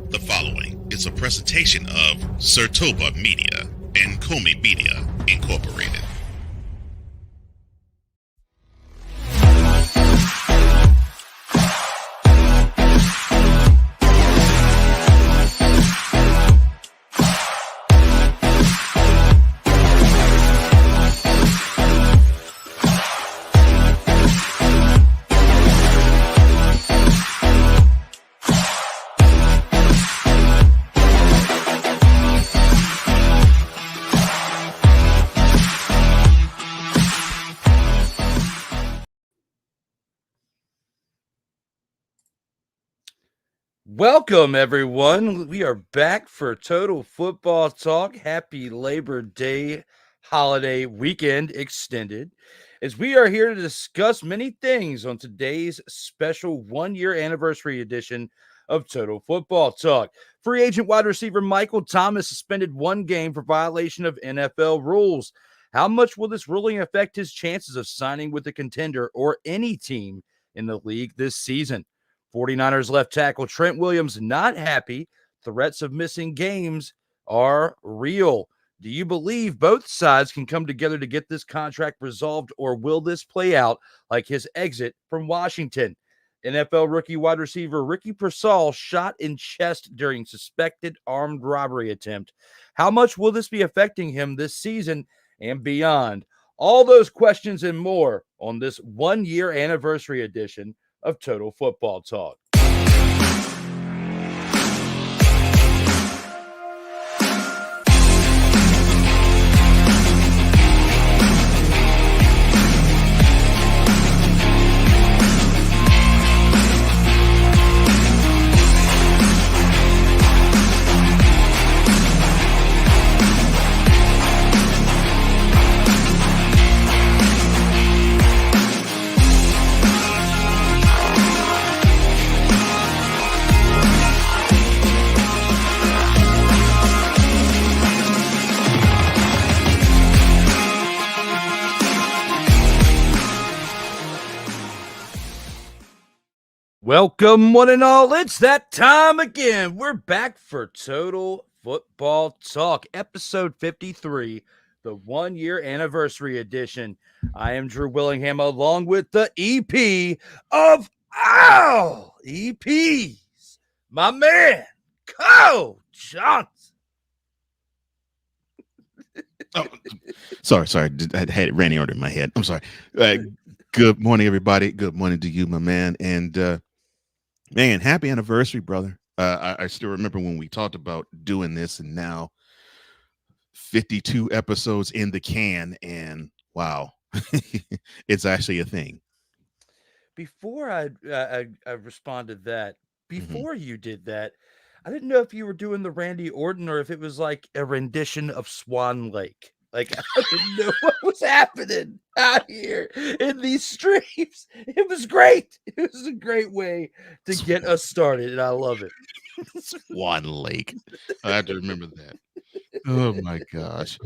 The following is a presentation of Sertoba Media and Comey Media Incorporated. Welcome, everyone. We are back for Total Football Talk. Happy Labor Day holiday weekend extended, as we are here to discuss many things on today's special one-year anniversary edition of Total Football Talk. Free agent wide receiver Michael Thomas suspended one game for violation of NFL rules. How much will this ruling affect his chances of signing with the contender or any team in the league this season? 49ers left tackle Trent Williams not happy. Threats of missing games are real. Do you believe both sides can come together to get this contract resolved, or will this play out like his exit from Washington? NFL rookie wide receiver Ricky Pearsall shot in chest during suspected armed robbery attempt. How much will this be affecting him this season and beyond? All those questions and more on this one-year anniversary edition of Total Football Talk. Welcome, one and all. It's that time again. We're back for Total Football Talk, episode 53, the one-year anniversary edition. I am Drew Willingham, along with the EP of all EPs, my man, Cole Johnson. Sorry. I had it running under my head. I'm sorry. Good morning, everybody. Good morning to you, my man. And man, happy anniversary, brother. I still remember when we talked about doing this, and now 52 episodes in the can, and wow, it's actually a thing. Before I respond to that, before you did that, I didn't know if you were doing the Randy Orton or if it was like a rendition of Swan Lake. Like, I didn't know what was happening out here in these streams. It was great. It was a great way to get us started, and I love it. Swan Lake. I have to remember that. Oh my gosh.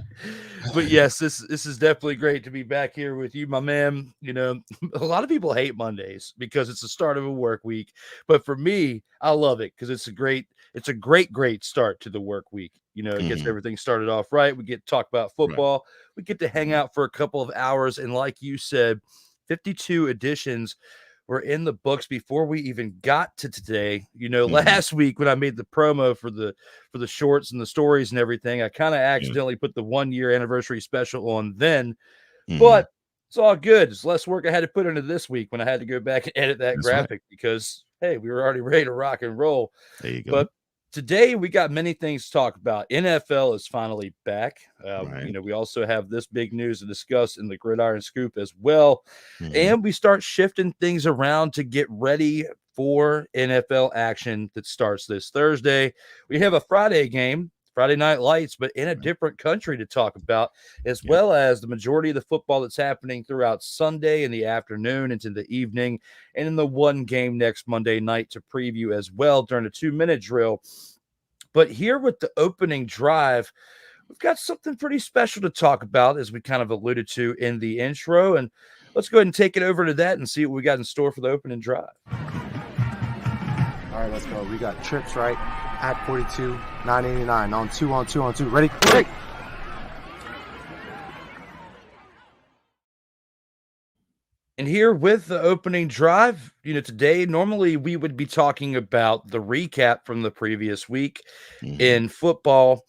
But yes, this is definitely great to be back here with you, my man. You know, a lot of people hate Mondays because it's the start of a work week, but for me, I love it because it's a great start to the work week. You know, it gets everything started off right. We get to talk about football. Right. We get to hang out for a couple of hours, and like you said, 52 editions were in the books before we even got to today. You know, last week when I made the promo for the shorts and the stories and everything, I kind of accidentally put the 1-year anniversary special on then, but it's all good. It's less work I had to put into this week when I had to go back and edit that graphic because, hey, we were already ready to rock and roll. There you go. But today we got many things to talk about. NFL is finally back. You know, we also have this big news to discuss in the Gridiron Scoop as well. And we start shifting things around to get ready for NFL action that starts this Thursday. We have a Friday game, Friday Night Lights, but in a different country to talk about, as well as the majority of the football that's happening throughout Sunday in the afternoon into the evening, and in the one game next Monday night to preview as well during a 2-minute drill. But here with the opening drive, we've got something pretty special to talk about, as we kind of alluded to in the intro. And let's go ahead and take it over to that and see what we got in store for the opening drive. All right, let's go. We got trips right. at 42, 989. On two, on two, on two. Ready? Ready. And here with the opening drive, today, normally we would be talking about the recap from the previous week Mhm. in football.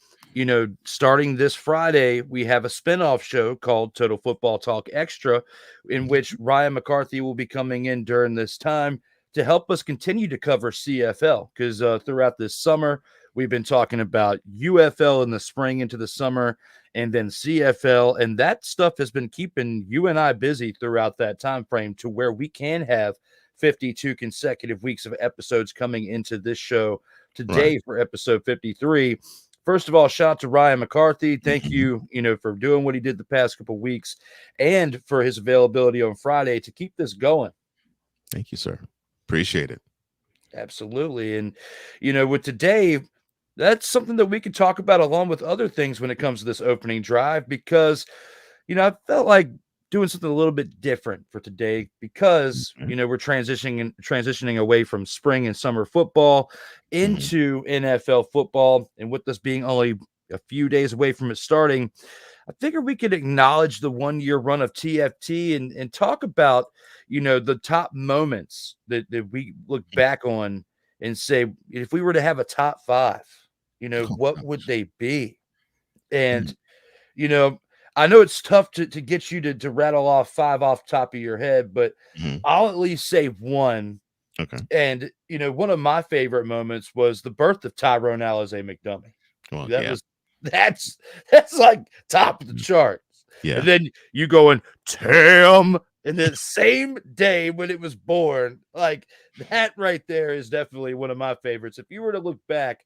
Starting this Friday, we have a spinoff show called Total Football Talk Extra, in which Ryan McCarthy will be coming in during this time to help us continue to cover CFL. Because throughout this summer, we've been talking about UFL in the spring into the summer, and then CFL, and that stuff has been keeping you and I busy throughout that time frame to where we can have 52 consecutive weeks of episodes coming into this show Right. today for episode 53. First of all, shout out to Ryan McCarthy. Thank Mhm. you, for doing what he did the past couple weeks and for his availability on Friday to keep this going. Thank you, sir. Appreciate it. Absolutely. And, with today, that's something that we could talk about along with other things when it comes to this opening drive because, I felt like doing something a little bit different for today because, Okay. we're transitioning away from spring and summer football Mhm. into NFL football. And with this being only a few days away from it starting, I figured we could acknowledge the 1 year run of TFT and talk about, the top moments that we look back on and say, if we were to have a top five, Oh, what would gosh. they be? And, Mm. you know, I know it's tough to get you to rattle off five off the top of your head, but Mhm. I'll at least say one. Okay. And, one of my favorite moments was the birth of Tyrone Alize McDummy. Well, That yeah. was that's like top of the Mhm. charts. And Yeah. then you going, Tam, and the same day when it was born, like that right there is definitely one of my favorites. If you were to look back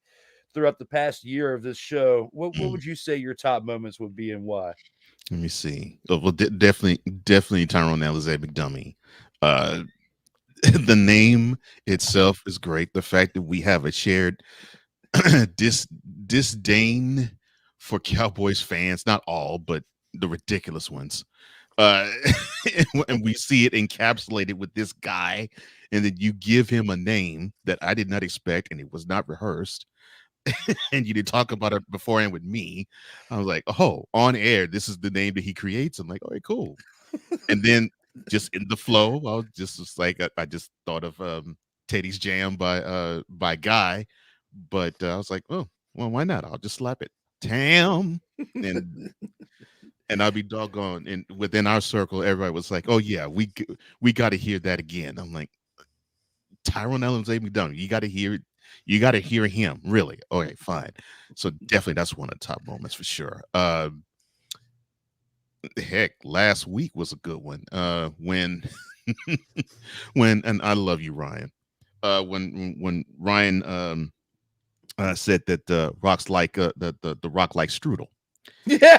throughout the past year of this show, what Mm. would you say your top moments would be and why? Let me see. Oh, well, definitely Tyrone Alize McDummy. Uh, the name itself is great. The fact that we have a shared dis disdain for Cowboys fans, not all, but the ridiculous ones. Uh, and we see it encapsulated with this guy, and then you give him a name that I did not expect, and it was not rehearsed. And you did talk about it beforehand with me. I was like, oh, on air, this is the name that he creates. I'm like, all right, cool. And then just in the flow, I was like, I just thought of Teddy's Jam by Guy, but I was like, oh, well, why not? I'll just slap it, Tam, and I'll be doggone. And within our circle, everybody was like, oh yeah, we got to hear that again. I'm like, Tyrone Ellen's able done. You got to hear it. You got to hear him. Really? Okay, fine. So definitely that's one of the top moments for sure. Heck, last week was a good one. When and I love you, Ryan. When Ryan said that rocks like the rock like strudel. Yeah.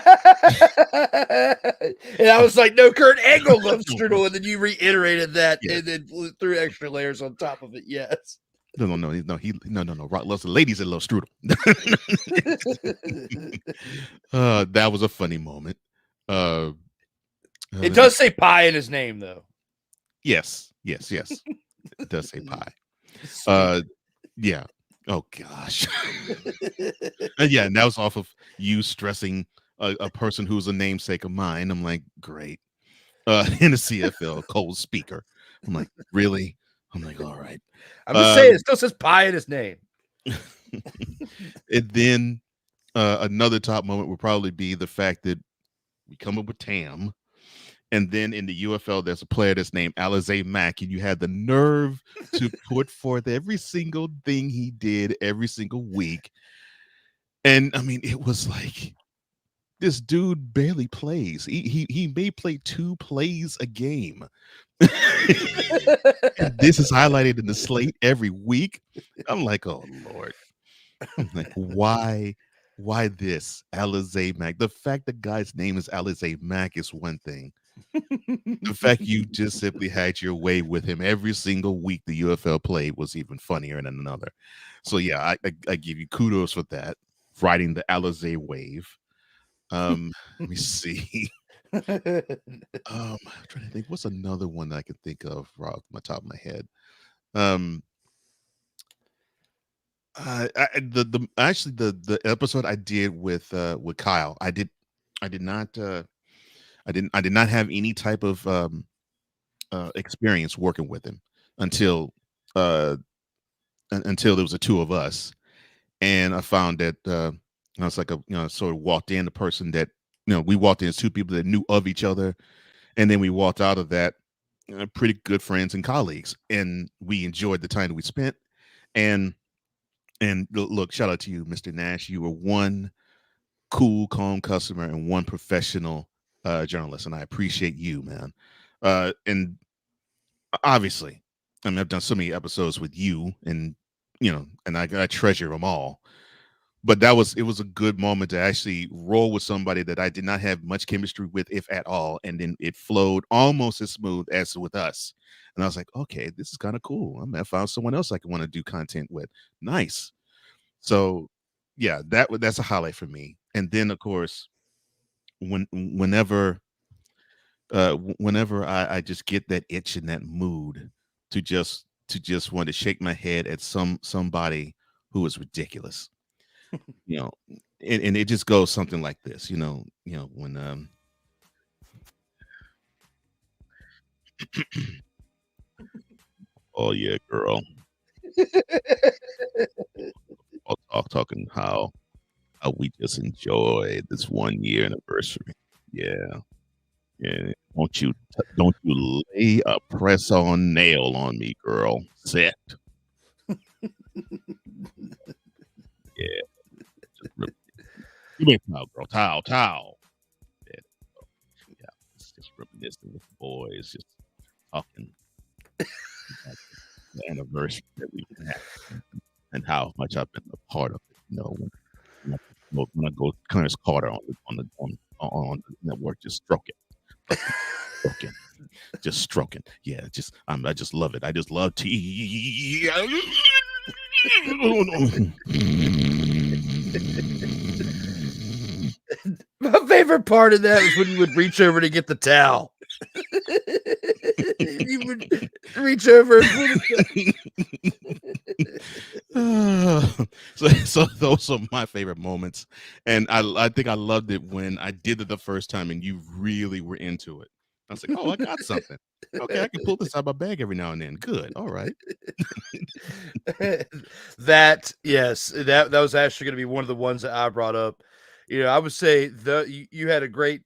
And I was like, no, Kurt Angle loves No, no, Strudel. And then you reiterated that yeah. and then threw extra layers on top of it. Yes. No. Rock loves the ladies that love strudel. That was a funny moment. Uh, It Let me. does say pie in his name, though. Yes. It does say pie. Uh, Stupid. yeah. Oh gosh. And yeah, and that was off of you stressing a person who's a namesake of mine. I'm like, great. In the CFL, Cole Speaker. I'm like, really? I'm like, all right. I'm just saying, it Um, still says pie in his name. and then another top moment would probably be the fact that we come up with Tam. And then in the UFL, there's a player that's named Alize Mack, and you had the nerve to put forth every single thing he did every single week. And I mean, it was like this dude barely plays. He may play 2 plays a game. And this is highlighted in the slate every week. I'm like, oh Lord. I'm like, why this Alize Mack? The fact the guy's name is Alize Mack is one thing. The fact you just simply had your way with him every single week the UFL played was even funnier than another. So yeah, I give you kudos for that. Riding the Alize wave. Let me see. I'm trying to think. What's another one that I can think of right off my top of my head? Um, The episode I did with Kyle, I did not I did not have any type of experience working with him until uh until there was the two of us, and I found that I was like sort of walked in the person that we walked in as two people that knew of each other, and then we walked out of that pretty good friends and colleagues, and we enjoyed the time that we spent. And look, shout out to you, Mr. Nash. You were one cool, calm customer and one professional journalist, and I appreciate you, man. And obviously, I mean, I've done so many episodes with you, and and I treasure them all. But it was a good moment to actually roll with somebody that I did not have much chemistry with, if at all, and then it flowed almost as smooth as with us. And I was like, okay, this is kind of cool. I found someone else I can want to do content with. Nice. So, yeah, that's a highlight for me. And then, of course, whenever whenever I just get that itch and that mood to just want to shake my head at somebody who is ridiculous, you know, and it just goes something like this, when oh yeah, girl, I'll talking how we just enjoyed this 1 year anniversary. Yeah. Yeah, don't you lay a press on nail on me, girl. Set. Yeah. Give me a towel, girl. Towel. Yeah. It's just reminiscing with the boys, just talking about the anniversary that we had and how much I've been a part of it. When I go Clarence Carter on the network, just stroking. Stroking. Just stroking. Yeah, I just love it. I just love tea. My favorite part of that was when you would reach over to get the towel. You would reach over and put it. So those are my favorite moments, and I think I loved it when I did it the first time, and you really were into it. I was like, oh, I got something. Okay, I can pull this out of my bag every now and then. Good. All right. Yes, that was actually going to be one of the ones that I brought up. I would say you had a great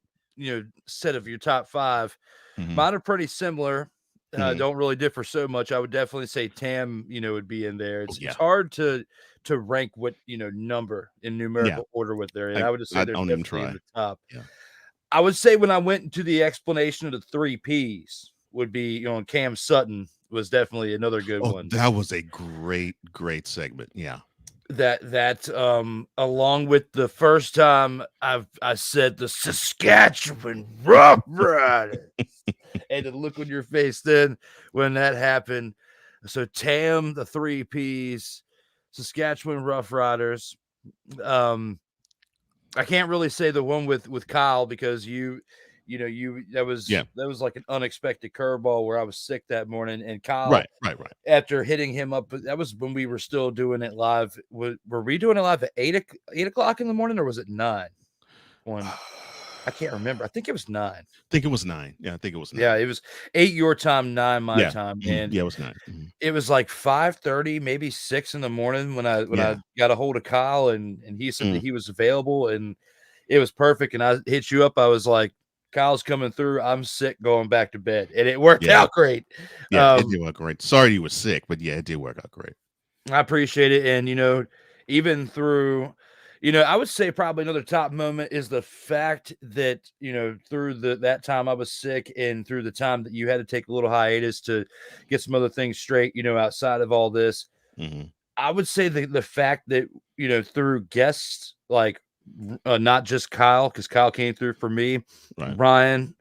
set of your top five. Mm-hmm. Mine are pretty similar. Mm-hmm. Don't really differ so much. I would definitely say Tam, would be in there. It's hard to rank what number in numerical order with there, and I would just say they're definitely in the top. Yeah. I would say when I went into the explanation of the 3 Ps would be, Cam Sutton was definitely another good one. That was a great segment. Yeah. That along with the first time I said the Saskatchewan Rough Riders, and the look on your face then when that happened. So Tam, the 3 Ps, Saskatchewan Rough Riders. I can't really say the one with Kyle because that was like an unexpected curveball where I was sick that morning, and Kyle right. After hitting him up, that was when we were still doing it live. Were we doing it live at 8 o'clock in the morning, or was it 9? I can't remember. I think it was 9. I think it was 9. Yeah, I think it was 9. Yeah, it was 8 your time, 9 my time, and it was 9. Mm-hmm. It was like 5:30, maybe 6 in the morning when I got a hold of Kyle, and he said that he was available, and it was perfect. And I hit you up. I was like, Kyle's coming through. I'm sick, going back to bed, and it worked out great. Yeah, it did work great. Sorry you were sick, but yeah, it did work out great. I appreciate it, and even through. I would say probably another top moment is the fact that, through that time I was sick and through the time that you had to take a little hiatus to get some other things straight, outside of all this. Mm-hmm. I would say the fact that, through guests, like not just Kyle, because Kyle came through for me, right. Ryan,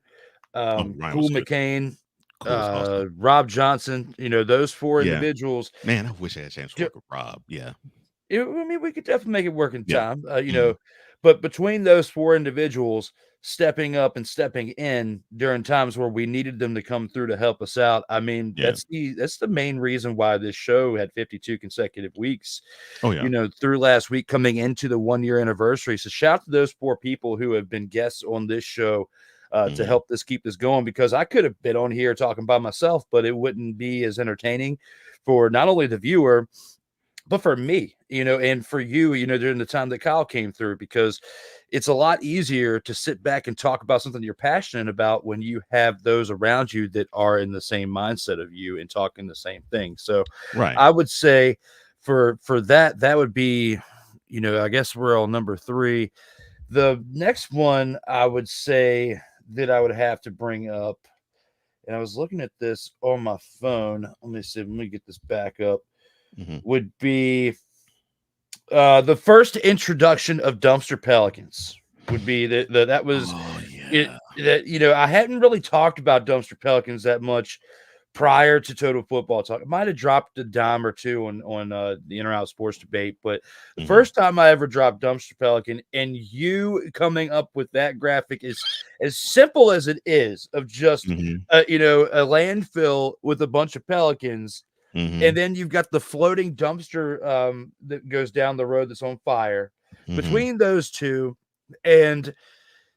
Ryan Cool McCain, awesome. Rob Johnson, those 4 individuals. Man, I wish I had a chance to work with Rob. Yeah. I mean, we could definitely make it work in time, But between those four individuals stepping up and stepping in during times where we needed them to come through to help us out, I mean, Yeah. that's the main reason why this show had 52 consecutive weeks, Oh yeah. through last week coming into the 1-year anniversary. So shout out to those four people who have been guests on this show to help keep this going, because I could have been on here talking by myself, but it wouldn't be as entertaining for not only the viewer, but for me, and for you, during the time that Kyle came through, because it's a lot easier to sit back and talk about something you're passionate about when you have those around you that are in the same mindset of you and talking the same thing. So Right. I would say for that would be, I guess we're on number 3. The next one I would say that I would have to bring up, and I was looking at this on my phone. Let me see. Let me get this back up. Would be the first introduction of dumpster pelicans. Would be that was it. That I hadn't really talked about dumpster pelicans that much prior to Total Football Talk. I might have dropped a dime or two on the In or Out Sports Debate, but the first time I ever dropped dumpster pelican, and you coming up with that graphic is as simple as it is, of just a landfill with a bunch of pelicans. And then you've got the floating dumpster that goes down the road that's on fire. Between those two, and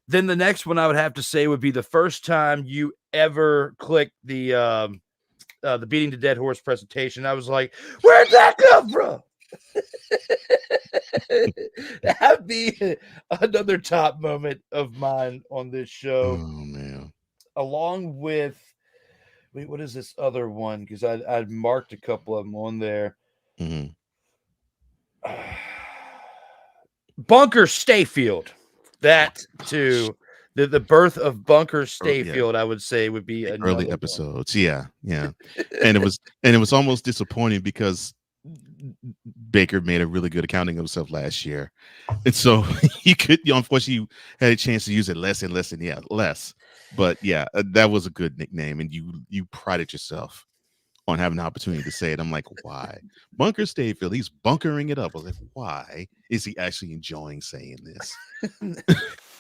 then the next one I would have to say would be the first time you ever clicked the Beating the Dead Horse presentation. I was like, where'd that come from? That'd be another top moment of mine on this show. Oh man. Along with, wait, what is this other one? Because I'd marked a couple of them on there. Bunker Stayfield. That too. The birth of Bunker Stayfield, I would say, would be the early one. episodes. Yeah. And it was almost disappointing because Baker made a really good accounting of himself last year. And so unfortunately you had a chance to use it less. But yeah, that was a good nickname, and you prided yourself on having the opportunity to say it. I'm like, why? Bunker Stayfield, he's bunkering it up. I was like, why is he actually enjoying saying this?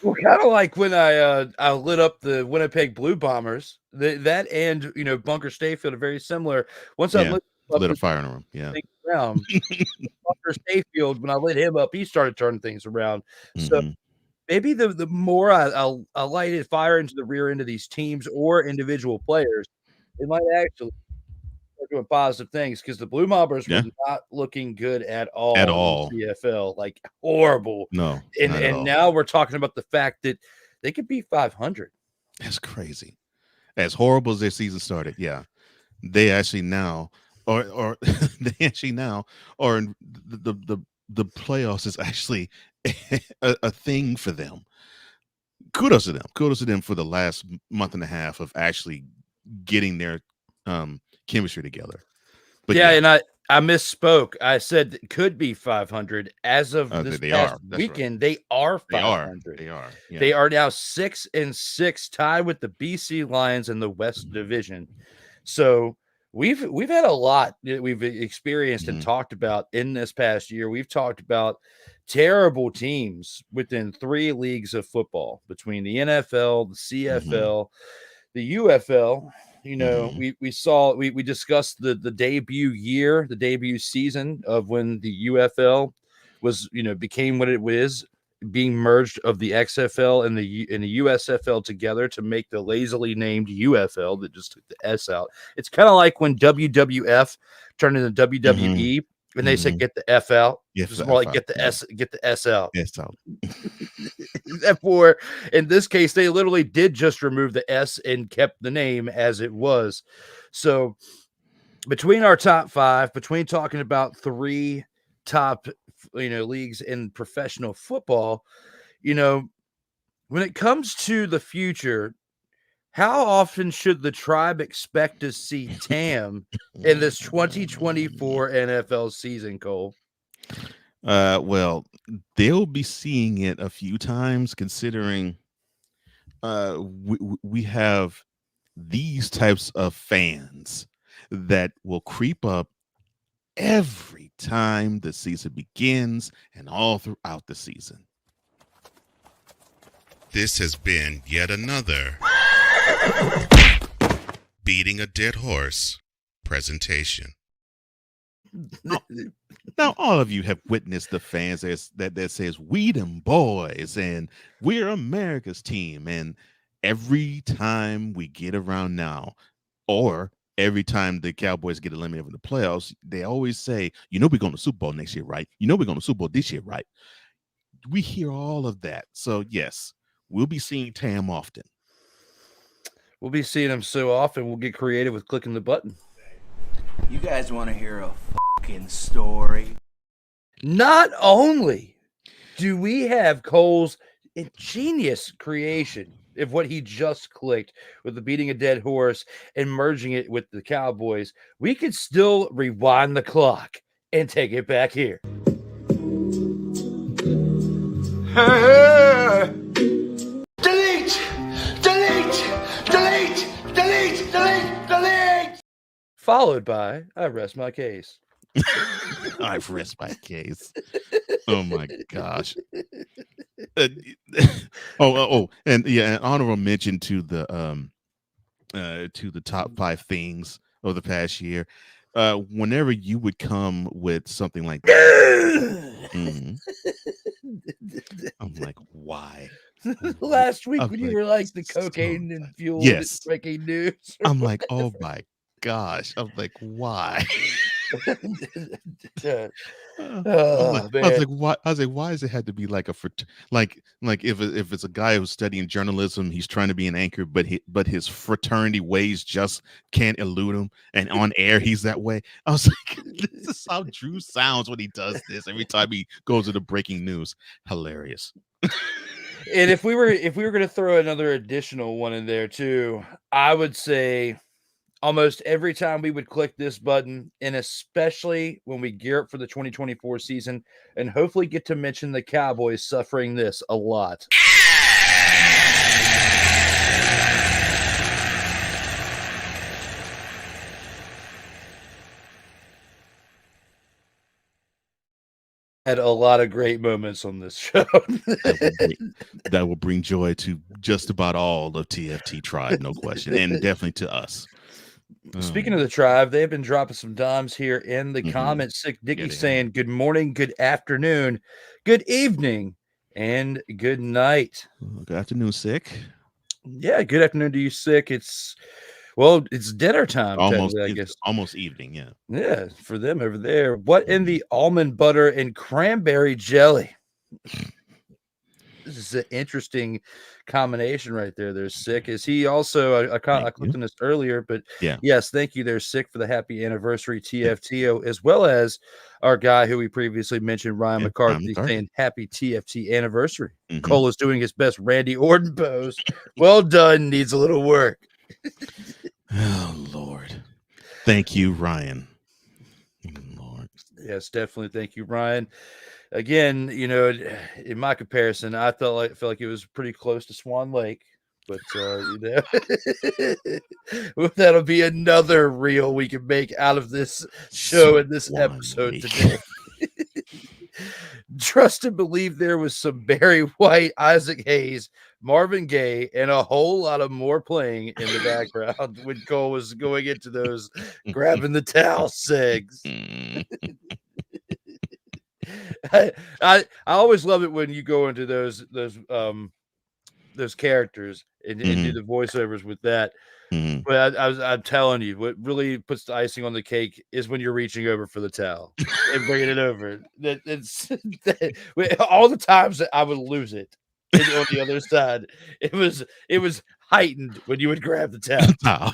Well, kind of like when I lit up the Winnipeg Blue Bombers. That and Bunker Stayfield are very similar. Once I lit a fire in the room. Yeah. Around, Bunker Stayfield, when I lit him up, he started turning things around. So maybe the more I lighted fire into the rear end of these teams or individual players, it might actually start doing positive things, because the Blue Mobbers were not looking good at all. In the CFL, like horrible. No, and now we're talking about the fact that they could be 500. That's crazy. As horrible as their season started, they actually now or they actually now are in the playoffs is actually a thing for them. Kudos to them for the last month and a half of actually getting their chemistry together. But and I misspoke. I said it could be 500 as of this past weekend. Right. They are 500. They are. Yeah. They are now 6-6, tied with the BC Lions in the West Division. So we've had a lot that we've experienced and talked about in this past year. We've talked about terrible teams within 3 leagues of football, between the NFL, the CFL, the UFL. We discussed the debut season of when the UFL was, became what it was, being merged of the XFL and the USFL together to make the lazily named UFL that just took the S out. It's kind of like when WWF turned into WWE and they said get the F out. It's more like get the S out. S out. Therefore, in this case, they literally did just remove the S and kept the name as it was. So between our top 5, between talking about 3 top leagues in professional football, when it comes to the future, how often should the tribe expect to see Tam in this 2024 NFL season, Cole? Well, they'll be seeing it a few times, considering we have these types of fans that will creep up every time the season begins and all throughout the season. This has been yet another Beating a Dead Horse presentation. Now, all of you have witnessed the fans that says, "We them boys," and "We're America's team." And every time we get around now, or every time the Cowboys get eliminated from the playoffs, they always say, "We're going to Super Bowl next year, right? We're going to Super Bowl this year, right?" We hear all of that. So, yes, we'll be seeing Tam often. We'll be seeing him so often, we'll get creative with clicking the button. You guys want to hear a fucking story? Not only do we have Cole's ingenious creation of what he just clicked with the Beating a Dead Horse and merging it with the Cowboys, we could still rewind the clock and take it back here. Delete! Delete! Delete! Delete! Delete! Delete! Followed by, I rest my case. I've rest my case. Oh my gosh. And yeah, an honorable mention to the top 5 things of the past year. Whenever you would come with something like that, I'm like, why? Last week I'm when you like, were like the so cocaine bad. infused Yes. breaking news. I'm like, oh my gosh. I'm like, why? Yeah. I Oh, was like, why? I was like, why does it have to be like like if it's a guy who's studying journalism, he's trying to be an anchor, but his fraternity ways just can't elude him, and on air he's that way. I was like, this is how Drew sounds when he does this every time he goes to the breaking news. Hilarious. And if we were going to throw another additional one in there too, I would say almost every time we would click this button, and especially when we gear up for the 2024 season, and hopefully get to mention the Cowboys suffering this a lot. Had a lot of great moments on this show. That will bring joy to just about all of TFT tribe, no question, and definitely to us. Speaking of the tribe, they've been dropping some dimes here in the comments. Sick Dicky saying good morning, good afternoon, good evening, and good night. Good afternoon, Sick. Yeah, good afternoon to you, Sick. It's dinner time. Almost, I guess almost evening. Yeah. Yeah, for them over there. What in the almond butter and cranberry jelly? This is an interesting combination right there. There's Sick. Is he also? I clicked on this earlier, but yeah. Yes, thank you. There's Sick for the happy anniversary TFT, as well as our guy who we previously mentioned, Ryan McCarthy, saying happy TFT anniversary. Cole is doing his best Randy Orton pose. Well done. Needs a little work. Oh Lord, thank you, Ryan. Lord, yes, definitely. Thank you, Ryan. Again, in my comparison, I felt like it was pretty close to Swan Lake, but that'll be another reel we can make out of this show in this episode today. Trust and believe there was some Barry White, Isaac Hayes, Marvin Gaye, and a whole lot of more playing in the background when Cole was going into those grabbing the towel segs. I always love it when you go into those characters and do the voiceovers with that. But I'm telling you, what really puts the icing on the cake is when you're reaching over for the towel and bringing it over. All the times that I would lose it on the other side, it was heightened when you would grab the towel.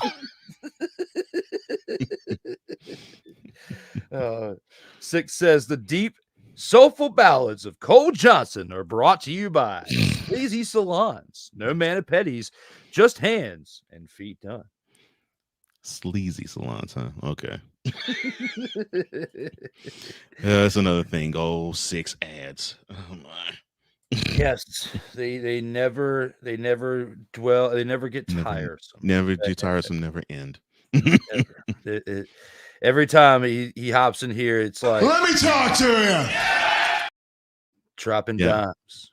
Six says the deep, soulful ballads of Cole Johnson are brought to you by Sleazy Salons. No Manipetties, just hands and feet done. Sleazy Salons, huh? Okay. That's another thing. Oh, 6 ads. Oh my. Yes, they never get tiresome. Never get tiresome, never end. Never. Every time he hops in here, it's like, let me talk to you. Dropping dimes.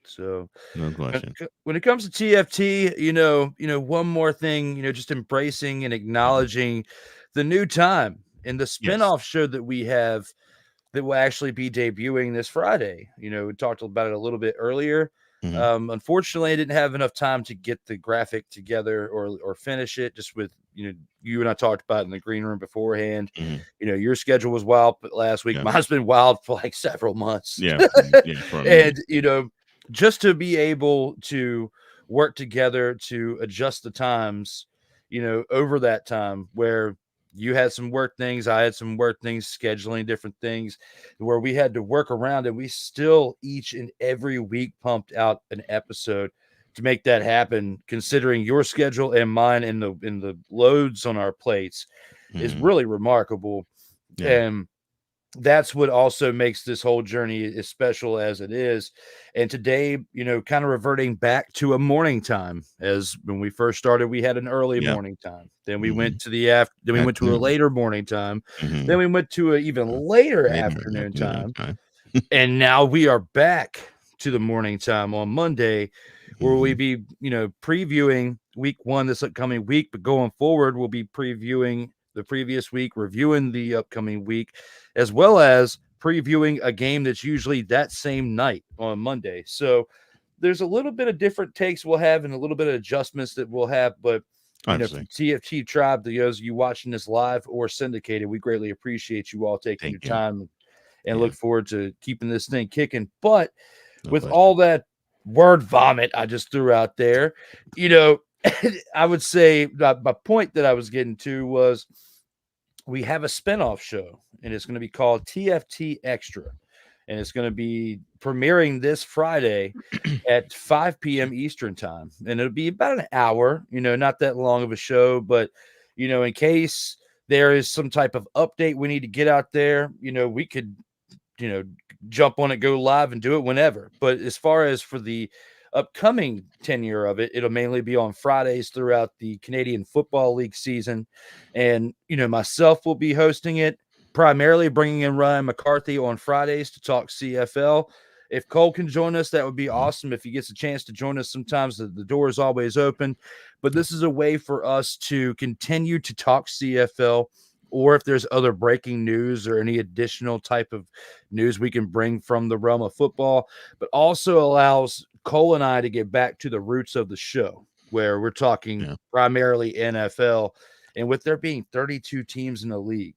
So No question. when it comes to TFT, one more thing, just embracing and acknowledging the new time and the Yes. spinoff show that we have that will actually be debuting this Friday. We talked about it a little bit earlier. Mhm. Unfortunately, I didn't have enough time to get the graphic together or finish it. Just with you and I talked about it in the green room beforehand. Mhm. Your schedule was wild last week. Yeah. Mine's been wild for like several months. Yeah. For a minute. And just to be able to work together to adjust the times, over that time where you had some work things, I had some work things, scheduling different things where we had to work around, and we still each and every week pumped out an episode to make that happen, considering your schedule and mine and the loads on our plates is Mhm. really remarkable. Yeah. And that's what also makes this whole journey as special as it is. And today, kind of reverting back to a morning time, as when we first started, we had an early Yeah. morning time. Then we Mhm. went to then we went to a Afternoon. later morning time. Mhm. Then we went to an even later Later afternoon time. time. And now we are back to the morning time on Monday, where we Mhm. be, previewing week one this upcoming week. But going forward, we'll be previewing the previous week, reviewing the upcoming week, as well as previewing a game that's usually that same night on Monday. So there's a little bit of different takes we'll have and a little bit of adjustments that we'll have. But Obviously. from TFT Tribe, to those of you watching this live or syndicated, we greatly appreciate you all taking your Thank you. time and Yeah. look forward to keeping this thing kicking. But No with question. all that word vomit I just threw out there, I would say my point that I was getting to was we have a spinoff show, and it's going to be called TFT Extra, and it's going to be premiering this Friday at 5 p.m. Eastern time, and it'll be about an hour. Not that long of a show, but in case there is some type of update we need to get out there, we could jump on it, go live, and do it whenever. But as far as for the upcoming tenure of it, it'll mainly be on Fridays throughout the Canadian Football League season. And, myself will be hosting it, primarily bringing in Ryan McCarthy on Fridays to talk CFL. If Cole can join us, that would be awesome. If he gets a chance to join us, sometimes the door is always open. But this is a way for us to continue to talk CFL, or if there's other breaking news or any additional type of news we can bring from the realm of football, but also allows Cole and I to get back to the roots of the show, where we're talking primarily NFL. And with there being 32 teams in the league,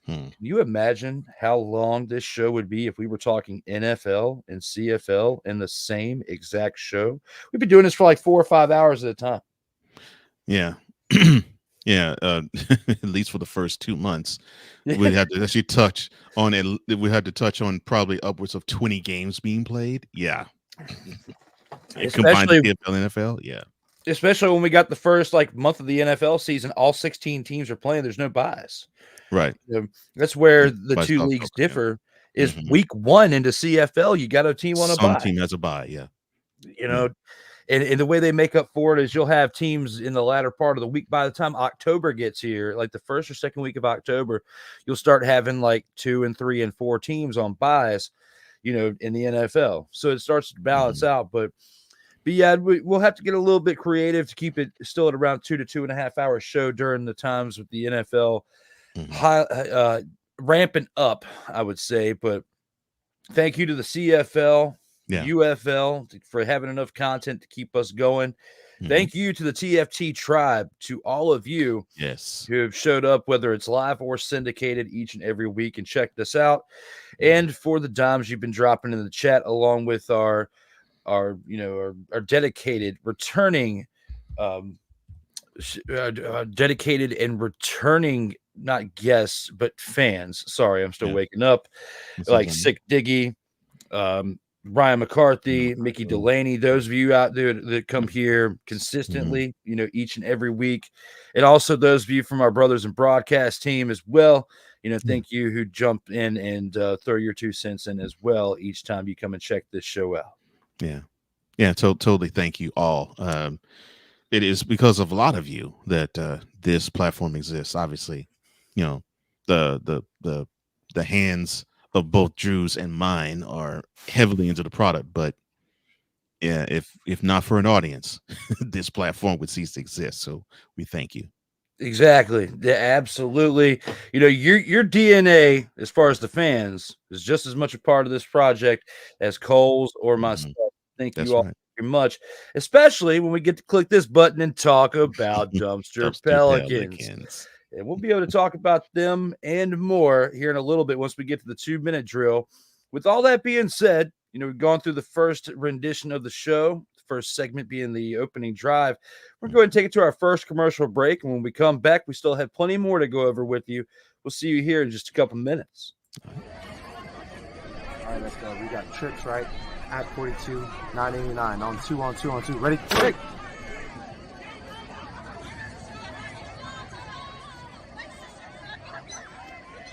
can you imagine how long this show would be if we were talking NFL and CFL in the same exact show? We'd be doing this for like 4 or 5 hours at a time. Yeah. Yeah. At least for the first 2 months, we had to actually touch on it. We had to touch on probably upwards of 20 games being played. Yeah. And combined the TFL and NFL. Yeah. Especially when we got the first month of the NFL season, all 16 teams are playing. There's no bias. Right. That's where the two leagues differ. Is week one into CFL, you got a team on a bye. Some team has a bye. Yeah. And the way they make up for it is you'll have teams in the latter part of the week. By the time October gets here, like the first or second week of October, you'll start having like 2 and 3 and 4 teams on buys, in the NFL. So it starts to balance out. But yeah, we'll have to get a little bit creative to keep it still at around 2 to 2.5 hour show during the times with the NFL ramping up, I would say. But thank you to the CFL, UFL for having enough content to keep us going. Thank you to the TFT Tribe, to all of you who have showed up, whether it's live or syndicated, each and every week and check this out. And for the dimes you've been dropping in the chat, along with our dedicated returning dedicated and returning, not guests but fans. Sorry, I'm still waking up. Like Sick Diggy, Ryan McCarthy, Mickey Delaney, those of you out there that come here consistently, each and every week, and also those of you from our brothers and broadcast team as well. Thank you who jump in and throw your 2 cents in as well each time you come and check this show out. Yeah. Totally. Thank you all. It is because of a lot of you that this platform exists. Obviously, the hands of both Drew's and mine are heavily into the product, but Yeah, if not for an audience, this platform would cease to exist. So we thank you. Exactly. Yeah, absolutely. Your DNA, as far as the fans, is just as much a part of this project as Cole's or myself. Thank That's you all right. very much, especially when we get to click this button and talk about Dumpster Pelicans. And we'll be able to talk about them and more here in a little bit once we get to the 2-minute drill. With all that being said, we've gone through the first rendition of the show, the first segment being the opening drive. We're going to take it to our first commercial break. And when we come back, we still have plenty more to go over with you. We'll see you here in just a couple minutes. All right, let's go. We got trips, right? At 42, 989 on 2. Ready? Hey!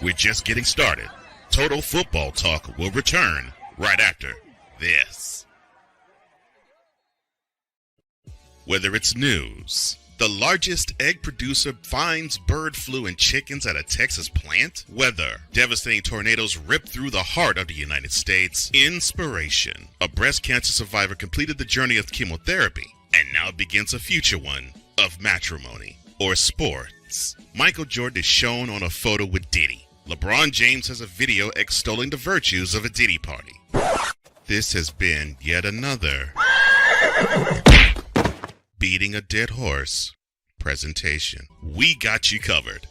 We're just getting started. Total Football Talk will return right after this. Whether it's news, the largest egg producer finds bird flu in chickens at a Texas plant, weather, devastating tornadoes rip through the heart of the United States, inspiration, a breast cancer survivor completed the journey of chemotherapy and now begins a future one of matrimony, or sports. Michael Jordan is shown on a photo with Diddy. LeBron James has a video extolling the virtues of a Diddy party. This has been yet another beating a dead horse presentation. We got you covered.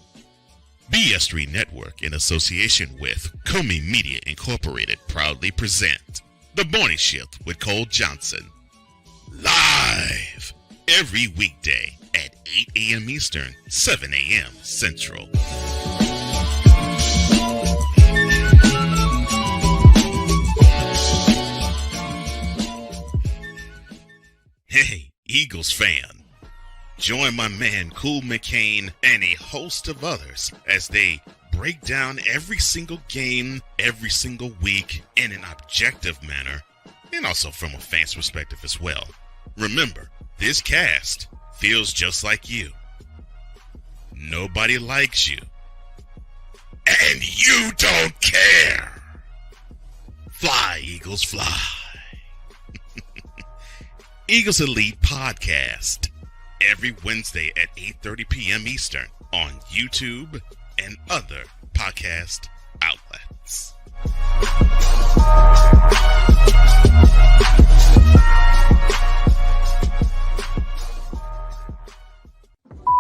BS3 Network, in association with Comey Media Incorporated, proudly present The Morning Shift with Cole Johnson. Live every weekday at 8 a.m. Eastern, 7 a.m. Central. Hey, Eagles fan, join my man Cool McCain and a host of others as they break down every single game, every single week in an objective manner, and also from a fan's perspective as well. Remember, this cast feels just like you. Nobody likes you. And you don't care. Fly, Eagles, fly. Eagles Elite Podcast, every Wednesday at 8:30 p.m. Eastern on YouTube and other podcast outlets.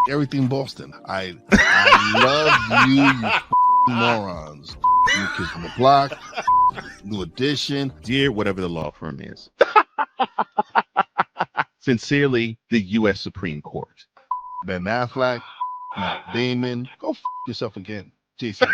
Everything Boston. I love you, you morons. New Kids from the Block, New Edition. Dear whatever the law firm is. Sincerely, the U.S. Supreme Court. Ben Affleck, Matt Damon. Go yourself again, Jason.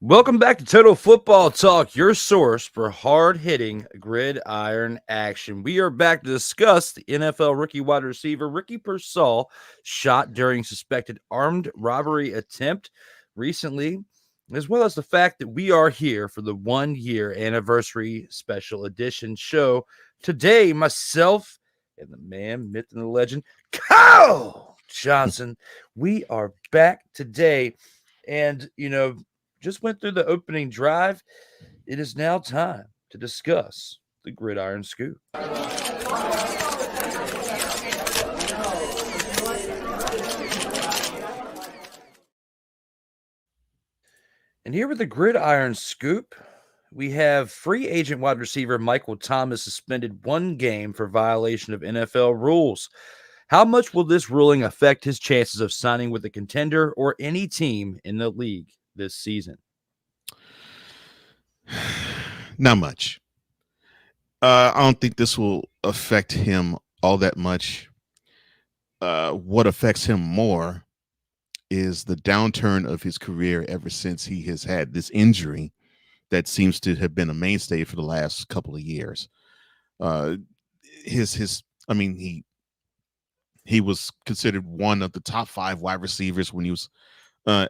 Welcome back to Total Football Talk, your source for hard-hitting gridiron action. We are back to discuss the NFL rookie wide receiver Ricky Pearsall shot during suspected armed robbery attempt recently, as well as the fact that we are here for the 1-year anniversary special edition show. Today, myself and the man, myth, and the legend, Kyle Johnson, we are back today. And, just went through the opening drive. It is now time to discuss the Gridiron Scoop. And here with the Gridiron Scoop, we have free agent wide receiver Michael Thomas suspended 1 game for violation of NFL rules. How much will this ruling affect his chances of signing with a contender or any team in the league this season? Not much. I don't think this will affect him all that much. what affects him more is the downturn of his career ever since he has had this injury that seems to have been a mainstay for the last couple of years. Uh, I mean, he was considered one of the top 5 wide receivers when he was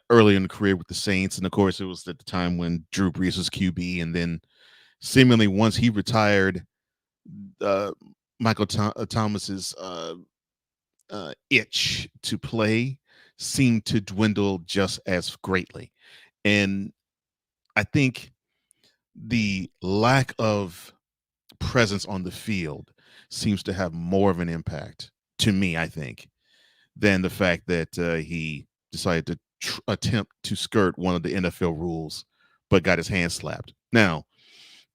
early in the career with the Saints, and of course, it was at the time when Drew Brees was QB, and then seemingly once he retired, uh, Michael Thomas's itch to play seemed to dwindle just as greatly, and I think the lack of presence on the field seems to have more of an impact to me, I think, than the fact that he decided to attempt to skirt one of the NFL rules, but got his hand slapped. Now,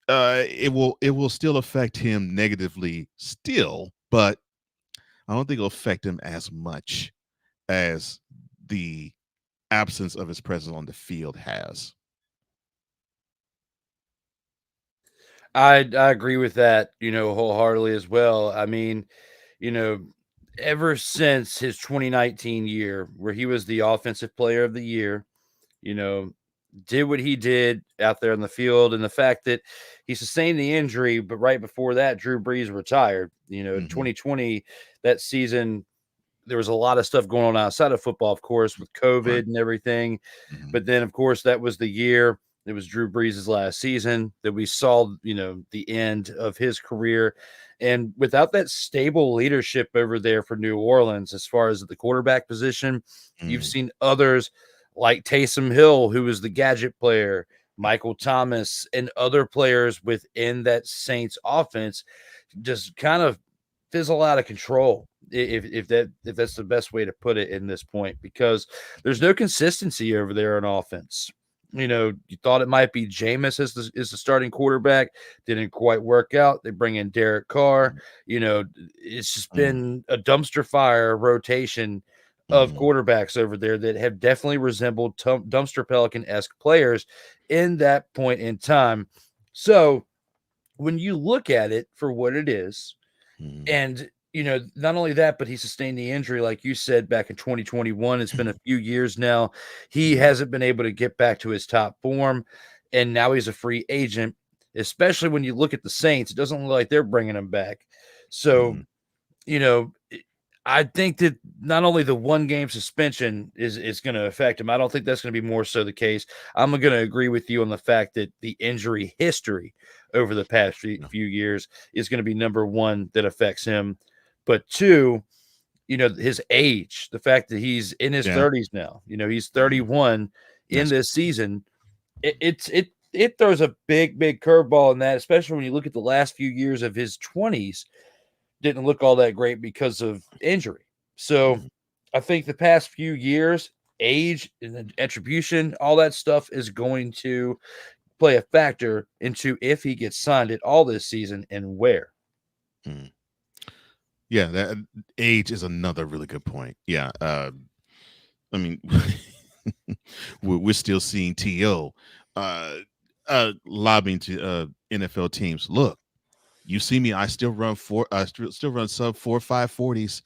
it will still affect him negatively, still, but I don't think it'll affect him as much as the absence of his presence on the field has. I agree with that, wholeheartedly as well. I mean, you know, ever since his 2019 year, where he was the offensive player of the year, you know, did what he did out there on the field, and the fact that he sustained the injury, but right before that, Drew Brees retired. Mhm. 2020, that season, there was a lot of stuff going on outside of football, of course, with COVID Right. and everything. Mhm. But then, of course, that was the year. It was Drew Brees' last season that we saw, the end of his career. And without that stable leadership over there for New Orleans, as far as the quarterback position, you've Mhm. seen others like Taysom Hill, who was the gadget player, Michael Thomas, and other players within that Saints offense just kind of fizzle out of control, if that's the best way to put it in this point, because there's no consistency over there on offense. You thought it might be Jameis as the starting quarterback, didn't quite work out. They bring in Derek Carr. It's just Mhm. been a dumpster fire rotation of Mhm. quarterbacks over there that have definitely resembled dumpster pelican-esque players in that point in time. So when you look at it for what it is, Mhm. and, not only that, but he sustained the injury, like you said, back in 2021. It's been a few years now. He Mhm. hasn't been able to get back to his top form, and now he's a free agent, especially when you look at the Saints. It doesn't look like they're bringing him back. So, Mhm. you know, I think that not only the one game suspension is going to affect him. I don't think that's going to be more so the case. I'm going to agree with you on the fact that the injury history over the past No. few years is going to be number one that affects him. But two, his age, the fact that he's in his Yeah. 30s now, he's Mhm. 31 in That's this season. It throws a big curveball in that, especially when you look at the last few years of his 20s, didn't look all that great because of injury. So Mhm. I think the past few years, age and attribution, all that stuff is going to play a factor into if he gets signed at all this season and where. Mhm. Yeah, that age is another really good point. Yeah, I mean, we're still seeing To uh, lobbying to NFL teams. Look, you see me. I still run still run sub 4.5 40s.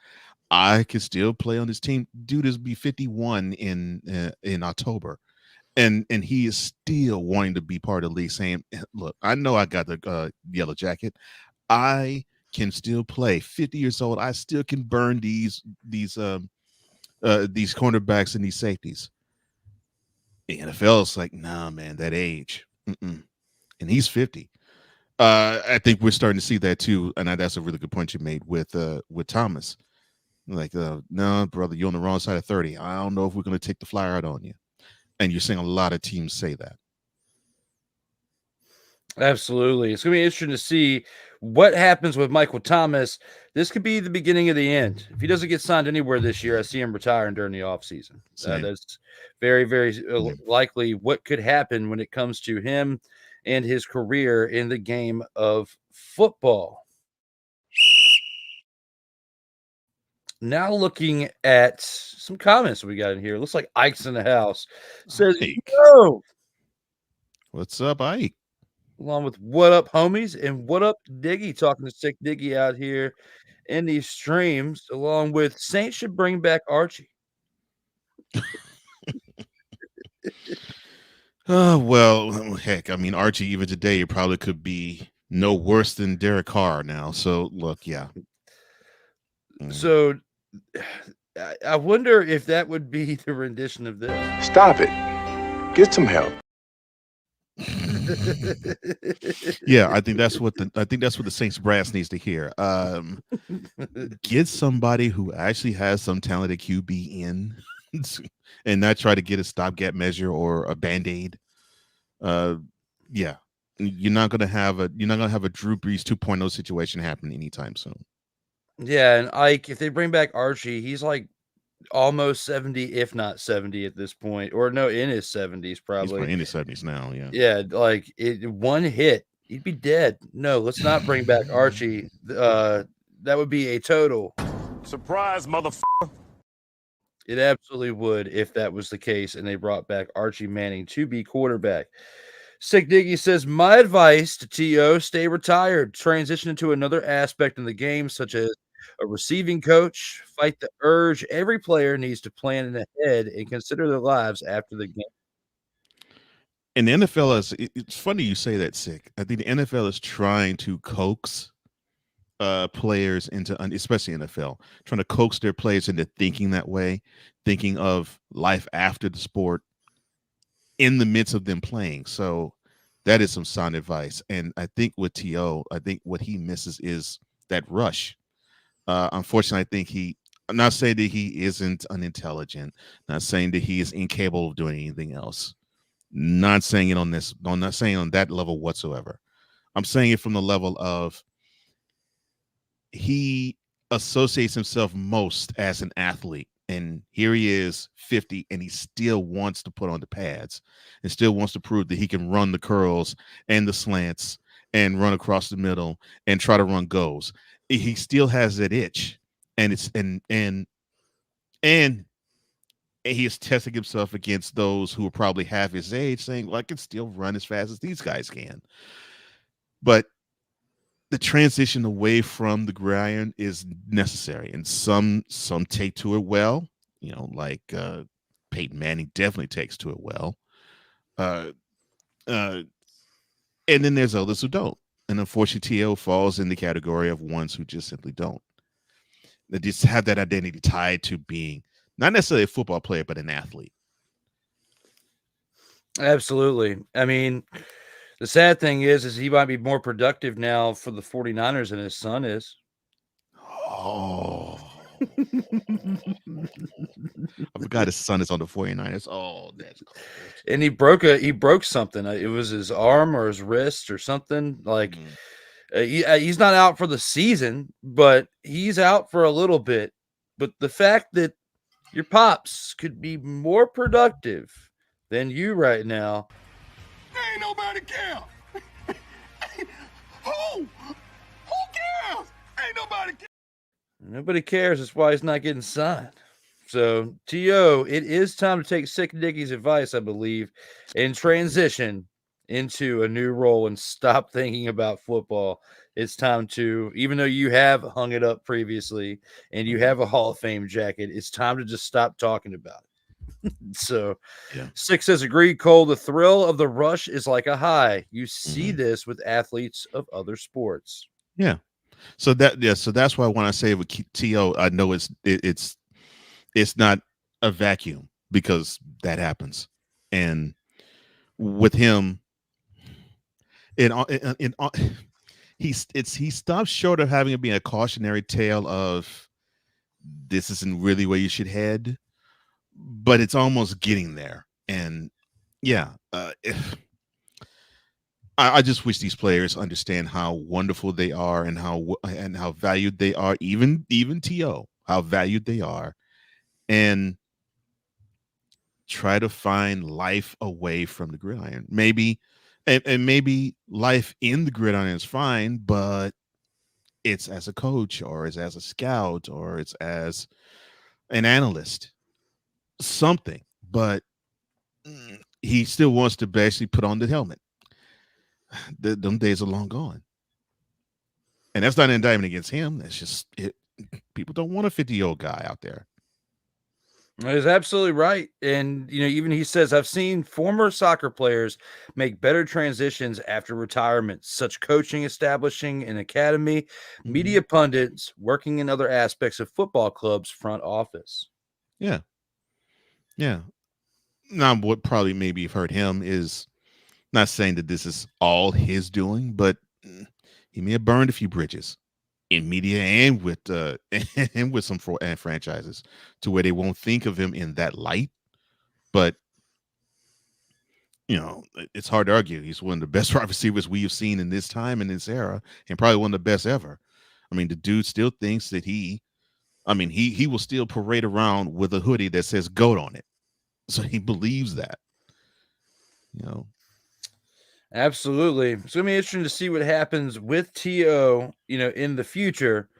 I can still play on this team. Dude is be 51 in October, and he is still wanting to be part of the league. Saying, "Look, I know I got the yellow jacket. I can still play. 50 years old. I still can burn these cornerbacks and these safeties." The NFL is like, nah, man, that age. Mm-mm. And he's 50. I think we're starting to see that too, and that's a really good point you made with Thomas. Like, no, brother, you're on the wrong side of 30. I don't know if we're going to take the flyer out on you. And you're seeing a lot of teams say that. Absolutely. It's going to be interesting to see what happens with Michael Thomas. This could be the beginning of the end. If he doesn't get signed anywhere this year, I see him retiring during the offseason. Same. That's very Yeah. likely what could happen when it comes to him and his career in the game of football. Now looking at some comments we got in here. Looks like Ike's in the house. Says, Ike. yo, What's up, Ike? along with what up, homies, and what up, Diggy, talking to Sick Diggy out here in these streams, along with Saints should bring back Archie. Well, heck, I mean, Archie, even today, probably could be no worse than Derek Carr now. So, look, yeah. So I wonder if that would be the rendition of this. Stop it. Get some help. Yeah, I think that's what the Saints brass needs to hear. Get somebody who actually has some talented QB in, and not try to get a stopgap measure or a band-aid. Yeah, you're not gonna have a Drew Brees 2.0 situation happen anytime soon. Yeah, and Ike, if they bring back Archie, he's like almost 70, if not 70 at this point, or no, in his 70s He's probably. probably in his 70s now. Yeah. Yeah, like one hit, he'd be dead. No, let's not bring back Archie. That would be a total Surprise, motherfucker. It absolutely would if that was the case and they brought back Archie Manning to be quarterback. Sick Diggy says, my advice to T.O., stay retired, transition into another aspect in the game, such as a receiving coach, fight the urge. Every player needs to plan ahead and consider their lives after the game. And the NFL it's funny you say that, Sick. I think the NFL is trying to coax players into, especially NFL, trying to coax their players into thinking that way, thinking of life after the sport in the midst of them playing. So that is some sound advice. And I think with T.O., I think what he misses is that rush. Unfortunately, I think I'm not saying that he isn't unintelligent, not saying that he is incapable of doing anything else. Not saying it on this, I'm not saying on that level whatsoever. I'm saying it from the level of he associates himself most as an athlete. And here he is 50 and he still wants to put on the pads and still wants to prove that he can run the curls and the slants and run across the middle and try to run goals. He still has that itch, and it's and he is testing himself against those who are probably half his age, saying, well, I can still run as fast as these guys can. But the transition away from the gridiron is necessary, and some take to it well, like Peyton Manning definitely takes to it well. And then there's others who don't. And unfortunately, T.O. falls in the category of ones who just simply don't. They just have that identity tied to being not necessarily a football player, but an athlete. Absolutely. I mean, the sad thing is he might be more productive now for the 49ers than his son is. Oh. I forgot his son is on the 49ers. Oh, that's cool. And he broke something. It was his arm or his wrist or something. Like he's not out for the season, but he's out for a little bit. But the fact that your pops could be more productive than you right now. Ain't nobody care. Who cares? Ain't nobody care. Nobody cares. That's why he's not getting signed. So, T.O., it is time to take Sick Dicky's advice, I believe, and transition into a new role and stop thinking about football. It's time to, even though you have hung it up previously and you have a Hall of Fame jacket, it's time to just stop talking about it. So, yeah. Sick says, agreed, Cole. The thrill of the rush is like a high. You see this with athletes of other sports. Yeah. So that's why when I say with T.O., I know it's not a vacuum, because that happens. And with him, he stops short of having it being a cautionary tale of this isn't really where you should head, but it's almost getting there. And yeah, I just wish these players understand how wonderful they are and how valued they are. Even T.O., how valued they are, and try to find life away from the gridiron. Maybe, and maybe life in the gridiron is fine, but it's as a coach, or it's as a scout, or it's as an analyst, something. But he still wants to basically put on the helmet. them days are long gone. And that's not an indictment against him. That's just it. People don't want a 50-year-old guy out there. He's absolutely right. And, even he says, I've seen former soccer players make better transitions after retirement, such coaching, establishing an academy, media pundits, working in other aspects of football clubs' front office. Yeah. Yeah. Now, what probably maybe you've heard him is not saying that this is all his doing, but he may have burned a few bridges in media and with and with some franchises to where they won't think of him in that light. But it's hard to argue. He's one of the best wide receivers we have seen in this time in this era, and probably one of the best ever. I mean, the dude still thinks that he will still parade around with a hoodie that says "GOAT" on it. So he believes that. Absolutely. It's going to be interesting to see what happens with T.O., in the future.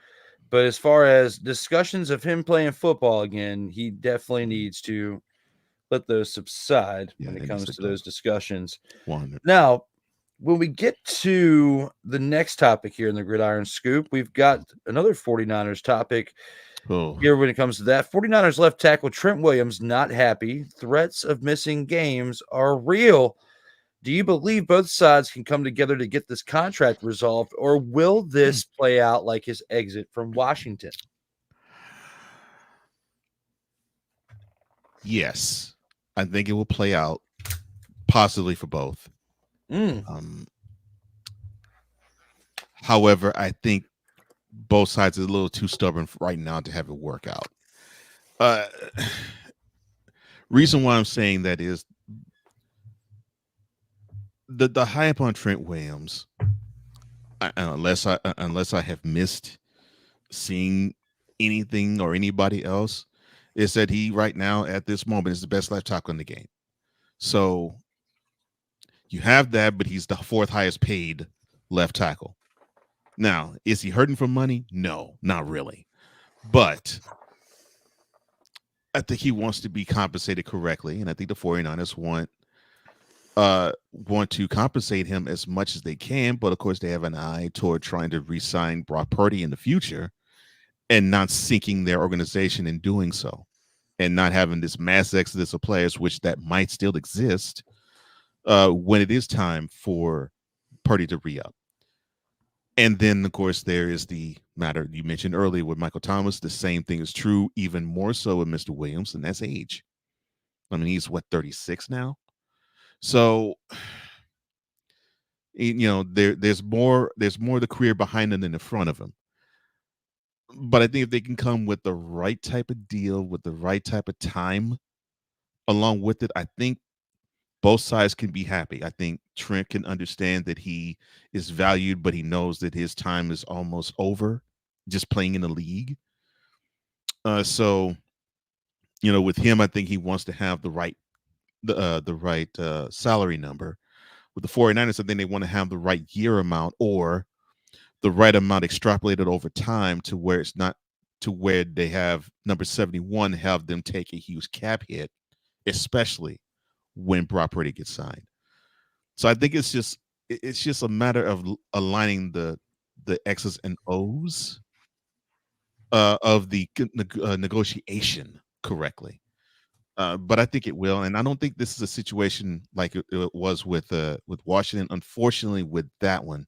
But as far as discussions of him playing football again, he definitely needs to let those subside when it comes to those discussions. 100. Now, when we get to the next topic here in the Gridiron Scoop, we've got another 49ers topic here when it comes to that. 49ers left tackle Trent Williams not happy. Threats of missing games are real. Do you believe both sides can come together to get this contract resolved, or will this play out like his exit from Washington? Yes, I think it will play out possibly for both. However, I think both sides are a little too stubborn right now to have it work out. Reason why I'm saying that is the hype on Trent Williams, unless I have missed seeing anything or anybody else, is that he right now at this moment is the best left tackle in the game. So you have that, but he's the fourth highest paid left tackle. Now, is he hurting for money? No, not really. But I think he wants to be compensated correctly, and I think the 49ers want to compensate him as much as they can, but of course they have an eye toward trying to re-sign Brock Purdy in the future and not sinking their organization in doing so, and not having this mass exodus of players, which that might still exist when it is time for Purdy to re-up. And then, of course, there is the matter you mentioned earlier with Michael Thomas. The same thing is true, even more so with Mr. Williams, and that's age. I mean, he's 36 now. So, there's more of the career behind him than in front of him. But I think if they can come with the right type of deal, with the right type of time along with it, I think both sides can be happy. I think Trent can understand that he is valued, but he knows that his time is almost over just playing in the league. So, with him, I think he wants to have the right salary number. With the 49ers, I think they want to have the right year amount or the right amount extrapolated over time to where it's not to where they have number 71 have them take a huge cap hit, especially when Brock Purdy gets signed. So I think it's just a matter of aligning the X's and O's of the negotiation correctly. But I think it will, and I don't think this is a situation like it was with Washington. Unfortunately, with that one,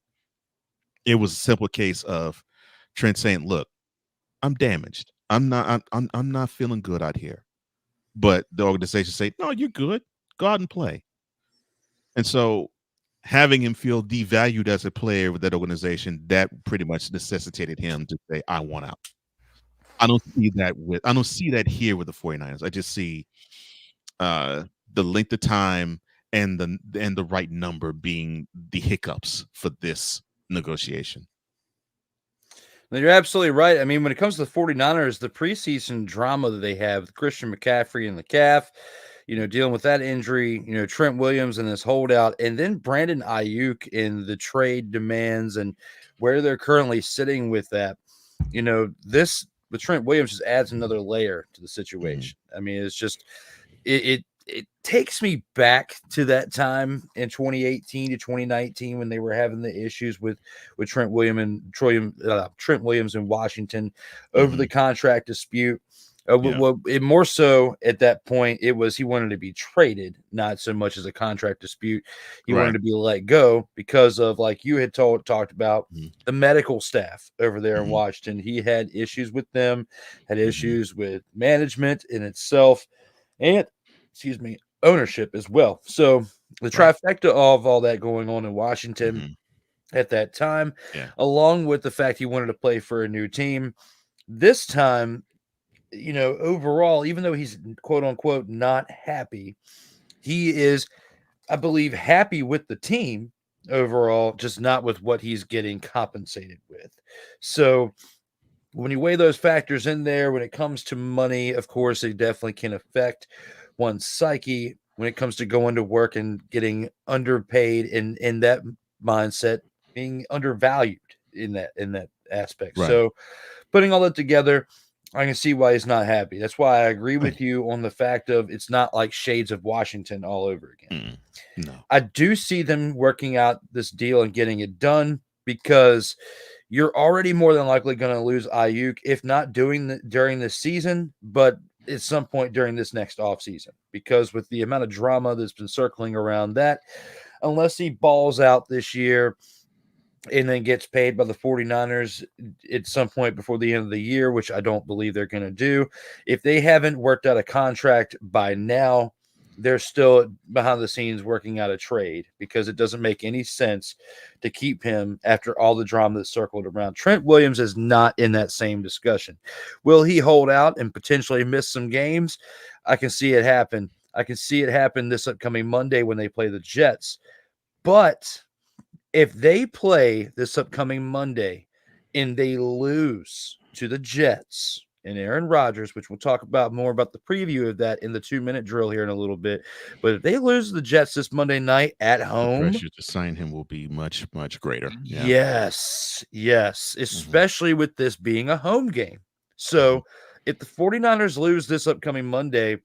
it was a simple case of Trent saying, "Look, I'm damaged. I'm not feeling good out here." But the organization say, "No, you're good. Go out and play." And so, having him feel devalued as a player with that organization, that pretty much necessitated him to say, "I want out." I don't see that here with the 49ers. I just see the length of time and the right number being the hiccups for this negotiation. You're absolutely right. I mean, when it comes to the 49ers, the preseason drama that they have with Christian McCaffrey and the calf, dealing with that injury, Trent Williams and this holdout, and then Brandon Ayuk in the trade demands and where they're currently sitting with that, this with Trent Williams just adds another layer to the situation. I mean, it's just it it takes me back to that time in 2018 to 2019 when they were having the issues with Trent Williams in Washington over the contract dispute. It more so at that point, it was he wanted to be traded, not so much as a contract dispute. He wanted to be let go because of, like you had talked about, the medical staff over there in Washington. He had issues with them, had issues with management in itself, and ownership as well. So the trifecta of all that going on in Washington at that time, along with the fact he wanted to play for a new team, this time, overall, even though he's quote unquote not happy, he is, I believe, happy with the team overall, just not with what he's getting compensated with. So when you weigh those factors in there, when it comes to money, of course, it definitely can affect one's psyche when it comes to going to work and getting underpaid in that mindset, being undervalued in that aspect. So putting all that together, I can see why he's not happy. That's why I agree with you on the fact of it's not like Shades of Washington all over again. No. I do see them working out this deal and getting it done because you're already more than likely going to lose Ayuk, if not during this season, but at some point during this next offseason, because with the amount of drama that's been circling around that, unless he balls out this year and then gets paid by the 49ers at some point before the end of the year, which I don't believe they're going to do. If they haven't worked out a contract by now, they're still behind the scenes working out a trade because it doesn't make any sense to keep him after all the drama that circled around. Trent Williams is not in that same discussion. Will he hold out and potentially miss some games? I can see it happen. I can see it happen this upcoming Monday when they play the Jets. But if they play this upcoming Monday and they lose to the Jets and Aaron Rodgers, which we'll talk about more about the preview of that in the 2-minute drill here in a little bit. But if they lose to the Jets this Monday night at home, the pressure to sign him will be much, much greater. Yes, especially with this being a home game. So if the 49ers lose this upcoming Monday,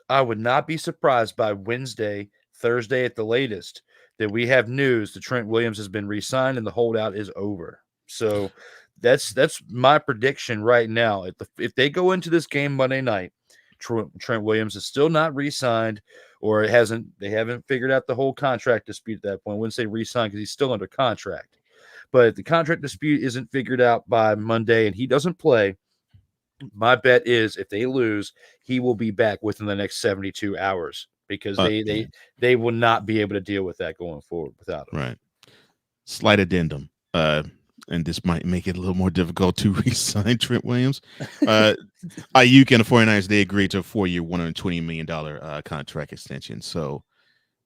I would not be surprised by Wednesday, Thursday at the latest, that we have news that Trent Williams has been re-signed and the holdout is over. So that's my prediction right now. If they go into this game Monday night, Trent Williams is still not re-signed, or they haven't figured out the whole contract dispute at that point. I wouldn't say re-signed because he's still under contract. But if the contract dispute isn't figured out by Monday and he doesn't play, my bet is if they lose, he will be back within the next 72 hours. Because they will not be able to deal with that going forward without him. Right. Slight addendum, and this might make it a little more difficult to re-sign Trent Williams. Ayuk and the 49ers, they agreed to a 4-year, $120 million contract extension. So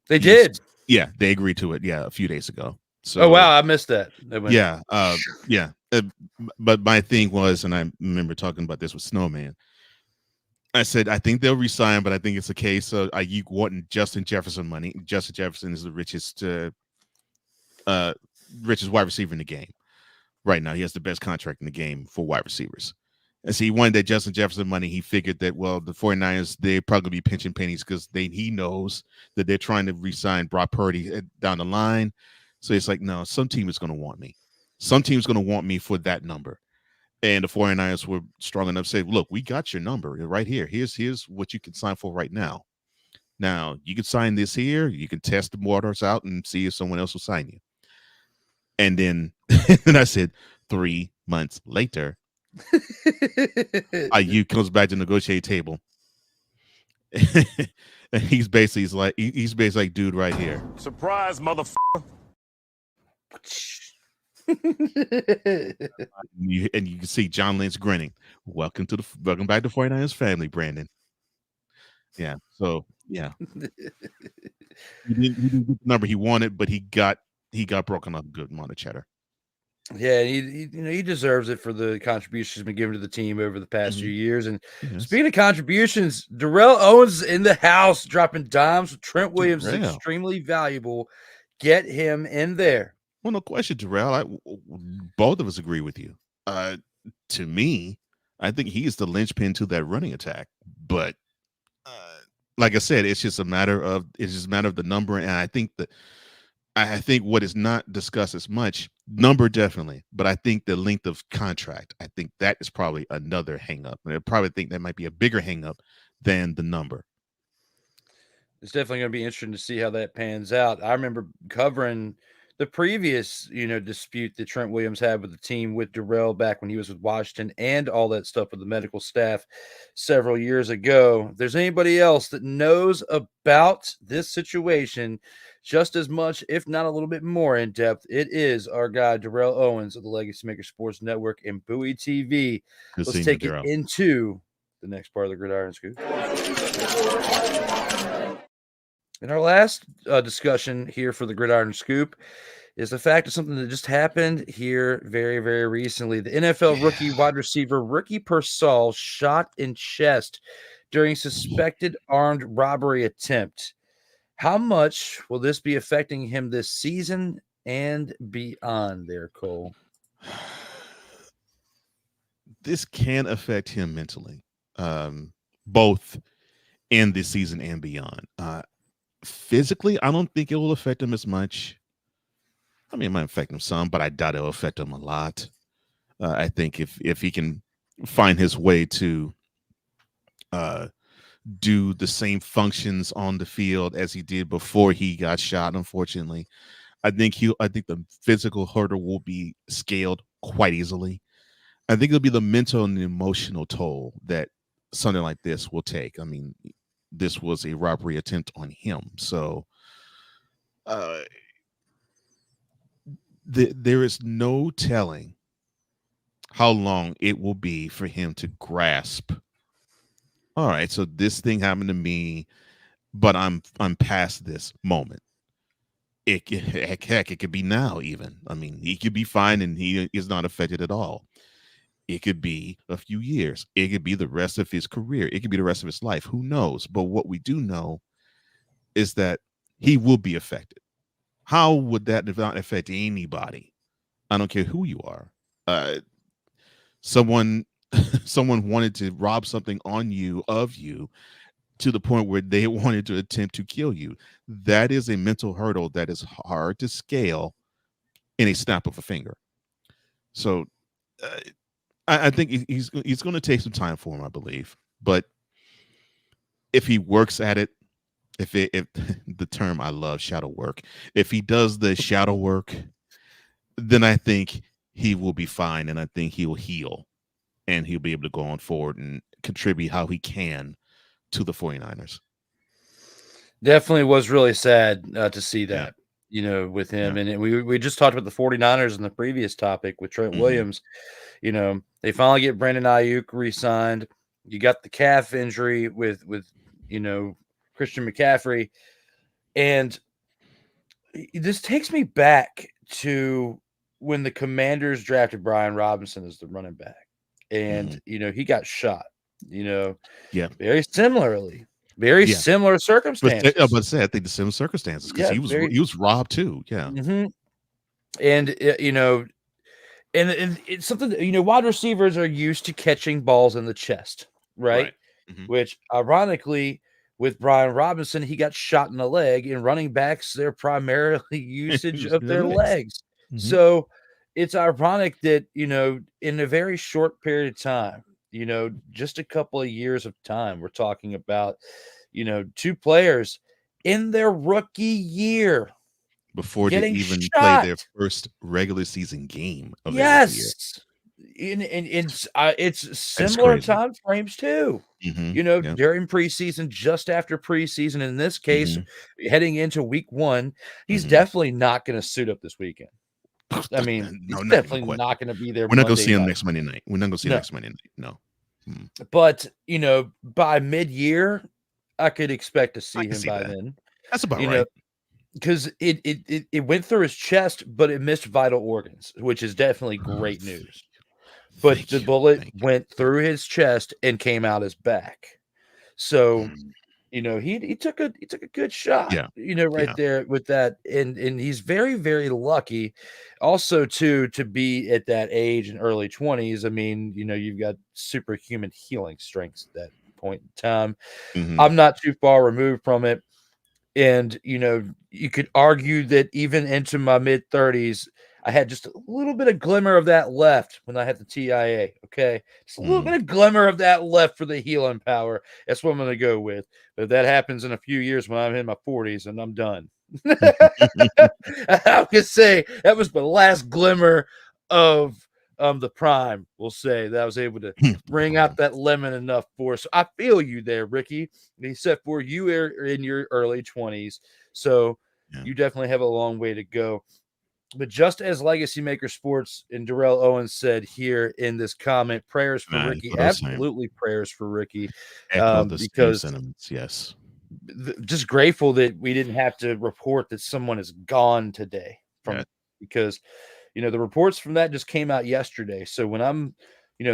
they did. Yeah, they agreed to it. Yeah, a few days ago. So, oh wow, I missed that. Yeah. But my thing was, and I remember talking about this with Snowman. I said, I think they'll resign, but I think it's a case of Ayuk wanting Justin Jefferson money. Justin Jefferson is the richest wide receiver in the game right now. He has the best contract in the game for wide receivers. And so he wanted that Justin Jefferson money. He figured that, well, the 49ers, they'd probably be pinching pennies because he knows that they're trying to re-sign Brock Purdy down the line. So it's like, no, some team is going to want me. Some team's going to want me for that number. And the 49ers were strong enough to say, look, we got your number right here. Here's what you can sign for right now. Now, you can sign this here. You can test the waters out and see if someone else will sign you. And then and I said 3 months later, Ayuk comes back to the negotiate table. And he's basically like, dude, right here. Surprise, motherfucker. You can see John Lynch grinning. Welcome back to 49ers family, Brandon. Yeah. So yeah. he didn't get the number he wanted, but he got broken up a good amount of cheddar. Yeah, he deserves it for the contributions he's been given to the team over the past few years. And speaking of contributions, Darrell Owens in the house dropping dimes with Trent Williams is extremely valuable. Get him in there. Well, no question, Darrell. Both of us agree with you. To me, I think he is the linchpin to that running attack. But like I said, it's just a matter of the number, and I think what is not discussed as much, number definitely, but I think the length of contract, I think that is probably another hang up. And I probably think that might be a bigger hang up than the number. It's definitely going to be interesting to see how that pans out. I remember covering the previous, dispute that Trent Williams had with the team with Darrell back when he was with Washington and all that stuff with the medical staff several years ago. If there's anybody else that knows about this situation just as much, if not a little bit more in depth, it is our guy, Darrell Owens of the Legacy Maker Sports Network and Bowie TV. Good Let's seeing take you, it Darrell. into the next part of the Gridiron Scoop. And our last discussion here for the Gridiron Scoop is the fact of something that just happened here very, very recently. The NFL rookie wide receiver Ricky Pearsall shot in chest during suspected armed robbery attempt. How much will this be affecting him this season and beyond there, Cole? This can affect him mentally, both in this season and beyond. Physically, I don't think it will affect him as much. I mean, it might affect him some, but I doubt it will affect him a lot. I think if he can find his way to do the same functions on the field as he did before he got shot, unfortunately, I think the physical hurdle will be scaled quite easily. I think it'll be the mental and the emotional toll that something like this will take. I mean, this was a robbery attempt on him, so there is no telling how long it will be for him to grasp. All right, so this thing happened to me, but I'm past this moment. It could be now even. I mean, he could be fine and he is not affected at all. It could be a few years. It could be the rest of his career. It could be the rest of his life. Who knows? But what we do know is that he will be affected. How would that not affect anybody? I don't care who you are. Someone wanted to rob something of you to the point where they wanted to attempt to kill you. That is a mental hurdle that is hard to scale in a snap of a finger. So I think he's going to take some time for him, I believe. But if he works at it, if the term I love, shadow work, if he does the shadow work, then I think he will be fine, and I think he will heal, and he'll be able to go on forward and contribute how he can to the 49ers. Definitely was really sad to see that, with him. Yeah. And we just talked about the 49ers in the previous topic with Trent Williams. They finally get Brandon Ayuk re-signed. You got the calf injury with Christian McCaffrey. And this takes me back to when the Commanders drafted Brian Robinson as the running back. And, he got shot, very similarly. Similar circumstances. But I think the similar circumstances because he was robbed too. Yeah. Mm-hmm. And and it's something that, wide receivers are used to catching balls in the chest, right? Mm-hmm. Which ironically, with Brian Robinson, he got shot in the leg, and running backs, they're primarily usage of their legs. Mm-hmm. So it's ironic that, in a very short period of time, just a couple of years of time, we're talking about, two players in their rookie year before they even shot. play their first regular season game of their rookie year. It's similar time frames too. Mm-hmm. During preseason, just after preseason, in this case, heading into week 1, he's definitely not going to suit up this weekend. I mean, he's definitely not going to be there. We're not going to see him next Monday night. We're not going to see him next Monday night. No. But, by mid-year, I could expect to see him by then. That's about right. Because it went through his chest, but it missed vital organs, which is definitely great news. But the bullet went through his chest and came out his back. So, he took a good shot, there with that. And he's very, very lucky also to be at that age in early 20s. I mean, you've got superhuman healing strengths at that point in time. Mhm. I'm not too far removed from it. And, you could argue that even into my mid-30s, I had just a little bit of glimmer of that left when I had the TIA, okay? Just a little bit of glimmer of that left for the healing power. That's what I'm gonna go with. But if that happens in a few years when I'm in my 40s and I'm done. I would say that was the last glimmer of the prime, we'll say, that I was able to bring out that lemon enough for. So I feel you there, Ricky. Except for you are in your early 20s, so Yeah. you definitely have a long way to go. But just as Legacy Maker Sports and Darrell Owens said here in this comment, prayers for Nah, Ricky. echo the same. Absolutely prayers for Ricky. Echo the same Because sentiments. Yes. just grateful that we didn't have to report that someone is gone today from Yeah. because the reports from that just came out yesterday. So when I'm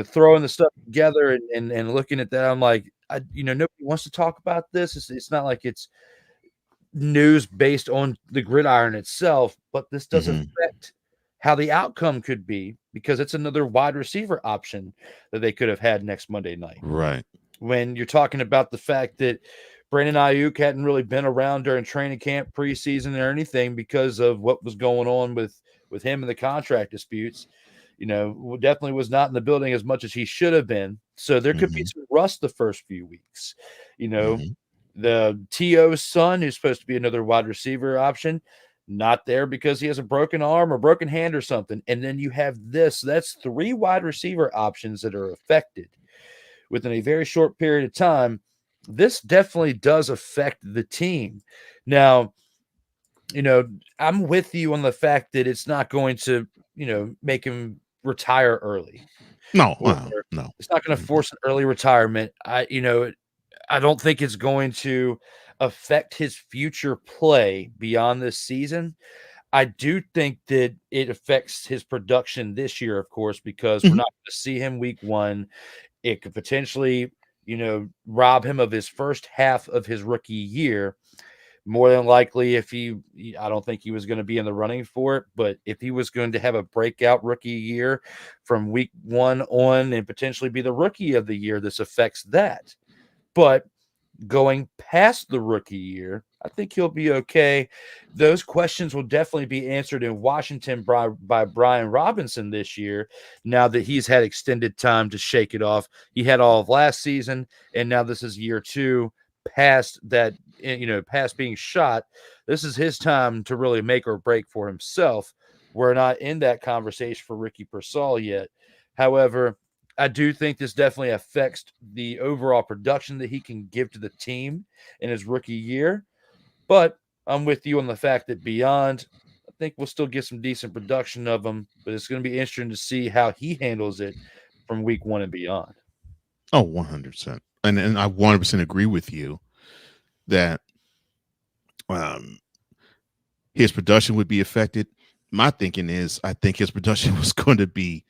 throwing the stuff together and looking at that, I'm like, nobody wants to talk about this. It's not like it's news based on the gridiron itself, but this does affect how the outcome could be because it's another wide receiver option that they could have had next Monday night. Right. When you're talking about the fact that Brandon Ayuk hadn't really been around during training camp, preseason, or anything because of what was going on with him and the contract disputes, definitely was not in the building as much as he should have been. So there could be some rust the first few weeks. The T.O.'s son, who's supposed to be another wide receiver option, not there because he has a broken arm or broken hand or something. And then you have this. That's 3 wide receiver options that are affected within a very short period of time. This definitely does affect the team. Now, I'm with you on the fact that it's not going to, make him retire early. No, No. It's not going to force an early retirement. I don't think it's going to affect his future play beyond this season. I do think that it affects his production this year, of course, because we're not going to see him week 1. It could potentially, rob him of his first half of his rookie year. More than likely, I don't think he was going to be in the running for it, but if he was going to have a breakout rookie year from week 1 on and potentially be the rookie of the year, this affects that. But going past the rookie year, I think he'll be okay. Those questions will definitely be answered in Washington by Brian Robinson this year, now that he's had extended time to shake it off. He had all of last season, and now this is year 2 past that, past being shot. This is his time to really make or break for himself. We're not in that conversation for Ricky Pearsall yet. However, I do think this definitely affects the overall production that he can give to the team in his rookie year. But I'm with you on the fact that beyond, I think we'll still get some decent production of him, but it's going to be interesting to see how he handles it from week 1 and beyond. Oh, 100%. And I 100% agree with you that his production would be affected. My thinking is I think his production was going to be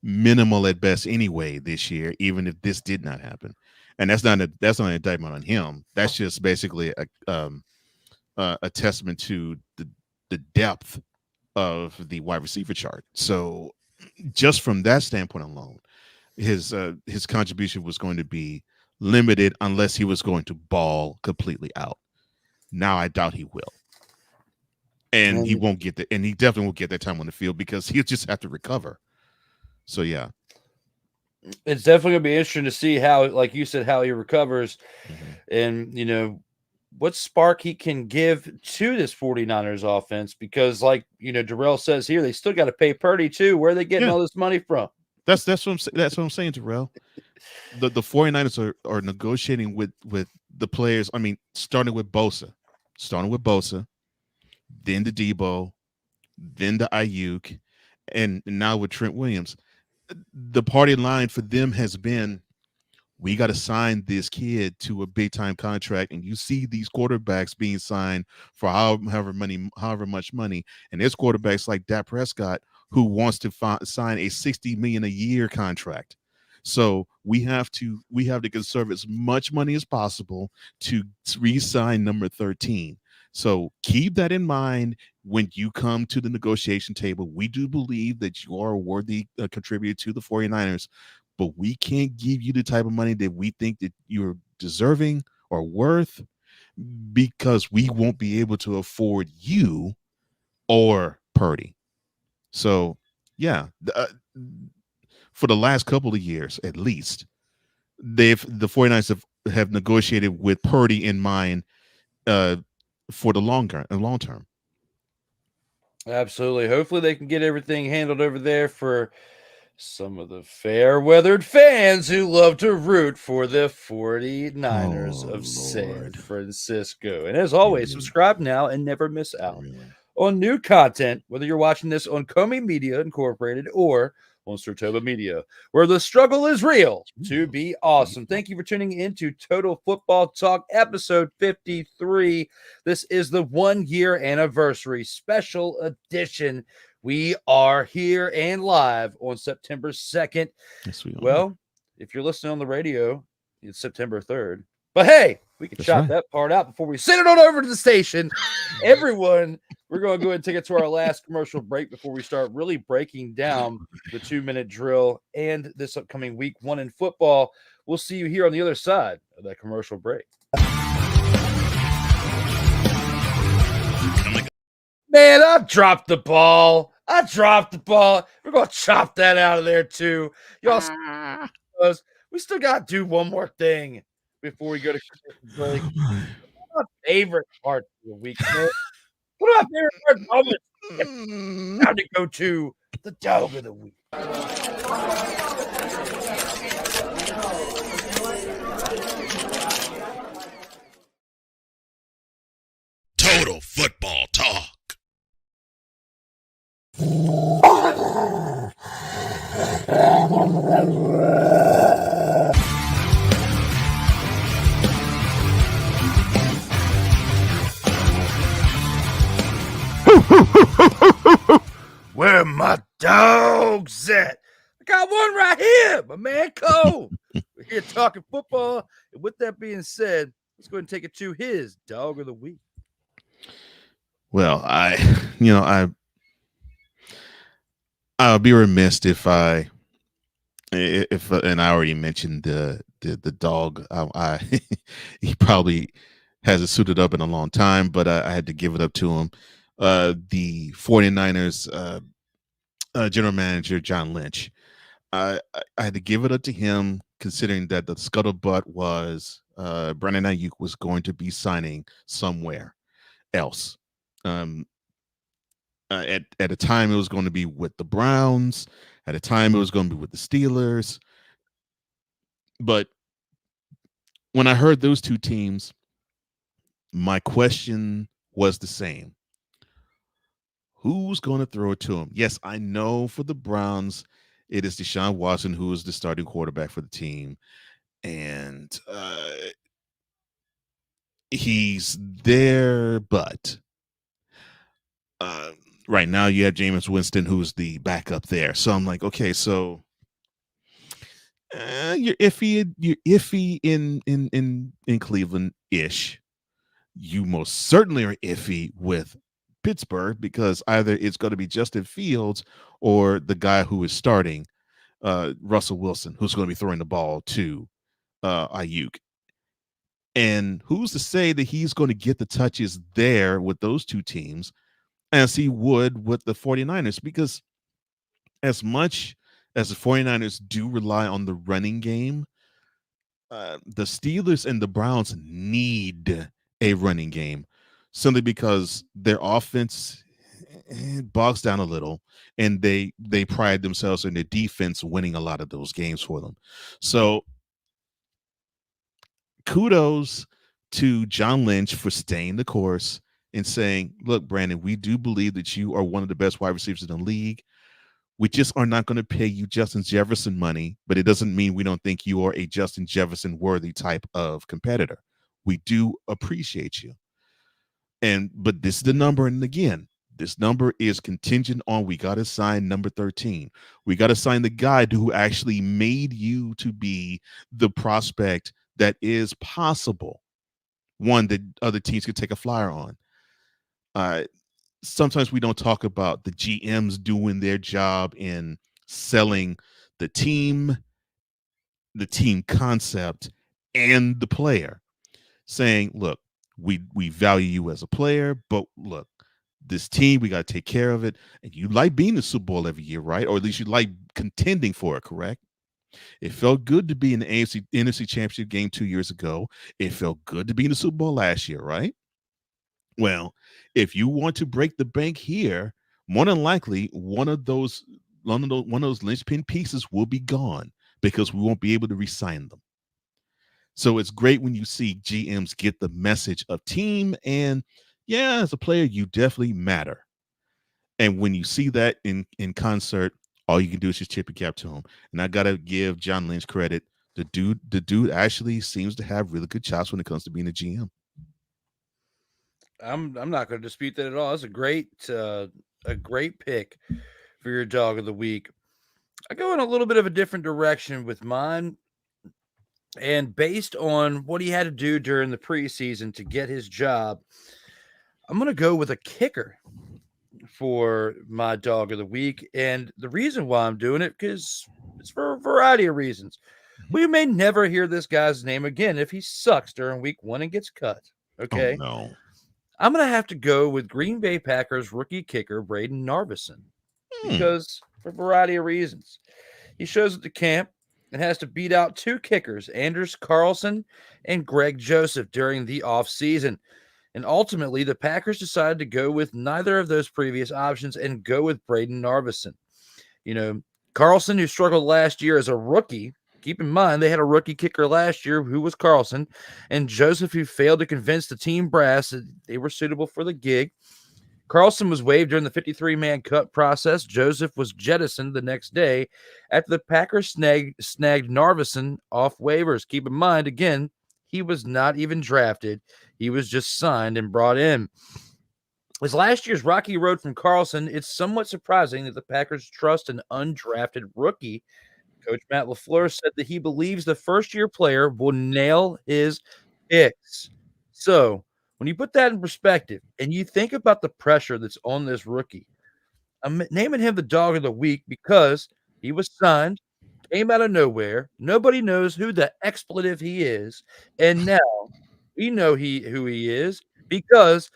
minimal at best anyway this year, even if this did not happen. And that's not an indictment on him. That's just basically a testament to the depth of the wide receiver chart. So just from that standpoint alone, his contribution was going to be limited unless he was going to ball completely out. Now I doubt he will. And he won't get that, and he definitely won't get that time on the field because he'll just have to recover. So yeah. It's definitely gonna be interesting to see how, like you said, how he recovers and what spark he can give to this 49ers offense, because like Darrell says here, they still got to pay Purdy too. Where are they getting all this money from? That's what I'm saying, Darrell. The 49ers are negotiating with the players. I mean, starting with Bosa, then the Debo, then the Ayuk, and now with Trent Williams. The party line for them has been, we got to sign this kid to a big time contract. And you see these quarterbacks being signed for however much money. And there's quarterbacks like Dak Prescott who wants to sign a $60 million a year contract. So we have to conserve as much money as possible to re-sign number 13. So keep that in mind when you come to the negotiation table. We do believe that you are a worthy contributor to the 49ers, but we can't give you the type of money that we think that you're deserving or worth because we won't be able to afford you or Purdy. So, yeah, for the last couple of years, at least, the 49ers have negotiated with Purdy in mind for the long term. Absolutely. Hopefully they can get everything handled over there for some of the fair-weathered fans who love to root for the 49ers of San Francisco. And as always, subscribe now and never miss out on new content, whether you're watching this on Comey Media Incorporated or on Sertoba Media, where the struggle is real to be awesome. Thank you for tuning into Total Football Talk, episode 53. This is the 1-year anniversary special edition. We are here and live on September 2nd. Yes, we are. Well, if you're listening on the radio, it's September 3rd. But hey, we can chop that part out before we send it on over to the station. Everyone, we're going to go ahead and take it to our last commercial break before we start really breaking down the 2-minute drill and this upcoming week 1 in football. We'll see you here on the other side of that commercial break. Man, I dropped the ball. We're going to chop that out of there too. Y'all, we still got to do one more thing before we go to break. My favorite part of the week, man. One of my favorite moments. Time to go to the dog of the week. Total Football Talk. Where my dogs at? I got one right here, my man Cole. We're here talking football. And with that being said, let's go ahead and take it to his dog of the week. Well, I'll be remiss if and I already mentioned the dog. He probably hasn't suited up in a long time, but I had to give it up to him. The 49ers general manager, John Lynch. I had to give it up to him, considering that the scuttlebutt was Brandon Ayuk was going to be signing somewhere else. At a time, it was going to be with the Browns. At a time, it was going to be with the Steelers. But when I heard those two teams, my question was the same. Who's going to throw it to him? Yes, I know for the Browns, it is Deshaun Watson who is the starting quarterback for the team. And he's there, but right now you have Jameis Winston, who's the backup there. So I'm like, okay, so you're iffy. You're iffy in Cleveland-ish. You most certainly are iffy with Pittsburgh, because either it's going to be Justin Fields or the guy who is starting, Russell Wilson, who's going to be throwing the ball to Ayuk. And who's to say that he's going to get the touches there with those two teams as he would with the 49ers? Because as much as the 49ers do rely on the running game, the Steelers and the Browns need a running game, simply because their offense bogs down a little, and they pride themselves in their defense winning a lot of those games for them. So kudos to John Lynch for staying the course and saying, look, Brandon, we do believe that you are one of the best wide receivers in the league. We just are not going to pay you Justin Jefferson money, but it doesn't mean we don't think you are a Justin Jefferson worthy type of competitor. We do appreciate you. But this is the number. And again, this number is contingent on, we got to sign number 13. We got to sign the guy who actually made you to be the prospect that is possible, one that other teams could take a flyer on. Sometimes we don't talk about the GMs doing their job in selling the team the team concept and the player, saying, look, we value you as a player, but look, this team, we got to take care of it. And you like being in the Super Bowl every year, right? Or at least you like contending for it, correct? It felt good to be in the NFC Championship game 2 years ago. It felt good to be in the Super Bowl last year, right? Well, if you want to break the bank here, more than likely one of those linchpin pieces will be gone because we won't be able to re-sign them. So it's great when you see GMs get the message of team and yeah, as a player, you definitely matter. And when you see that in concert, all you can do is just tip your cap to him. And I gotta give John Lynch credit. The dude actually seems to have really good chops when it comes to being a GM. I'm not going to dispute that at all. That's a great pick for your dog of the week. I go in a little bit of a different direction with mine, and based on what he had to do during the preseason to get his job, I'm going to go with a kicker for my dog of the week. And the reason why I'm doing it, because it's for a variety of reasons. We may never hear this guy's name again if he sucks during week 1 and gets cut. Okay. Oh no. I'm going to have to go with Green Bay Packers rookie kicker Braden Narvison because for a variety of reasons. He shows at the camp and has to beat out 2 kickers, Anders Carlson and Greg Joseph, during the offseason. And ultimately, the Packers decided to go with neither of those previous options and go with Braden Narvison. You know, Carlson, who struggled last year as a rookie, keep in mind they had a rookie kicker last year who was Carlson, and Joseph, who failed to convince the team brass that they were suitable for the gig. Carlson was waived during the 53-man cut process. Joseph was jettisoned the next day after the Packers snagged Narvison off waivers. Keep in mind, again, he was not even drafted. He was just signed and brought in. As last year's rocky road from Carlson, it's somewhat surprising that the Packers trust an undrafted rookie. Coach Matt LaFleur said that he believes the first-year player will nail his kicks. So, when you put that in perspective and you think about the pressure that's on this rookie, I'm naming him the dog of the week because he was signed, came out of nowhere. Nobody knows who the expletive he is. And now we know who he is because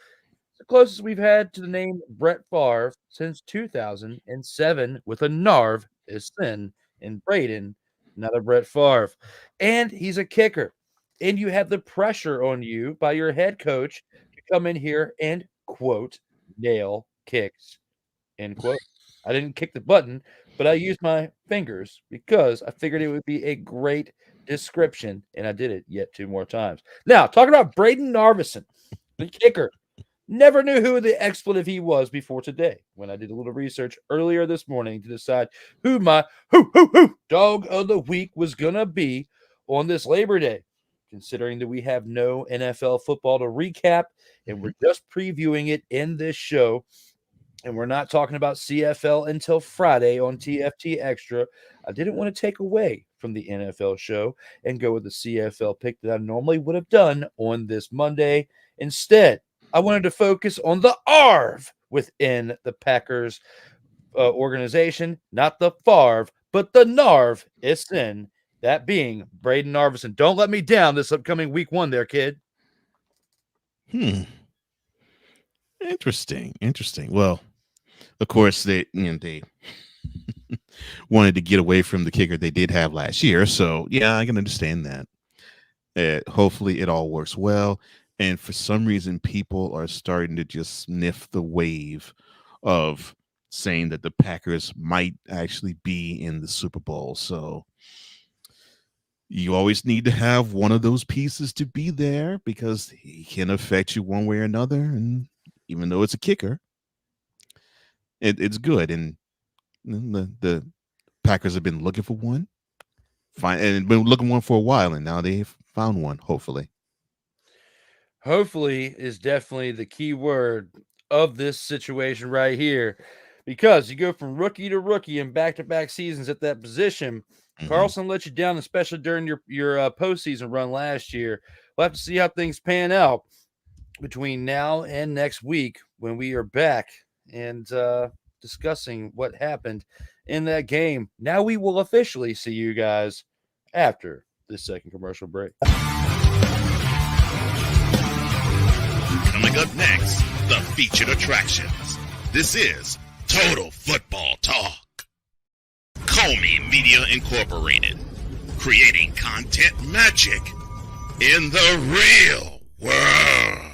it's the closest we've had to the name Brett Favre since 2007 with a Narv is Sin and Braden, another Brett Favre. And he's a kicker. And you have the pressure on you by your head coach to come in here and, quote, nail kicks, end quote. I didn't kick the button, but I used my fingers because I figured it would be a great description, and I did it yet 2 more times. Now, talking about Braden Narvison, the kicker. Never knew who the expletive he was before today when I did a little research earlier this morning to decide who my dog of the week was going to be on this Labor Day, considering that we have no NFL football to recap and we're just previewing it in this show. And we're not talking about CFL until Friday on TFT Extra. I didn't want to take away from the NFL show and go with the CFL pick that I normally would have done on this Monday. Instead, I wanted to focus on the ARV within the Packers organization, not the Favre, but the NARV is in, that being Braden Narvison. Don't let me down this upcoming week 1 there, kid. Interesting. Well, of course, they wanted to get away from the kicker they did have last year. So, yeah, I can understand that. Hopefully, it all works well. And for some reason, people are starting to just sniff the wave of saying that the Packers might actually be in the Super Bowl. So you always need to have one of those pieces to be there because he can affect you one way or another. And even though it's a kicker, it's good. And the Packers have been looking for one, and been looking one for a while, and now they've found one, hopefully. Hopefully is definitely the key word of this situation right here, because you go from rookie to rookie in back-to-back seasons at that position. Carlson let you down, especially during your postseason run last year. We'll have to see how things pan out between now and next week when we are back and discussing what happened in that game. Now we will officially see you guys after this second commercial break. Coming up next, the featured attractions. This is Total Football Talk. Comey Media Incorporated, creating content magic in the real world.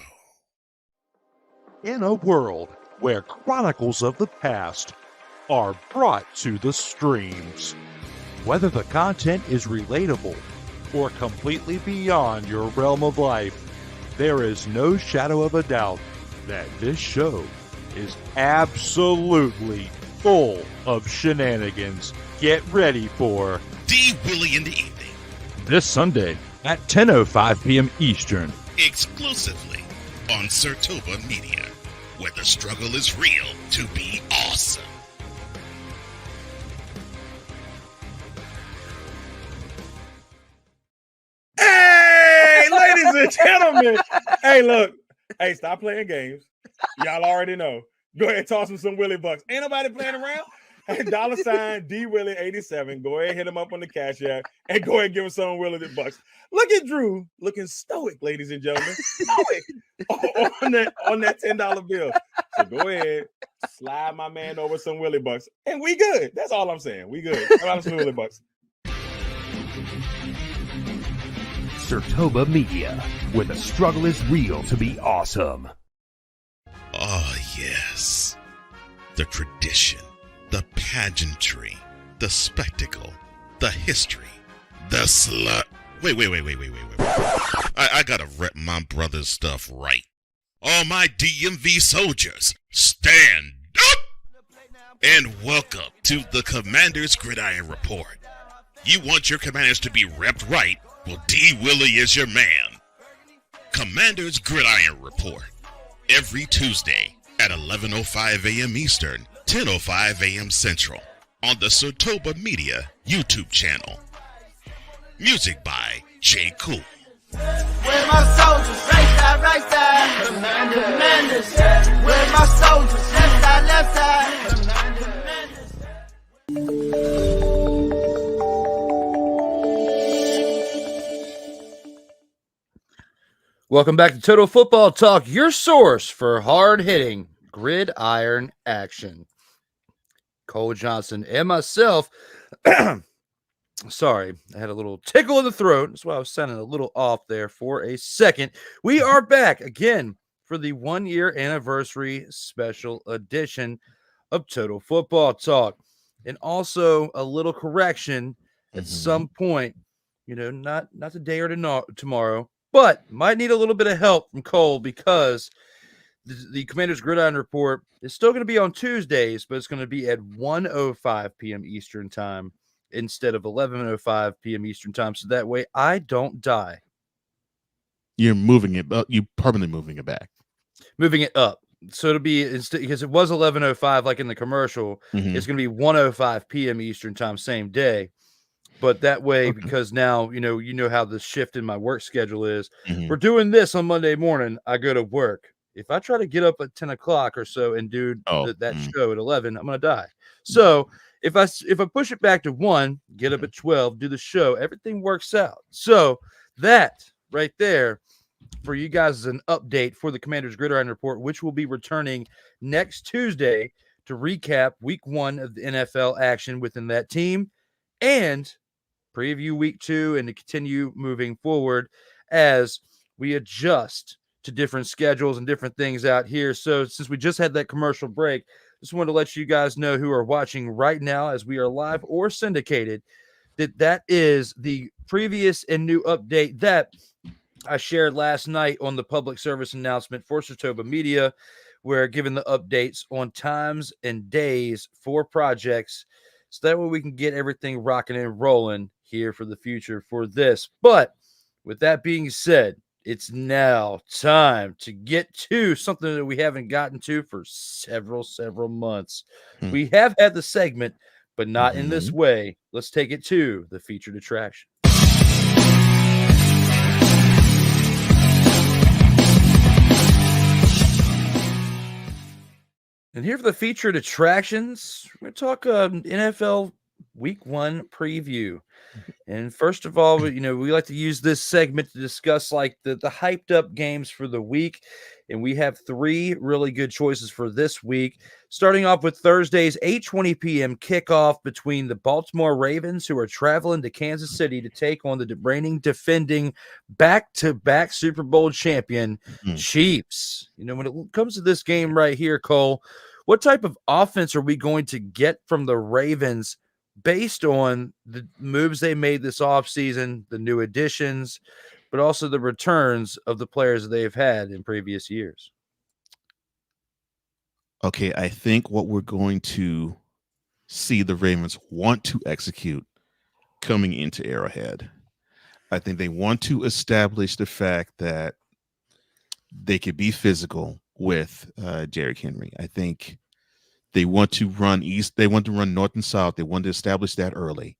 In a world where chronicles of the past are brought to the streams, whether the content is relatable or completely beyond your realm of life, there is no shadow of a doubt that this show is absolutely full of shenanigans. Get ready for D. Willie in the evening, this Sunday at 10:05 p.m. Eastern. exclusively on Sertoba Media, where the struggle is real to be awesome. Hey, ladies and gentlemen. Hey, look. Hey, stop playing games. Y'all already know. Go ahead and toss him some Willie Bucks. Ain't nobody playing around. Hey, $ D Willie 87. Go ahead, hit him up on the Cash App, and go ahead and give him some Willie Bucks. Look at Drew looking stoic, ladies and gentlemen. Stoic on that $10 bill. So go ahead, slide my man over some Willie Bucks, and we good. That's all I'm saying. We good. How about some Willie Bucks? Sertoba Media, where the struggle is real to be awesome. Oh, yes. The tradition, the pageantry, the spectacle, the history, the slut. Wait. I gotta rep my brother's stuff right. All my DMV soldiers, stand up! And welcome to the Commander's Gridiron Report. You want your commanders to be repped right? Well, D. Willie is your man. Commander's Gridiron Report. Every Tuesday at 11:05 a.m. Eastern, 10:05 a.m. Central on the Sertoba Media YouTube channel. Music by J. Cool. Where my soldiers, right side, commanders. Where my soldiers, left side, Welcome back to Total Football Talk, your source for hard-hitting gridiron action. Cole Johnson and myself, sorry, I had a little tickle in the throat. That's why I was sounding a little off there for a second. We are back again for the one-year anniversary special edition of Total Football Talk. And also a little correction at some point, not today or tomorrow, but might need a little bit of help from Cole because the Commander's Gridiron Report is still going to be on Tuesdays, but it's going to be at 1:05 p.m. Eastern Time instead of 11:05 p.m. Eastern Time. So that way I don't die. You're moving it, you permanently moving it back. Moving it up. So it'll be, because it was 11:05 like in the commercial, it's going to be 1:05 p.m. Eastern Time, same day. But that way, because now, you know how the shift in my work schedule is. We're doing this on Monday morning. I go to work. If I try to get up at 10 o'clock or so and do that show at 11, I'm going to die. So if I push it back to 1, get up at 12, do the show, everything works out. So that right there for you guys is an update for the Commander's Gridiron Report, which will be returning next Tuesday to recap week 1 of the NFL action within that team and preview week 2 and to continue moving forward as we adjust to different schedules and different things out here. So since we just had that commercial break, just wanted to let you guys know who are watching right now as we are live or syndicated that is the previous and new update that I shared last night on the public service announcement for Sertoba Media, where given the updates on times and days for projects, so that way we can get everything rocking and rolling here for the future for this. But with that being said, it's now time to get to something that we haven't gotten to for several months. We have had the segment, but not in this way. Let's take it to the featured attraction. And here for the featured attractions, we're going to talk NFL Week 1 preview. And first of all, we like to use this segment to discuss like the hyped up games for the week. And we have 3 really good choices for this week. Starting off with Thursday's 8:20 p.m. kickoff between the Baltimore Ravens, who are traveling to Kansas City to take on the reigning defending back-to-back Super Bowl champion Chiefs. When it comes to this game right here, Cole, what type of offense are we going to get from the Ravens based on the moves they made this offseason, the new additions, but also the returns of the players that they've had in previous years? Okay, I think what we're going to see the Ravens want to execute coming into Arrowhead. I think they want to establish the fact that they could be physical with Derrick Henry. I think they want to run east. They want to run north and south. They want to establish that early.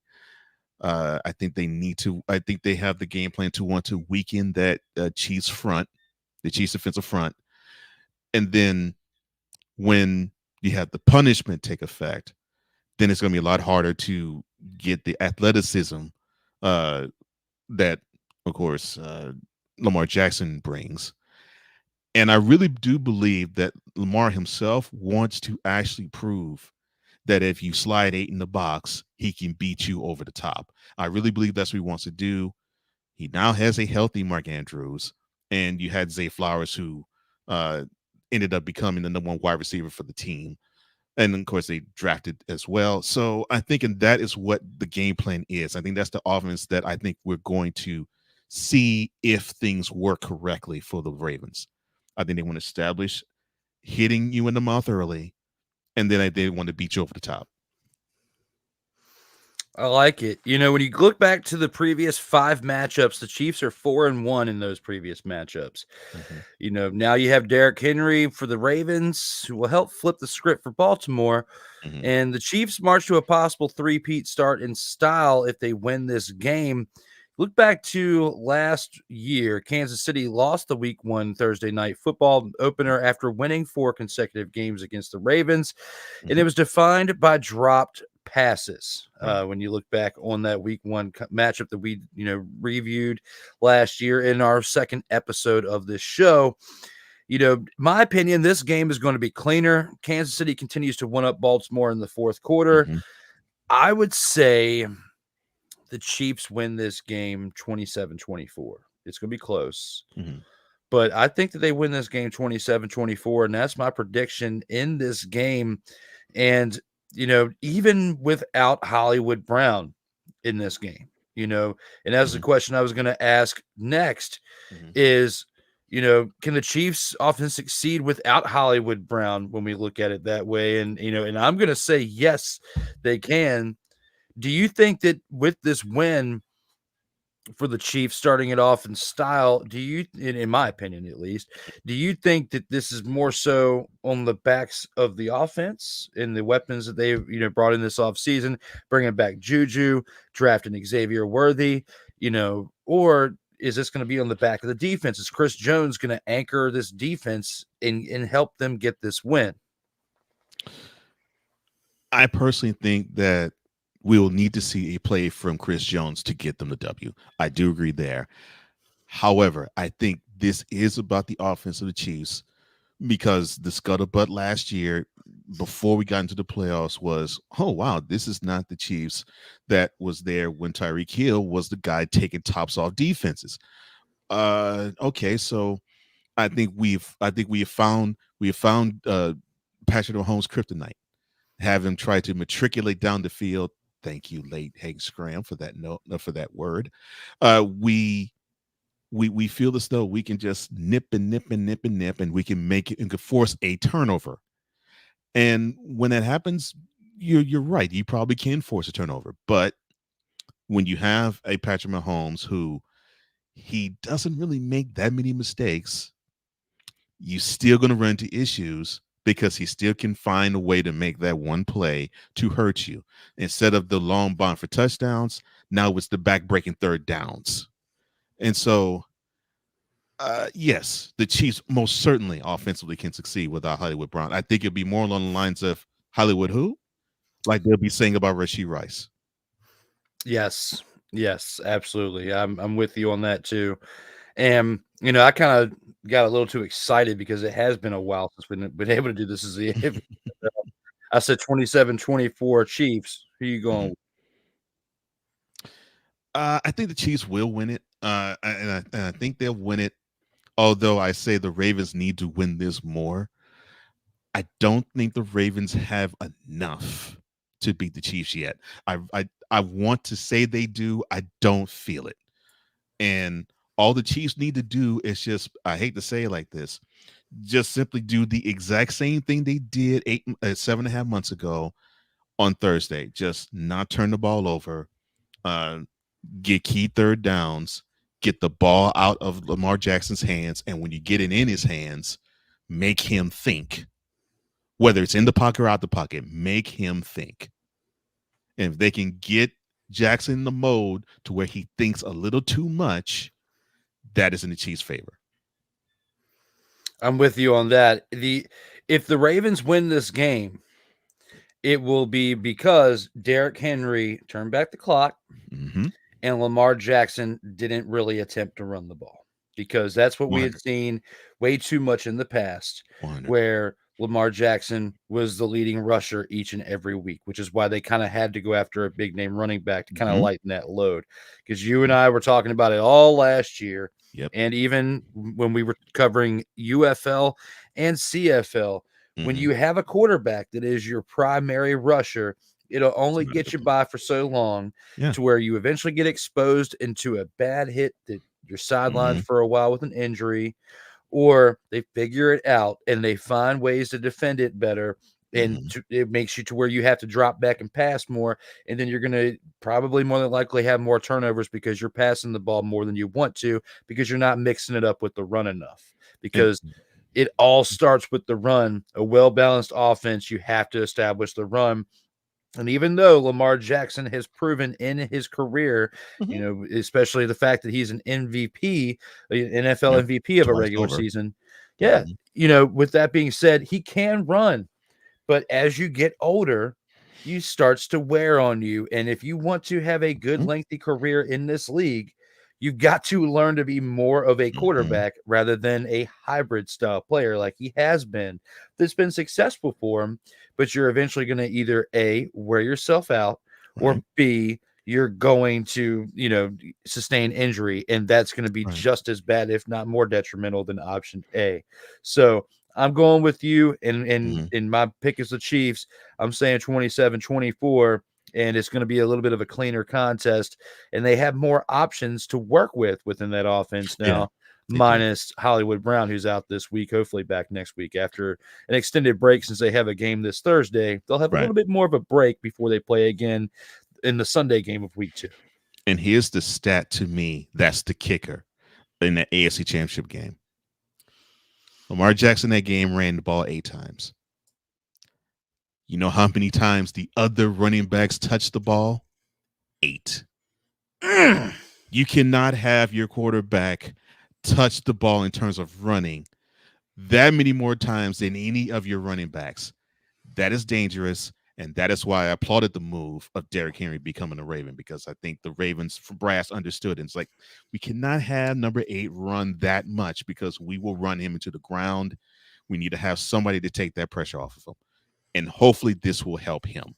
I think they need to. I think they have the game plan to want to weaken that Chiefs front, the Chiefs defensive front, and then when you have the punishment take effect, then it's going to be a lot harder to get the athleticism that, of course, Lamar Jackson brings. And I really do believe that Lamar himself wants to actually prove that if you slide 8 in the box, he can beat you over the top. I really believe that's what he wants to do. He now has a healthy Mark Andrews, and you had Zay Flowers, who ended up becoming the #1 wide receiver for the team. And of course, they drafted as well. So I think that is what the game plan is. I think that's the offense that I think we're going to see if things work correctly for the Ravens. I think they want to establish hitting you in the mouth early, and then they want to beat you over the top. I like it. When you look back to the previous 5 matchups, the Chiefs are 4-1 in those previous matchups. Now you have Derrick Henry for the Ravens, who will help flip the script for Baltimore. And the Chiefs march to a possible 3-peat start in style if they win this game. Look back to last year. Kansas City lost the Week 1 Thursday night football opener after winning 4 consecutive games against the Ravens. And it was defined by dropped passes. When you look back on that Week 1 matchup that we reviewed last year in our second episode of this show, my opinion, this game is going to be cleaner. Kansas City continues to one up Baltimore in the fourth quarter. I would say the Chiefs win this game 27-24. It's going to be close. But I think that they win this game 27-24, and that's my prediction in this game. And even without Hollywood Brown in this game, and that's the question I was going to ask next is, can the Chiefs often succeed without Hollywood Brown when we look at it that way? And, and I'm going to say, yes, they can. Do you think that with this win for the Chiefs, starting it off in style, do you, in my opinion at least, do you think that this is more so on the backs of the offense and the weapons that they've brought in this offseason, bringing back Juju, drafting Xavier Worthy, or is this going to be on the back of the defense? Is Chris Jones going to anchor this defense and help them get this win? I personally think that we will need to see a play from Chris Jones to get them the W. I do agree there. However, I think this is about the offense of the Chiefs, because the scuttlebutt last year before we got into the playoffs was, oh, wow, this is not the Chiefs that was there when Tyreek Hill was the guy taking tops off defenses. Okay, so I think we have found Patrick Mahomes' kryptonite. Have him try to matriculate down the field. Thank you, late Hank Scram, for that word. We feel as though we can just nip, and we can make it and could force a turnover. And when that happens, you're right. You probably can force a turnover. But when you have a Patrick Mahomes who he doesn't really make that many mistakes, you're still going to run into issues, because he still can find a way to make that one play to hurt you. Instead of the long bomb for touchdowns, now it's the back-breaking third downs. And so, yes, the Chiefs most certainly offensively can succeed without Hollywood Brown. I think it'll be more along the lines of Hollywood who? Like they'll be saying about Rashee Rice. Yes. Yes, absolutely. I'm with you on that too. And I kind of got a little too excited because it has been a while since we've been able to do this as the I said 27-24 Chiefs. Who you going with? I think the Chiefs will win it. And I think they'll win it. Although I say the Ravens need to win this more. I don't think the Ravens have enough to beat the Chiefs yet. I want to say they do. I don't feel it. And all the Chiefs need to do is just, I hate to say it like this, just simply do the exact same thing they did 7.5 months ago on Thursday. Just not turn the ball over, get key third downs, get the ball out of Lamar Jackson's hands. And when you get it in his hands, make him think. Whether it's in the pocket or out the pocket, make him think. And if they can get Jackson in the mode to where he thinks a little too much, that is in the Chiefs' favor. I'm with you on that. If the Ravens win this game, it will be because Derrick Henry turned back the clock and Lamar Jackson didn't really attempt to run the ball, because that's what we had seen way too much in the past, where Lamar Jackson was the leading rusher each and every week, which is why they kind of had to go after a big name running back to kind of lighten that load. Because you and I were talking about it all last year. Yep. And even when we were covering UFL and CFL, when you have a quarterback that is your primary rusher, it'll only get you by for so long to where you eventually get exposed into a bad hit that you're sidelined for a while with an injury, or they figure it out and they find ways to defend it better. And it makes you to where you have to drop back and pass more. And then you're going to probably more than likely have more turnovers because you're passing the ball more than you want to, because you're not mixing it up with the run enough. Because it all starts with the run. A well-balanced offense, you have to establish the run. And even though Lamar Jackson has proven in his career, especially the fact that he's an MVP, NFL MVP of a regular season. Yeah. With that being said, he can run. But as you get older, he starts to wear on you. And if you want to have a good, lengthy career in this league, you've got to learn to be more of a quarterback rather than a hybrid style player like he has been. That's been successful for him, but you're eventually going to either A, wear yourself out, or B, you're going to, sustain injury. And that's going to be just as bad, if not more detrimental than option A. So I'm going with you, and my pick is the Chiefs. I'm saying 27-24, and it's going to be a little bit of a cleaner contest, and they have more options to work with within that offense now, minus Hollywood Brown, who's out this week, hopefully back next week after an extended break. Since they have a game this Thursday, they'll have a little bit more of a break before they play again in the Sunday game of week 2. And here's the stat to me that's the kicker in the AFC Championship game. Lamar Jackson that game ran the ball 8 times. You know how many times the other running backs touched the ball? 8. You cannot have your quarterback touch the ball in terms of running that many more times than any of your running backs. That is dangerous, and that is why I applauded the move of Derrick Henry becoming a Raven, because I think the Ravens brass understood it. It's like, we cannot have number 8 run that much because we will run him into the ground. We need to have somebody to take that pressure off of him, and hopefully this will help him.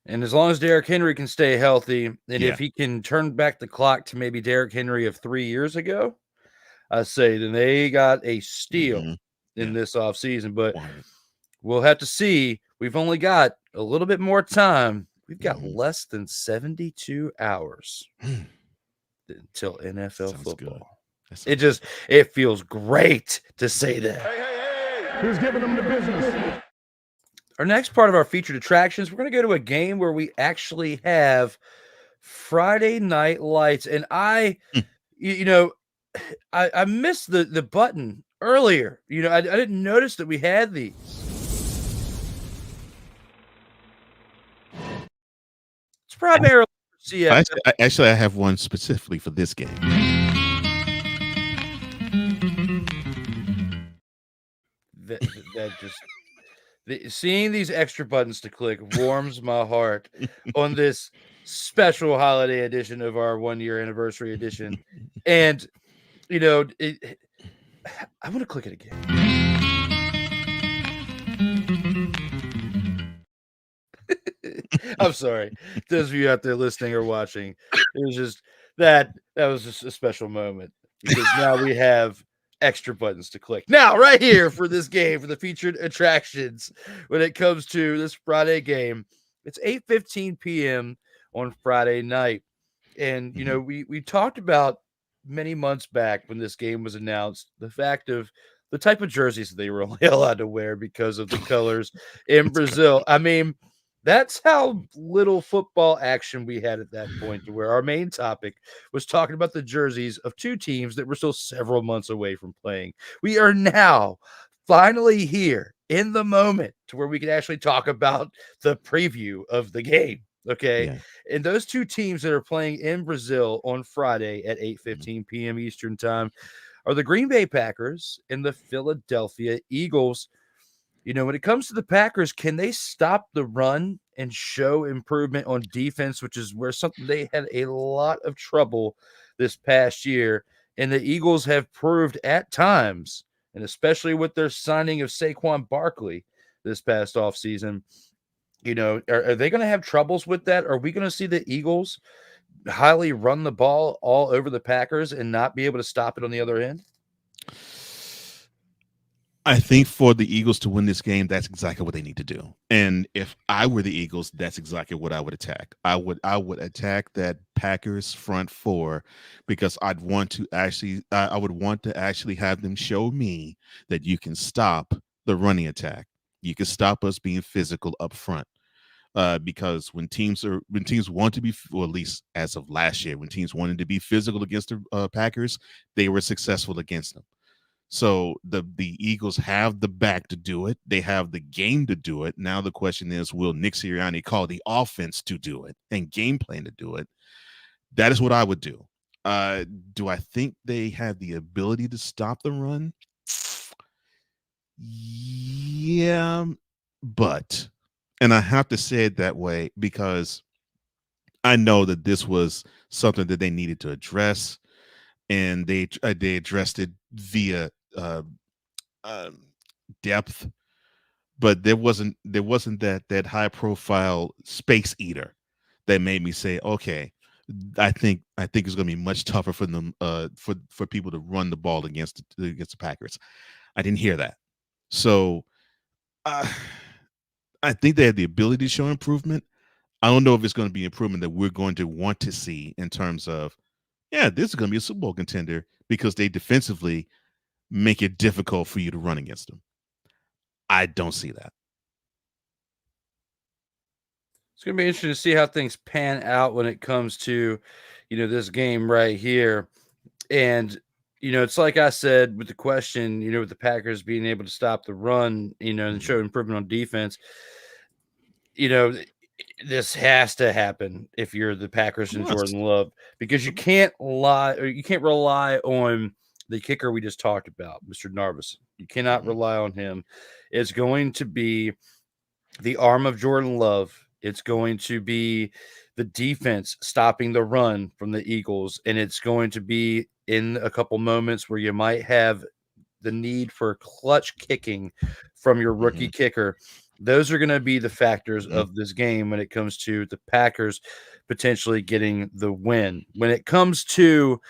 And as long as Derrick Henry can stay healthy, and if he can turn back the clock to maybe Derrick Henry of 3 years ago, I say then they got a steal in this offseason. But we'll have to see. We've only got a little bit more time. We've got less than 72 hours until NFL football. It feels great to say that. Hey, who's giving them the business? Our next part of our featured attractions, we're going to go to a game where we actually have Friday Night Lights. And I missed the button earlier. I didn't notice that we had these. It's primarily for CFL. Actually, I have one specifically for this game. That just Seeing these extra buttons to click warms my heart on this special holiday edition of our 1-year anniversary edition. And, I want to click it again. I'm sorry. Those of you out there listening or watching, it was just that was just a special moment because now we have extra buttons to click. Now, right here for this game, for the featured attractions when it comes to this Friday game, it's 8:15 p.m. on Friday night. And, we talked about many months back when this game was announced, the fact of the type of jerseys they were only allowed to wear because of the colors in Brazil. I mean, that's how little football action we had at that point, to where our main topic was talking about the jerseys of two teams that were still several months away from playing. We are now finally here in the moment to where we can actually talk about the preview of the game. Okay. Yeah. And those two teams that are playing in Brazil on Friday at 8:15 p.m. Eastern time are the Green Bay Packers and the Philadelphia Eagles. When it comes to the Packers, can they stop the run and show improvement on defense, which is where something they had a lot of trouble this past year? And the Eagles have proved at times, and especially with their signing of Saquon Barkley this past offseason, are they going to have troubles with that? Are we going to see the Eagles highly run the ball all over the Packers and not be able to stop it on the other end? I think for the Eagles to win this game, that's exactly what they need to do. And if I were the Eagles, that's exactly what I would attack. I would attack that Packers front four because I would want to actually have them show me that you can stop the running attack. You can stop us being physical up front. Because when teams want to be, or at least as of last year, when teams wanted to be physical against the Packers, they were successful against them. So the Eagles have the back to do it. They have the game to do it. Now the question is, will Nick Sirianni call the offense to do it and game plan to do it? That is what I would do. Do I think they have the ability to stop the run? Yeah, but, and I have to say it that way because I know that this was something that they needed to address, and they addressed it via depth, but there wasn't that high profile space eater that made me say, okay, I think it's going to be much tougher for them for people to run the ball against the Packers. I didn't hear that, so I think they have the ability to show improvement. I don't know if it's going to be improvement that we're going to want to see in terms of, yeah, this is going to be a Super Bowl contender because they defensively make it difficult for you to run against them. I don't see that. It's going to be interesting to see how things pan out when it comes to, this game right here. And, it's like I said with the question, with the Packers being able to stop the run, and show improvement on defense, this has to happen if you're the Packers and Jordan Love, because you can't rely on the kicker we just talked about, Mr. Narvis. You cannot rely on him. It's going to be the arm of Jordan Love. It's going to be the defense stopping the run from the Eagles, and it's going to be in a couple moments where you might have the need for clutch kicking from your rookie kicker. Those are going to be the factors of this game when it comes to the Packers potentially getting the win. When it comes to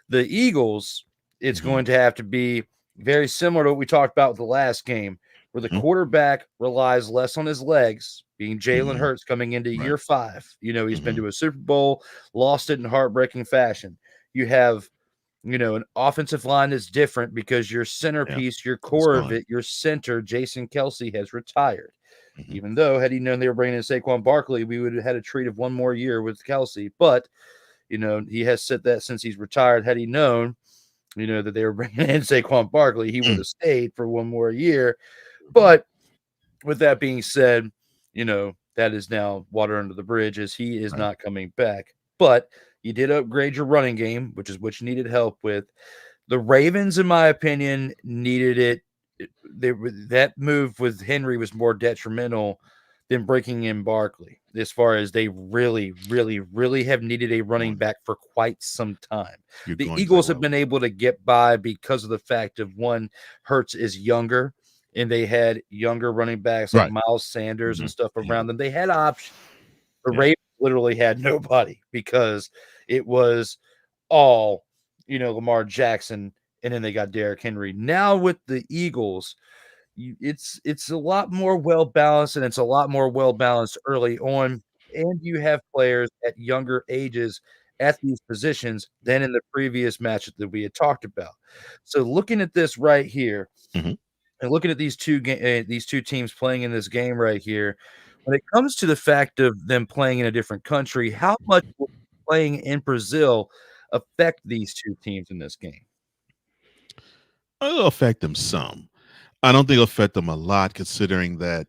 the Eagles, it's going to have to be very similar to what we talked about with the last game, where the quarterback relies less on his legs, being Jalen Hurts coming into year 5. He's been to a Super Bowl, lost it in heartbreaking fashion. You have, an offensive line that's different because your centerpiece, your core of it, your center, Jason Kelce, has retired. Even though, had he known they were bringing in Saquon Barkley, we would have had a treat of one more year with Kelce. But, he has said that since he's retired. Had he known, that they were bringing in Saquon Barkley, he would have stayed for one more year. But with that being said, that is now water under the bridge, as he is not coming back. But you did upgrade your running game, which is what you needed help with. The Ravens, in my opinion, needed it that move with Henry was more detrimental than breaking in Barkley, as far as they really, really, really have needed a running back for quite some time. You're The going Eagles very have well. been able to get by because of the fact of one, Hurts is younger, and they had younger running backs like Right. Miles Sanders and Mhm. stuff Yeah. around them. They had options. The Yeah. Ravens literally had nobody because it was all, Lamar Jackson, and then they got Derrick Henry. Now with the Eagles, it's a lot more well balanced, and it's a lot more well balanced early on. And you have players at younger ages at these positions than in the previous match that we had talked about. So looking at this right here, Mhm. and looking at these two teams playing in this game right here, when it comes to the fact of them playing in a different country, how much will playing in Brazil affect these two teams in this game? It'll affect them some. I don't think it'll affect them a lot, considering that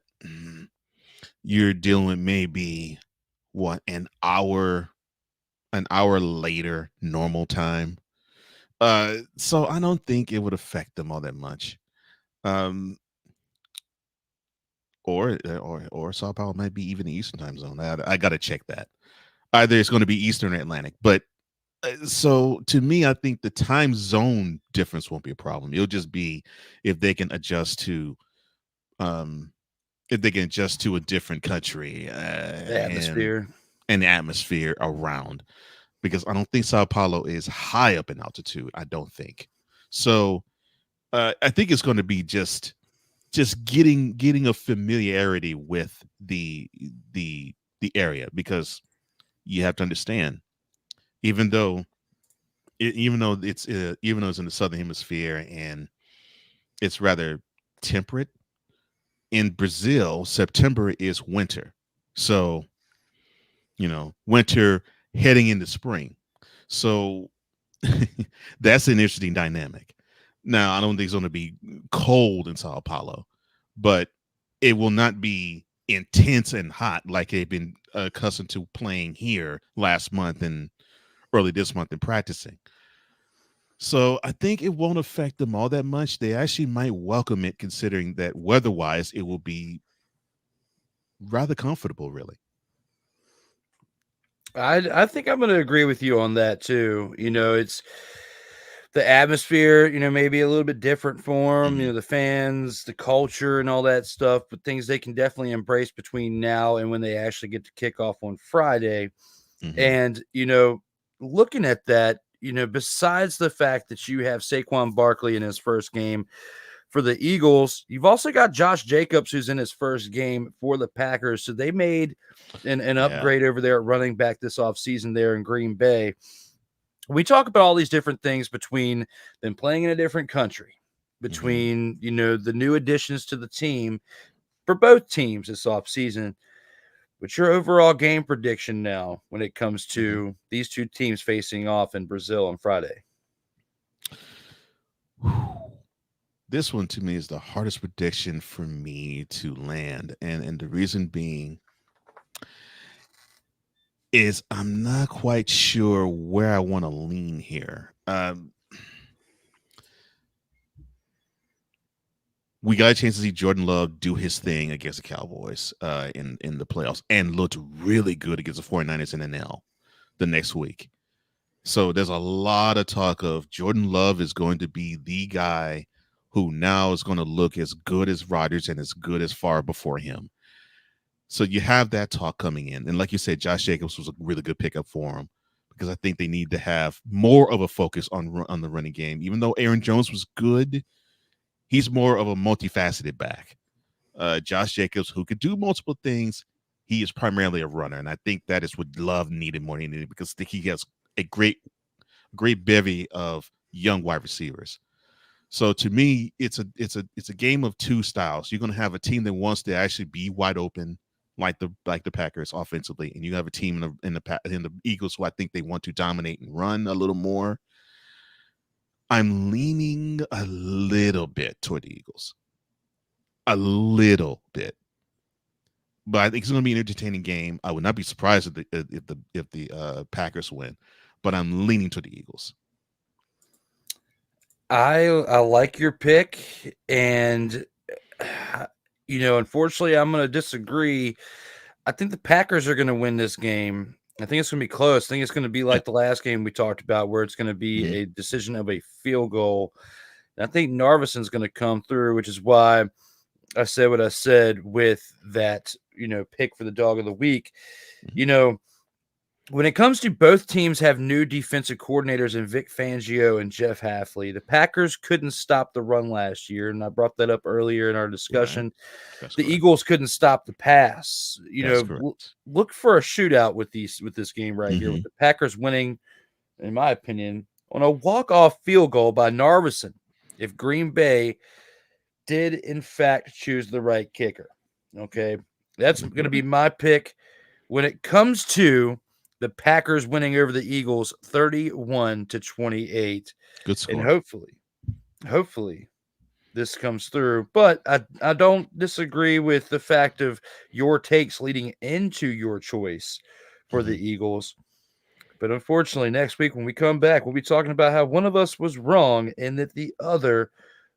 you're dealing with maybe an hour later normal time. So I don't think it would affect them all that much. Um, or Sao Paulo might be even the Eastern time zone. I got to check that. Either it's going to be Eastern or Atlantic, but so to me, I think the time zone difference won't be a problem. It'll just be if they can adjust to um a different country The atmosphere. and the atmosphere around, because I don't think Sao Paulo is high up in altitude. I don't think so. I think it's going to be just getting a familiarity with the area, because you have to understand, even though even though it's in the southern hemisphere and it's rather temperate, in Brazil September is winter. So winter heading into spring. So that's an interesting dynamic. Now, I don't think it's going to be cold in Sao Paulo, but it will not be intense and hot like they've been accustomed to playing here last month and early this month and practicing. So I think it won't affect them all that much. They actually might welcome it, considering that weather-wise, it will be rather comfortable, really. I think I'm going to agree with you on that too. It's the atmosphere, maybe a little bit different for them, Mhm. the fans, the culture, and all that stuff, but things they can definitely embrace between now and when they actually get to kick off on Friday. Mhm. And, looking at that, besides the fact that you have Saquon Barkley in his first game for the Eagles, you've also got Josh Jacobs, who's in his first game for the Packers. So they made an Yeah. upgrade over there at running back this offseason there in Green Bay. We talk about all these different things between them playing in a different country, Mhm. between, the new additions to the team for both teams this offseason. What's your overall game prediction now when it comes Mhm. to these two teams facing off in Brazil on Friday? This one to me is the hardest prediction for me to land, and the reason being is I'm not quite sure where I want to lean here. We got a chance to see Jordan Love do his thing against the Cowboys in the playoffs, and looked really good against the 49ers in NL the next week. So there's a lot of talk of Jordan Love is going to be the guy who now is going to look as good as Rodgers and as good as far before him. So you have that talk coming in. And like you said, Josh Jacobs was a really good pickup for him, because I think they need to have more of a focus on the running game. Even though Aaron Jones was good, he's more of a multifaceted back. Josh Jacobs, who could do multiple things, he is primarily a runner. And I think that is what Love needed more than anything, because I think he has a great bevy of young wide receivers. So to me, it's a game of two styles. You're going to have a team that wants to actually be wide open, like the Packers offensively, and you have a team in the Eagles who I think they want to dominate and run a little more. I'm leaning a little bit toward the Eagles, a little bit, but I think it's going to be an entertaining game. I would not be surprised if the Packers win, but I'm leaning to the Eagles. I like your pick, and unfortunately, I'm going to disagree. I think the Packers are going to win this game. I think it's going to be close. I think it's going to be like the last game we talked about, where it's going to be a decision of a field goal. And I think Narvison's going to come through, which is why I said what I said with that, pick for the dog of the week. When it comes to both teams have new defensive coordinators in Vic Fangio and Jeff Hafley, the Packers couldn't stop the run last year, and I brought that up earlier in our discussion. Right. The Eagles couldn't stop the pass. Look for a shootout with this game right here, with the Packers winning, in my opinion, on a walk-off field goal by Narvison, if Green Bay did in fact choose the right kicker. Okay, that's going to be my pick when it comes to the Packers winning over the Eagles 31-28. Good score. And hopefully this comes through. But I don't disagree with the fact of your takes leading into your choice for the Eagles. But unfortunately, next week when we come back, we'll be talking about how one of us was wrong and that the other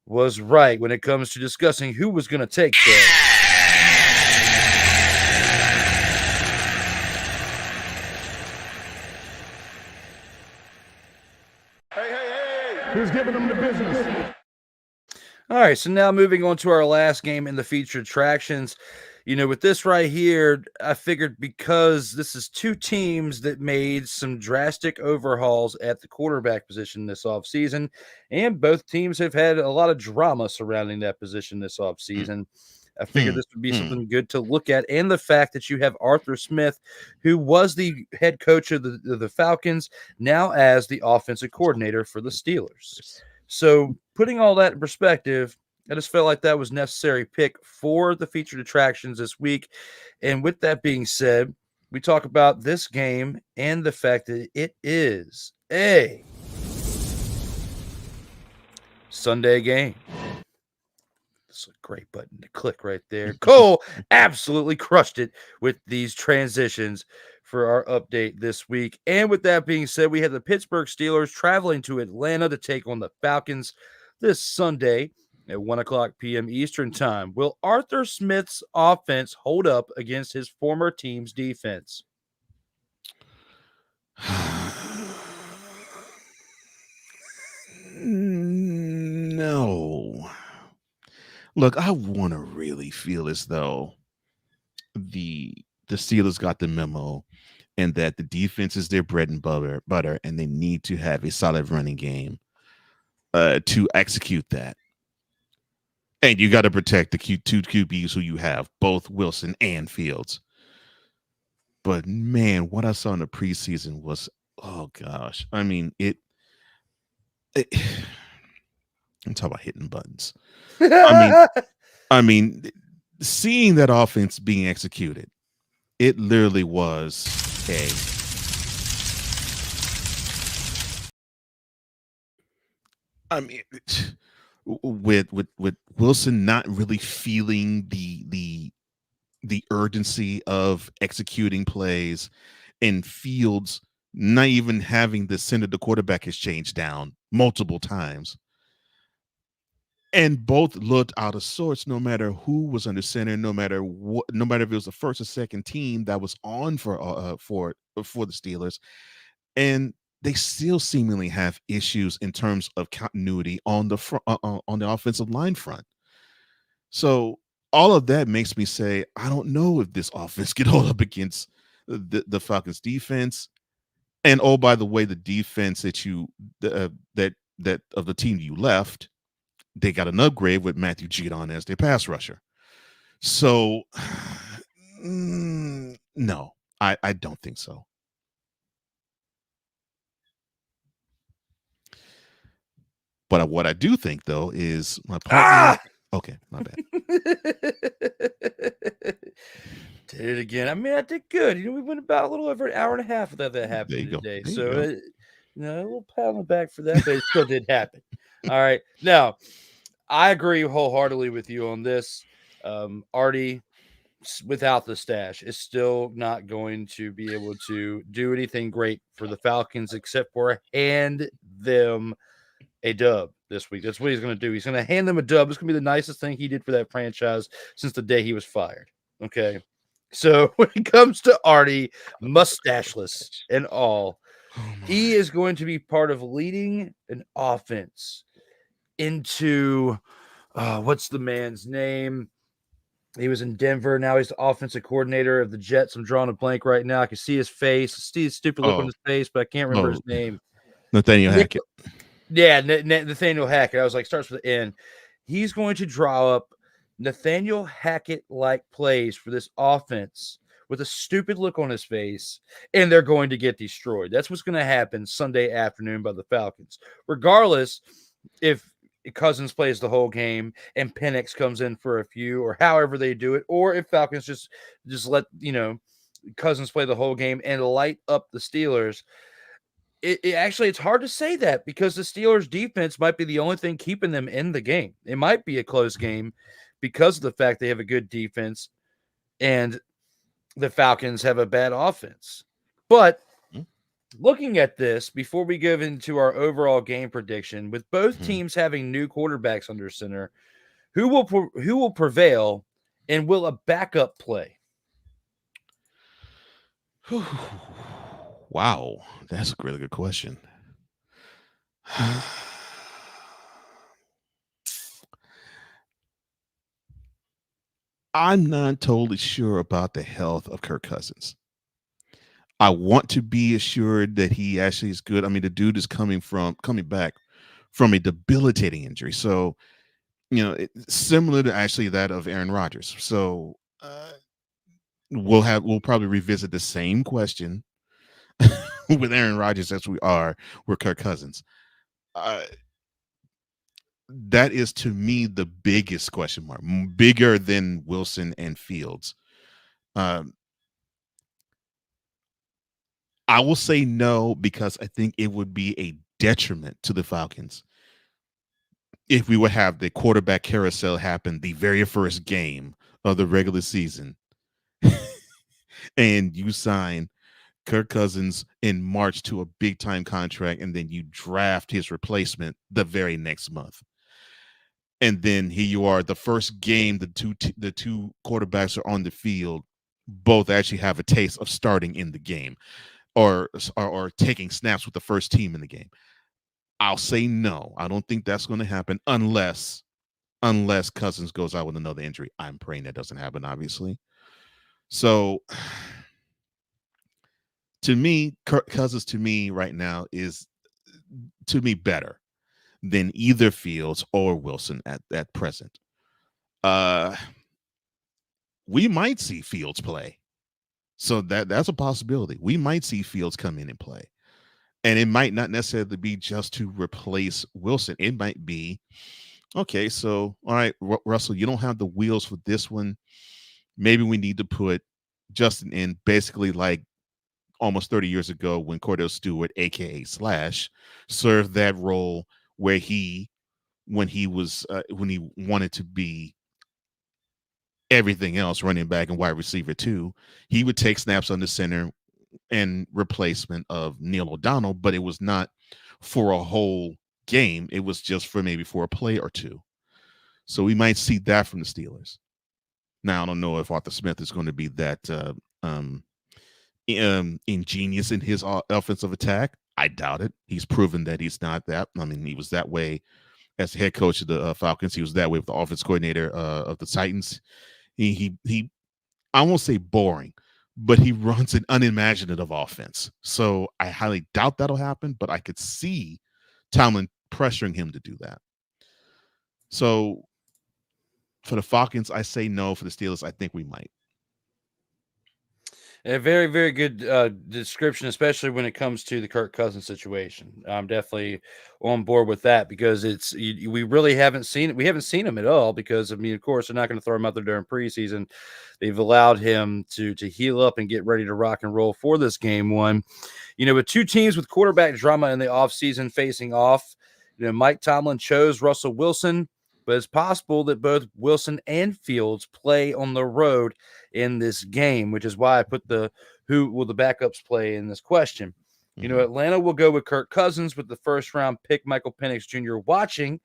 was right when it comes to discussing who was going to take the Who's giving them the business? All right, so now moving on to our last game in the featured attractions. With this right here, I figured because this is two teams that made some drastic overhauls at the quarterback position this offseason, and both teams have had a lot of drama surrounding that position this offseason. I figured this would be something good to look at, and the fact that you have Arthur Smith, who was the head coach of the Falcons, now as the offensive coordinator for the Steelers. So putting all that in perspective, I just felt like that was necessary pick for the featured attractions this week. And with that being said, we talk about this game and the fact that it is a Sunday game. It's a great button to click right there. Cole absolutely crushed it with these transitions for our update this week. And with that being said, we have the Pittsburgh Steelers traveling to Atlanta to take on the Falcons this Sunday at 1 o'clock p.m. Eastern Time. Will Arthur Smith's offense hold up against his former team's defense? No. Look, I want to really feel as though the Steelers got the memo and that the defense is their bread and butter, and they need to have a solid running game to execute that. And you got to protect the two QBs who you have, both Wilson and Fields. But man, what I saw in the preseason was, oh gosh. I mean, I'm talking about hitting buttons. I mean, seeing that offense being executed, it literally was with Wilson not really feeling the urgency of executing plays, and Fields not even having the center, the quarterback has changed down multiple times. And both looked out of sorts, no matter who was under center, no matter if it was the first or second team that was on for the Steelers, and they still seemingly have issues in terms of continuity on the on the offensive line front. So all of that makes me say, I don't know if this offense can hold up against the Falcons defense. And oh, by the way, the defense that that of the team you left, they got an upgrade with Matthew Judon as their pass rusher. So, no, I don't think so. But what I do think, though, is my partner. Okay, my bad. Did it again. I mean, I did good. We went about a little over an hour and a half without that happening today. So, a little pat on the back for that, but it still did happen. All right. Now, I agree wholeheartedly with you on this. Artie, without the stash, is still not going to be able to do anything great for the Falcons except for hand them a dub. this week. That's what he's going to do. He's going to hand them a dub. It's going to be the nicest thing he did for that franchise since the day he was fired. Okay. So when it comes to Artie, mustacheless and all, he is going to be part of leading an offense into what's the man's name? He was in Denver. Now he's the offensive coordinator of the Jets. I'm drawing a blank right now. I can see his face. I see his stupid look on his face, but I can't remember his name. Nathaniel Hackett. Yeah, Nathaniel Hackett. I was like, starts with the N. He's going to draw up Nathaniel Hackett-like plays for this offense with a stupid look on his face, and they're going to get destroyed. That's what's going to happen Sunday afternoon by the Falcons. Regardless, if Cousins plays the whole game and Penix comes in for a few, or however they do it, or if Falcons just let Cousins play the whole game and light up the Steelers. It's hard to say that because the Steelers defense might be the only thing keeping them in the game. It might be a close game because of the fact they have a good defense and the Falcons have a bad offense. But looking at this, before we go into our overall game prediction, with both teams having new quarterbacks under center, who will prevail, and will a backup play? Wow, that's a really good question. I'm not totally sure about the health of Kirk Cousins. I want to be assured that he actually is good. I mean, the dude is coming back from a debilitating injury. So, similar to actually that of Aaron Rodgers. So, we'll probably revisit the same question with Aaron Rodgers as we are with Kirk Cousins. That is, to me, the biggest question mark, bigger than Wilson and Fields. I will say no, because I think it would be a detriment to the Falcons if we would have the quarterback carousel happen the very first game of the regular season and you sign Kirk Cousins in March to a big time contract, and then you draft his replacement the very next month. And then here you are, the first game, the two quarterbacks are on the field, both actually have a taste of starting in the game or taking snaps with the first team in the game. I'll say no. I don't think that's going to happen unless Cousins goes out with another injury. I'm praying that doesn't happen, obviously. So to me, Kirk Cousins to me right now is better than either Fields or Wilson at present. We might see Fields play. So that's a possibility. We might see Fields come in and play. And it might not necessarily be just to replace Wilson. It might be, okay, so, all right, Russell, you don't have the wheels for this one. Maybe we need to put Justin in, basically like almost 30 years ago when Cordell Stewart, a.k.a. Slash, served that role where when he wanted to be everything else, running back and wide receiver too, he would take snaps on the center and replacement of Neil O'Donnell, but it was not for a whole game. It was just for a play or two. So we might see that from the Steelers. Now, I don't know if Arthur Smith is going to be that ingenious in his offensive attack. I doubt it. He's proven that he's not that. I mean, he was that way as the head coach of the Falcons. He was that way with the offense coordinator of the Titans. He I won't say boring, but he runs an unimaginative offense. So I highly doubt that'll happen, but I could see Tomlin pressuring him to do that. So for the Falcons, I say no. For the Steelers, I think we might. A very, very good description, especially when it comes to the Kirk Cousins situation. I'm definitely on board with that because we really haven't seen it. We haven't seen him at all because, I mean, of course, they're not going to throw him out there during preseason. They've allowed him to heal up and get ready to rock and roll for this game one. With two teams with quarterback drama in the offseason facing off, Mike Tomlin chose Russell Wilson, but it's possible that both Wilson and Fields play on the road in this game, which is why I put who will the backups play in this question. You know, Atlanta will go with Kirk Cousins with the first-round pick, Michael Penix Jr. watching.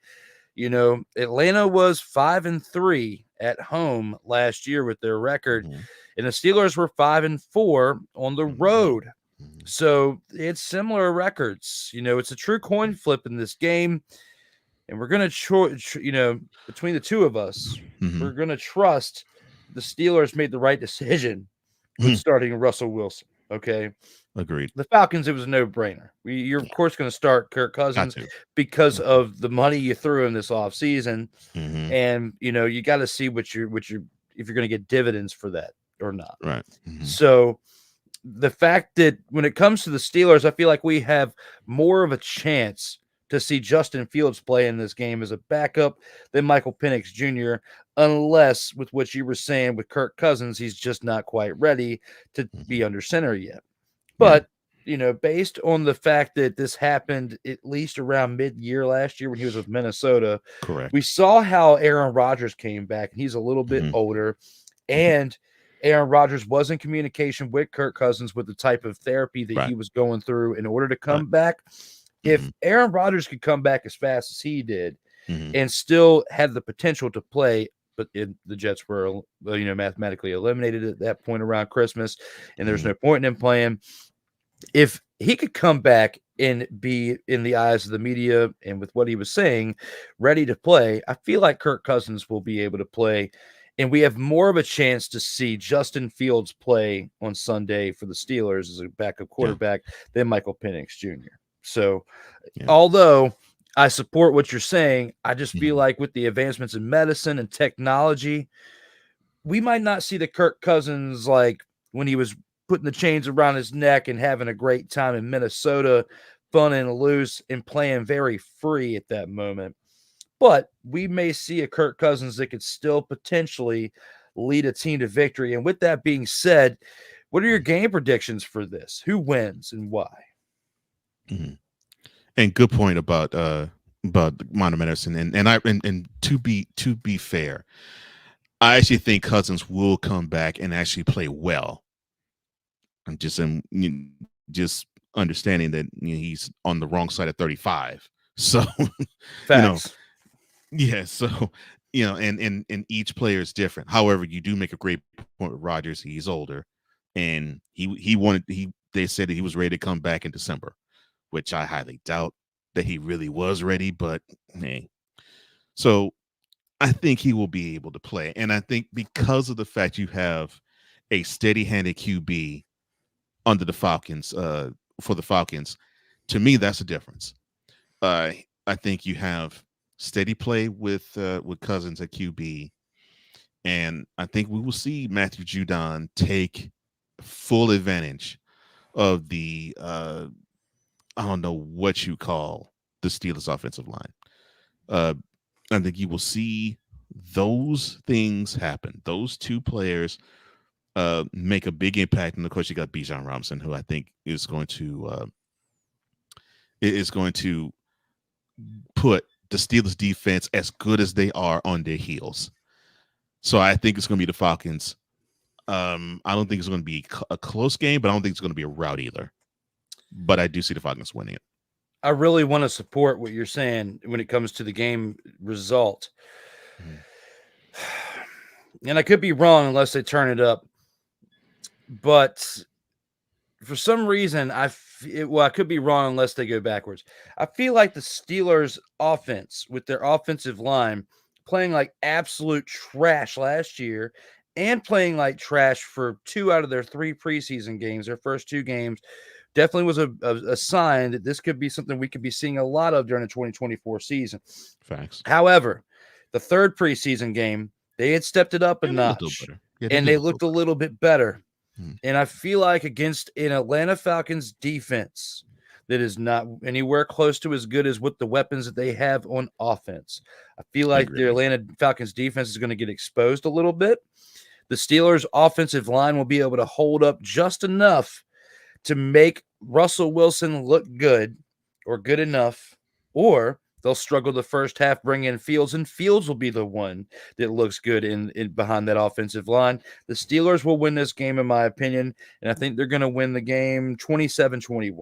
You know, Atlanta was 5-3 at home last year with their record, and the Steelers were 5-4 on the road. So it's similar records. You know, it's a true coin flip in this game, and we're going to, between the two of us, we're going to trust the Steelers made the right decision with starting Russell Wilson. Okay. Agreed. The Falcons, it was a no-brainer. You're of course going to start Kirk Cousins because of the money you threw in this offseason. And you got to see if you're going to get dividends for that or not. Right. So the fact that when it comes to the Steelers, I feel like we have more of a chance to see Justin Fields play in this game as a backup than Michael Penix Jr., unless with what you were saying with Kirk Cousins, he's just not quite ready to be under center yet. But, based on the fact that this happened at least around mid-year last year when he was with Minnesota, correct. We saw how Aaron Rodgers came back, and he's a little bit older, and Aaron Rodgers was in communication with Kirk Cousins with the type of therapy that he was going through in order to come back. If Aaron Rodgers could come back as fast as he did and still had the potential to play, but the Jets were, mathematically eliminated at that point around Christmas, and there's no point in him playing. If he could come back and be, in the eyes of the media and with what he was saying, ready to play, I feel like Kirk Cousins will be able to play, and we have more of a chance to see Justin Fields play on Sunday for the Steelers as a backup quarterback than Michael Penix Jr. So, although I support what you're saying, I just feel like with the advancements in medicine and technology, we might not see the Kirk Cousins like when he was putting the chains around his neck and having a great time in Minnesota, fun and loose and playing very free at that moment. But we may see a Kirk Cousins that could still potentially lead a team to victory. And with that being said, what are your game predictions for this? Who wins and why? And good point about modern medicine. And to be fair, I actually think Cousins will come back and actually play well. I'm just understanding that he's on the wrong side of 35. So, Facts. So, and each player is different. However, you do make a great point with Rodgers. He's older, and they said that he was ready to come back in December, which I highly doubt that he really was ready, but hey. So I think he will be able to play. And I think because of the fact you have a steady-handed QB under the Falcons, for the Falcons, to me, that's a difference. I think you have steady play with Cousins at QB, and I think we will see Matthew Judon take full advantage of the I don't know what you call the Steelers offensive line. I think you will see those things happen. Those two players make a big impact, and of course you got Bijan Robinson, who I think is going to put the Steelers defense, as good as they are, on their heels. So I think it's going to be the Falcons. I don't think it's going to be a close game, but I don't think it's going to be a rout either. But I do see the Falcons winning it. I really want to support what you're saying when it comes to the game result. And I could be wrong unless they turn it up. But for some reason, I could be wrong unless they go backwards. I feel like the Steelers' offense, with their offensive line, playing like absolute trash last year and playing like trash for 2 out of their 3 preseason games, their first 2 games, definitely was a sign that this could be something we could be seeing a lot of during the 2024 season. Facts. However, the 3rd preseason game, they had stepped it up a notch, and they looked a little bit better. And I feel like against an Atlanta Falcons defense that is not anywhere close to as good as with the weapons that they have on offense, I feel like the Atlanta Falcons defense is going to get exposed a little bit. The Steelers' offensive line will be able to hold up just enough to make Russell Wilson look good or good enough, or they'll struggle the first half, bring in Fields, and Fields will be the one that looks good in behind that offensive line. The Steelers will win this game, in my opinion, and I think they're going to win the game 27-21.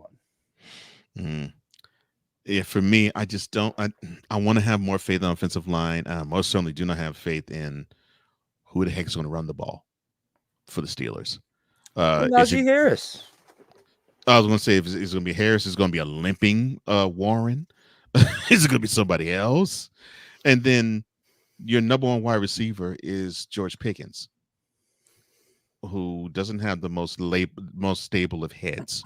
Mm. Yeah, for me, I just don't. I want to have more faith on offensive line. I most certainly do not have faith in who the heck is going to run the ball for the Steelers. Well, Is it? Najee Harris. I was going to say if it's going to be Harris, it's going to be a limping Warren. Is it going to be somebody else? And then your number one wide receiver is George Pickens, who doesn't have the most stable of heads.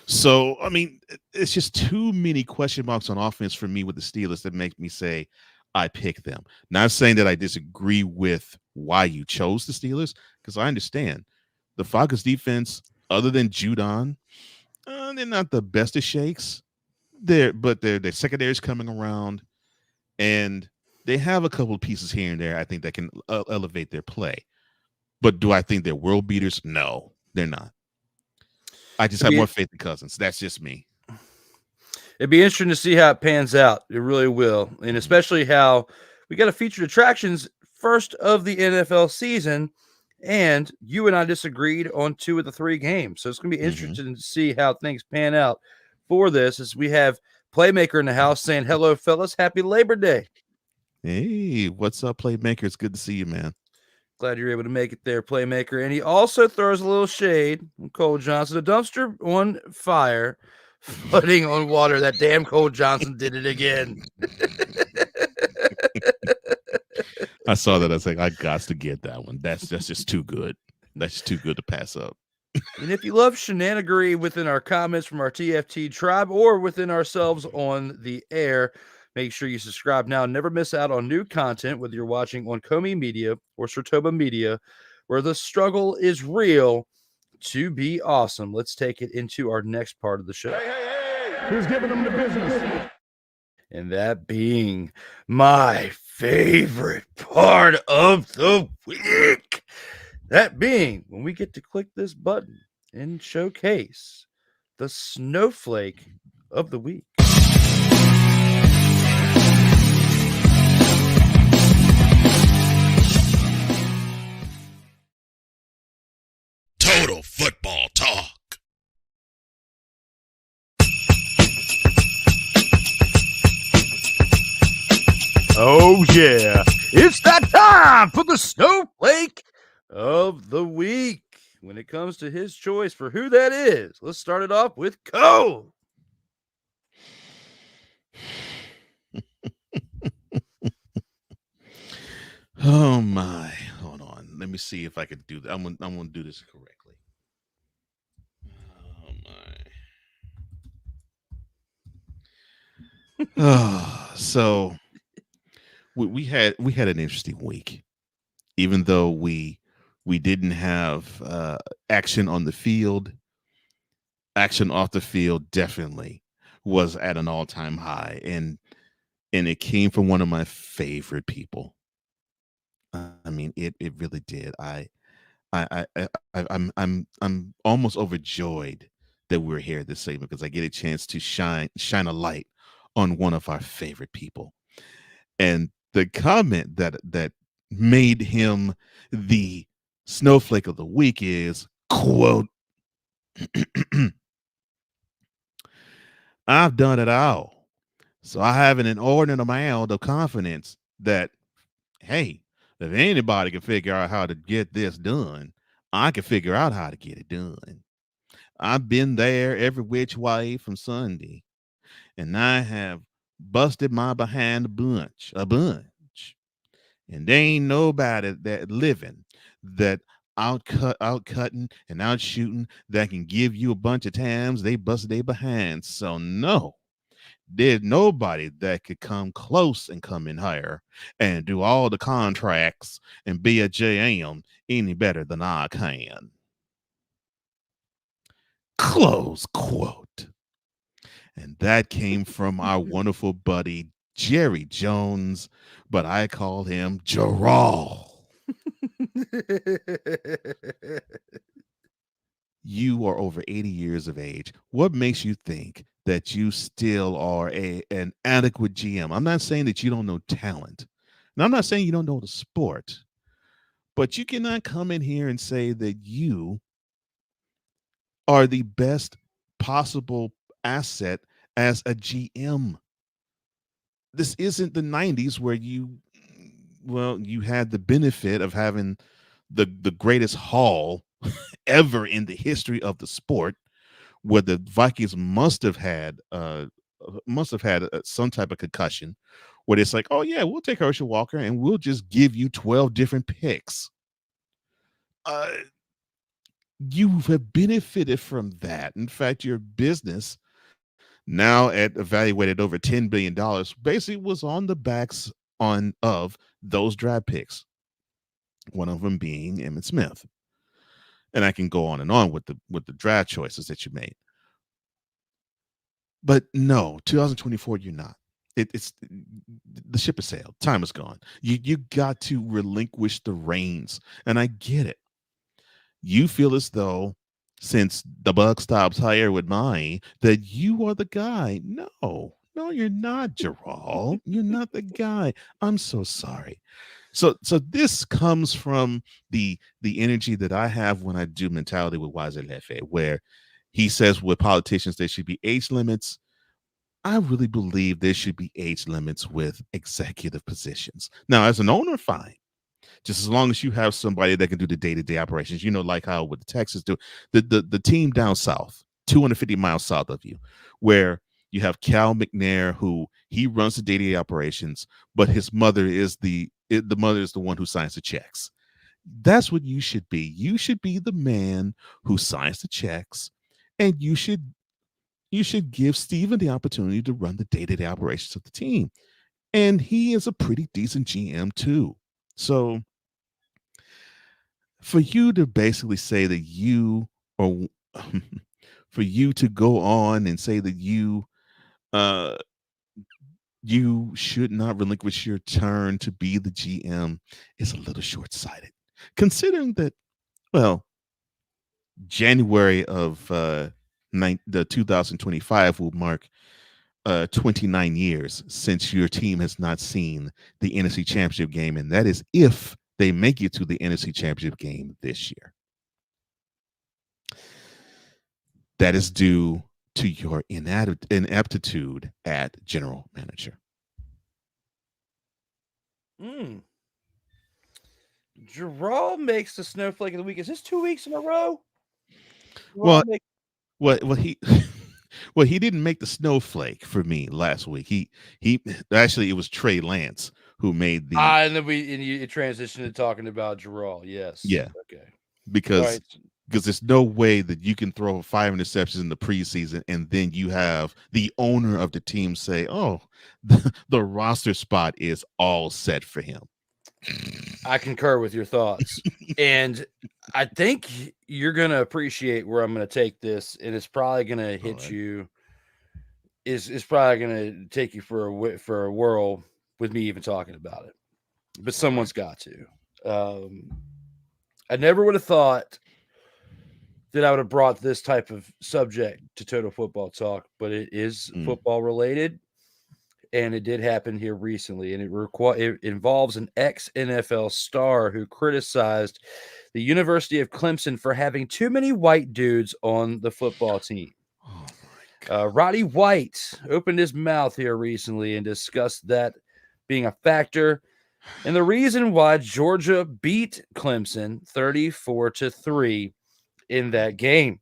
So, I mean, it's just too many question marks on offense for me with the Steelers that make me say I pick them. Not saying that I disagree with why you chose the Steelers, because I understand the Falcons defense, other than Judon, they're not the best of shakes. But their secondary is coming around, and they have a couple of pieces here and there, I think, that can elevate their play. But do I think they're world beaters? No, they're not. I just have more faith in Cousins. That's just me. It'd be interesting to see how it pans out. It really will. And especially how we got a featured attractions first of the NFL season, and you and I disagreed on 2 of the 3 games. So it's going to be interesting to see how things pan out for this, as we have Playmaker in the house saying, hello, fellas. Happy Labor Day. Hey, what's up, Playmaker? It's good to see you, man. Glad you're able to make it there, Playmaker. And he also throws a little shade on Cole Johnson. A dumpster on fire, floating on water. That damn Cole Johnson did it again. I saw that. I was like, I got to get that one. That's just too good. That's too good to pass up. And if you love shenanigery within our comments from our TFT tribe or within ourselves on the air, make sure you subscribe now and never miss out on new content, whether you're watching on Comey Media or Sertoba Media, where the struggle is real to be awesome. Let's take it into our next part of the show. Hey, who's giving them the business? And that being my favorite part of the week. That being when we get to click this button and showcase the snowflake of the week. Total Football Talk. Oh, yeah. It's that time for the snowflake of the week. When it comes to his choice for who that is, let's start it off with Cole. Oh, my. Hold on. Let me see if I could do that. I'm going to do this correctly. Oh, my. Oh, so we had an interesting week, even though we didn't have action on the field. Action off the field definitely was at an all-time high, and it came from one of my favorite people. I mean, it really did. I'm almost overjoyed that we're here this evening because I get a chance to shine a light on one of our favorite people. And the comment that made him the snowflake of the week is, quote, I've done it all. So I have an inordinate amount of confidence that, hey, if anybody can figure out how to get this done, I can figure out how to get it done. I've been there every which way from Sunday, and I have busted my behind a bunch. And there ain't nobody that living that outcutting and outshooting that can give you a bunch of times they busted their behind. So no, there's nobody that could come close and come in higher and do all the contracts and be a JM any better than I can. Close quote. And that came from our wonderful buddy, Jerry Jones, but I call him Gerald. You are over 80 years of age. What makes you think that you still are an adequate GM? I'm not saying that you don't know talent. And I'm not saying you don't know the sport. But you cannot come in here and say that you are the best possible asset as a GM. This isn't the 90s where you had the benefit of having the greatest haul ever in the history of the sport, where the Vikings must have had some type of concussion, where it's like, oh yeah, we'll take Herschel Walker and we'll just give you 12 different picks. You have benefited from that. In fact, your business, now at evaluated over $10 billion, basically was on the backs of those draft picks. One of them being Emmitt Smith. And I can go on and on with the draft choices that you made. But no, 2024, you're not. It's the ship has sailed. Time is gone. You got to relinquish the reins. And I get it. You feel as though, since the buck stops higher with mine, that you are the guy. No, you're not, Gerald. You're not the guy. I'm so sorry. So this comes from the energy that I have when I do Mentality with Wiser Lefe, where he says with politicians there should be age limits. I really believe there should be age limits with executive positions. Now, as an owner, fine. Just as long as you have somebody that can do the day-to-day operations, like how with the Texans do, the team down south, 250 miles south of you, where you have Cal McNair, who he runs the day-to-day operations, but his mother is the mother is the one who signs the checks. That's what you should be. You should be the man who signs the checks, and you should give Steven the opportunity to run the day-to-day operations of the team. And he is a pretty decent GM too. So for you to basically say that for you to go on and say that you should not relinquish your turn to be the GM is a little short-sighted, considering that, January of the 2025 will mark 29 years since your team has not seen the NFC Championship game, and that is if they make it to the NFC Championship game this year. That is due to your inaptitude at general manager. Jerome makes the snowflake of the week. Is this 2 weeks in a row? He didn't make the snowflake for me last week. He actually, it was Trey Lance who made the and then you transitioned to talking about Gerald. Yes. Yeah. Okay. Because there's no way that you can throw 5 interceptions in the preseason and then you have the owner of the team say, "Oh, the roster spot is all set for him." I concur with your thoughts. And I think you're going to appreciate where I'm going to take this, and it's probably going to hit you. It's probably going to take you for a whirl with me even talking about it. But someone's got to. I never would have thought that I would have brought this type of subject to Total Football Talk, but it is football related. And it did happen here recently, and it involves an ex-NFL star who criticized the University of Clemson for having too many white dudes on the football team. Oh my God. Roddy White opened his mouth here recently and discussed that being a factor and the reason why Georgia beat Clemson 34-3 in that game.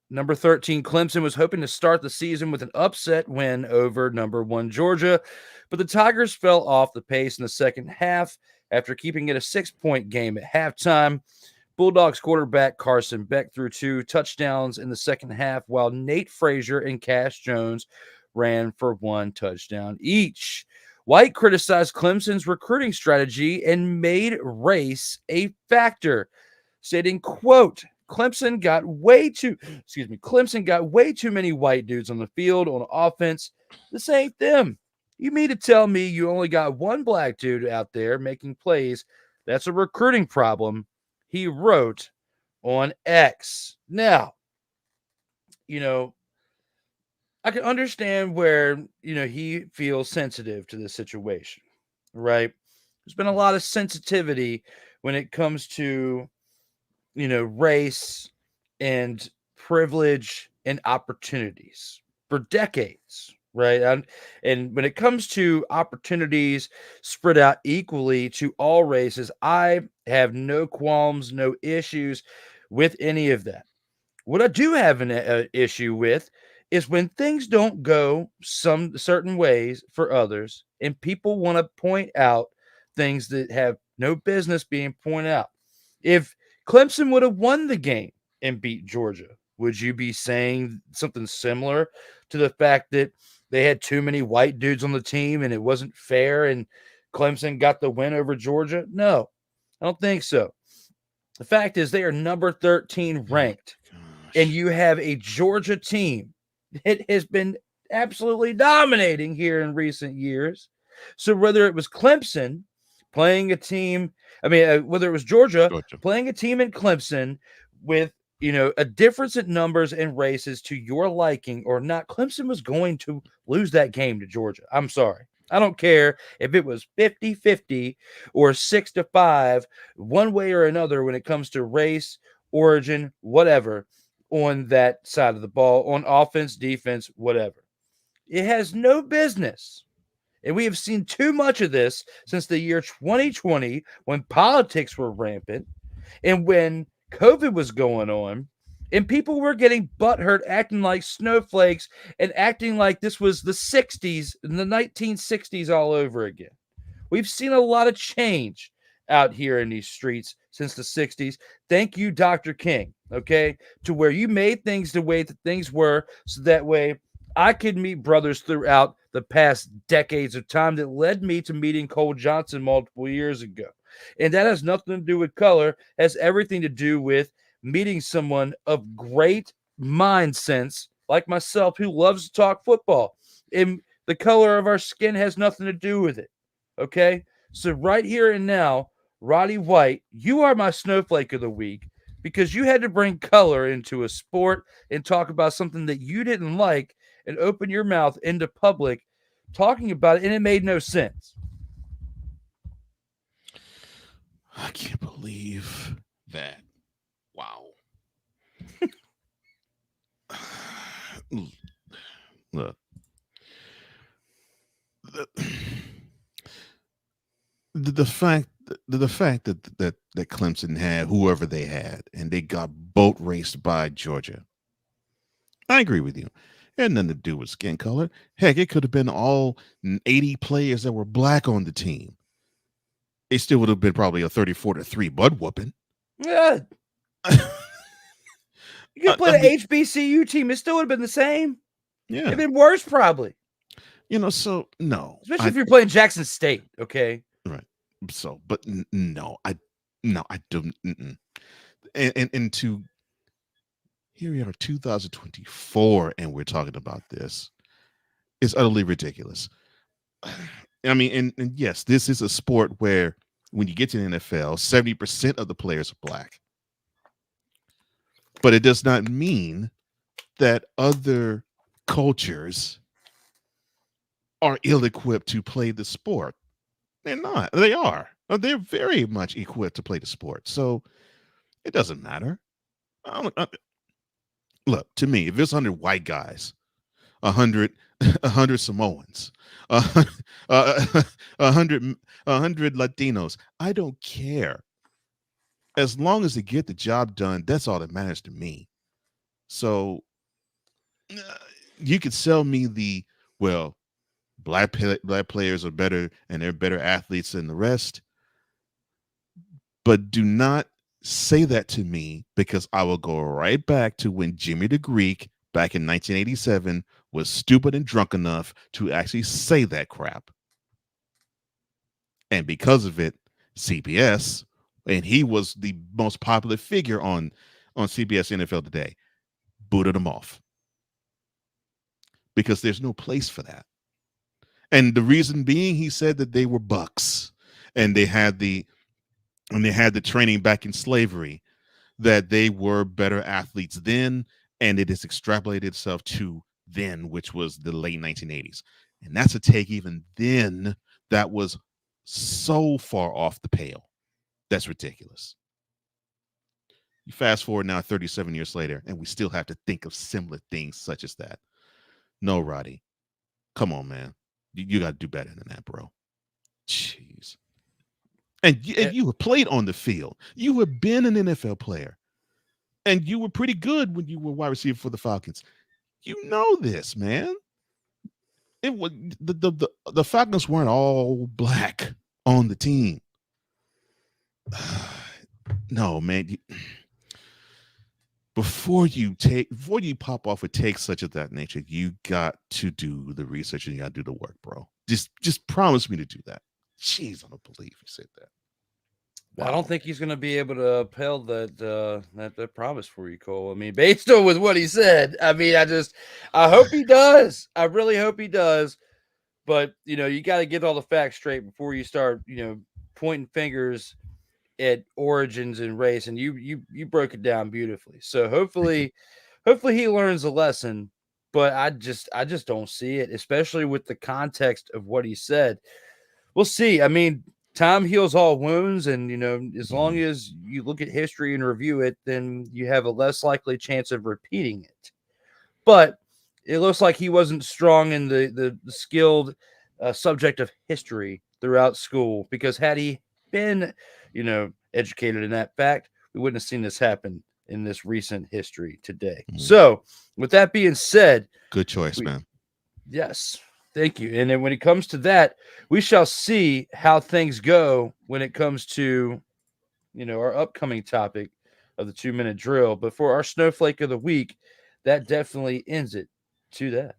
Number 13, Clemson was hoping to start the season with an upset win over number 1 Georgia, but the Tigers fell off the pace in the second half after keeping it a 6-point game at halftime. Bulldogs quarterback Carson Beck threw 2 touchdowns in the second half, while Nate Frazier and Cash Jones ran for 1 touchdown each. White criticized Clemson's recruiting strategy and made race a factor, stating, quote, Clemson got way too many white dudes on the field on offense. This ain't them. You mean to tell me you only got 1 black dude out there making plays? That's a recruiting problem, he wrote on X. Now, I can understand where, he feels sensitive to this situation, right? There's been a lot of sensitivity when it comes to race and privilege and opportunities. for decades, right? And when it comes to opportunities spread out equally to all races, I have no qualms, no issues with any of that. What I do have an issue with is when things don't go some certain ways for others, and people want to point out things that have no business being pointed out. If Clemson would have won the game and beat Georgia, would you be saying something similar to the fact that they had too many white dudes on the team and it wasn't fair and Clemson got the win over Georgia? No, I don't think so. The fact is they are number 13 ranked, and you have a Georgia team that has been absolutely dominating here in recent years. So whether it was Clemson playing a team, whether it was Georgia playing a team in Clemson with, a difference in numbers and races to your liking or not, Clemson was going to lose that game to Georgia. I'm sorry. I don't care if it was 50-50 or 6-5, one way or another when it comes to race, origin, whatever, on that side of the ball, on offense, defense, whatever. It has no business. And we have seen too much of this since the year 2020 when politics were rampant and when COVID was going on and people were getting butthurt, acting like snowflakes and acting like this was the 60s and the 1960s all over again. We've seen a lot of change out here in these streets since the 60s. Thank you, Dr. King, okay, to where you made things the way that things were so that way I could meet brothers throughout the past decades of time that led me to meeting Cole Johnson multiple years ago. And that has nothing to do with color, it has everything to do with meeting someone of great mind sense like myself who loves to talk football. And the color of our skin has nothing to do with it. Okay? So right here and now, Roddy White, you are my snowflake of the week because you had to bring color into a sport and talk about something that you didn't like and open your mouth into public talking about it, and it made no sense. I can't believe that. Wow. Look. The fact that Clemson had whoever they had and they got boat raced by Georgia. I agree with you. It had nothing to do with skin color. Heck, it could have been all 80 players that were black on the team. It still would have been probably a 34-3 butt whooping. Yeah. You could play the HBCU team. It still would have been the same. Yeah. It'd been worse, probably. So no. Especially if you're playing Jackson State, okay? Right. So, but no, I don't. And to here we are, 2024, and we're talking about this. It's utterly ridiculous. I mean, and yes, this is a sport where when you get to the NFL, 70% of the players are black. But it does not mean that other cultures are ill-equipped to play the sport. They're not. They are. They're very much equipped to play the sport. So it doesn't matter. Look, to me, if it's 100 white guys, 100 Samoans, 100 Latinos, I don't care. As long as they get the job done, that's all that matters to me. So you could sell me black players are better and they're better athletes than the rest, but do not say that to me because I will go right back to when Jimmy the Greek back in 1987 was stupid and drunk enough to actually say that crap. And because of it, CBS, and he was the most popular figure on CBS NFL Today, booted him off because there's no place for that. And the reason being, he said that they were bucks and they had the training back in slavery, that they were better athletes then, and it has extrapolated itself to then, which was the late 1980s. And that's a take even then that was so far off the pale. That's ridiculous. You fast forward now 37 years later, and we still have to think of similar things such as that. No, Roddy. Come on, man. You got to do better than that, bro. Jeez. And you have played on the field. You have been an NFL player. And you were pretty good when you were wide receiver for the Falcons. You know this, man. It was the Falcons weren't all black on the team. No, man. Before you pop off with takes such of that nature, you got to do the research and you got to do the work, bro. Just promise me to do that. Jeez, I don't believe you said that. Wow. I don't think he's going to be able to upheld that promise for you, Cole. I mean, based on with what he said, I mean, I hope he does. I really hope he does. But, you got to get all the facts straight before you start, pointing fingers at origins and race. And you broke it down beautifully. So hopefully he learns a lesson. But I just don't see it, especially with the context of what he said. We'll see. I mean, time heals all wounds, and as long as you look at history and review it, then you have a less likely chance of repeating it. But it looks like he wasn't strong in the skilled subject of history throughout school, because had he been, educated in that fact, we wouldn't have seen this happen in this recent history today. So, with that being said, good choice, man. Yes. Thank you. And then when it comes to that, we shall see how things go when it comes to, our upcoming topic of the 2-minute drill. But for our snowflake of the week, that definitely ends it to that.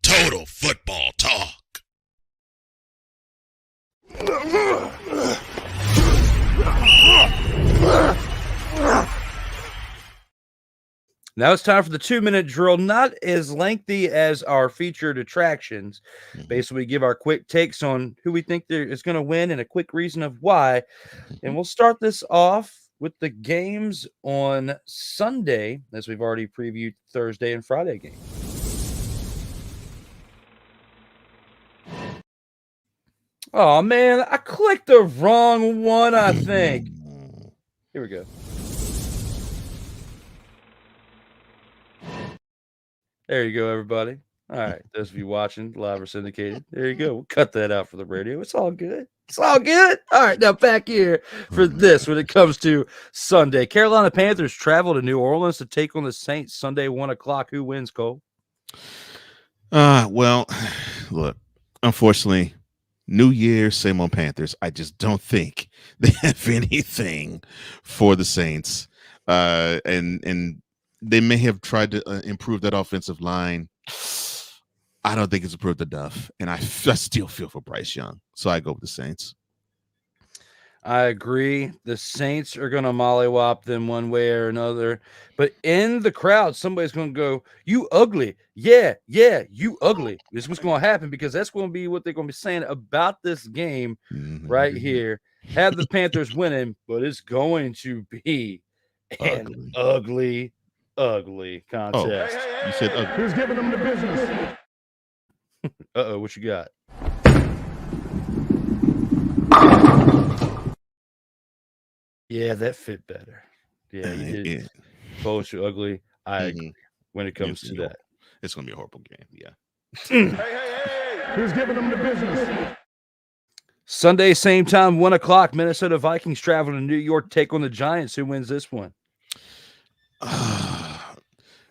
Total football talk. Now it's time for the 2-minute drill, not as lengthy as our featured attractions. Basically, we give our quick takes on who we think is going to win and a quick reason of why. And we'll start this off with the games on Sunday, as we've already previewed Thursday and Friday games. Oh, man, I clicked the wrong one, I think. Here we go. There you go, everybody. All right, those of you watching live or syndicated, there you go. We'll cut that out for the radio. It's all good. It's all good. All right, now back here for this when it comes to Sunday. Carolina Panthers travel to New Orleans to take on the Saints Sunday, 1 o'clock. Who wins, Cole? Well, look, unfortunately, New Year, same old Panthers. I just don't think they have anything for the Saints. And they may have tried to improve that offensive line. I don't think it's improved enough. And I still feel for Bryce Young. So I go with the Saints. I agree. The Saints are going to mollywop them one way or another. But in the crowd, somebody's going to go, "You ugly." Yeah, you ugly. This is what's going to happen, because that's going to be what they're going to be saying about this game right here. Have the Panthers winning, but it's going to be an ugly contest. Oh, you said ugly. Who's giving them the business? Uh-oh, what you got? Yeah, that fit better. Yeah, you did. Both you ugly. I agree when it comes to that. It's going to be a horrible game, yeah. Hey, who's giving them the business? Sunday, same time, 1 o'clock. Minnesota Vikings travel to New York to take on the Giants. Who wins this one?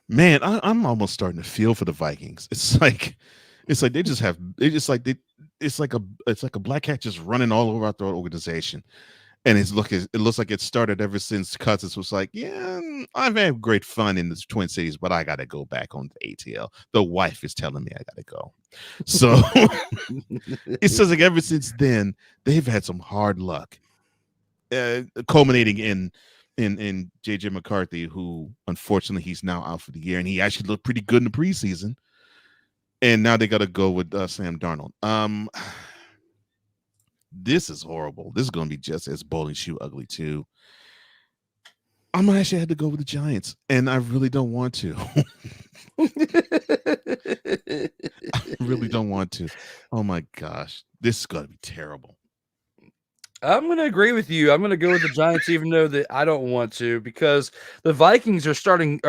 Man, I'm almost starting to feel for the Vikings. It's like it's like a black cat just running all over the organization. And it looks like it started ever since Cousins was like, yeah, I've had great fun in the Twin Cities, but I got to go back on the ATL. The wife is telling me I got to go. So it says like ever since then, they've had some hard luck, culminating in JJ McCarthy, who unfortunately he's now out for the year, and he actually looked pretty good in the preseason. And now they got to go with Sam Darnold. This is horrible. This is going to be just as bowling shoe ugly too. I'm gonna actually have to go with the Giants, and I really don't want to. I really don't want to. Oh my gosh, this is going to be terrible. I'm going to agree with you. I'm going to go with the Giants, even though that I don't want to, because the Vikings are starting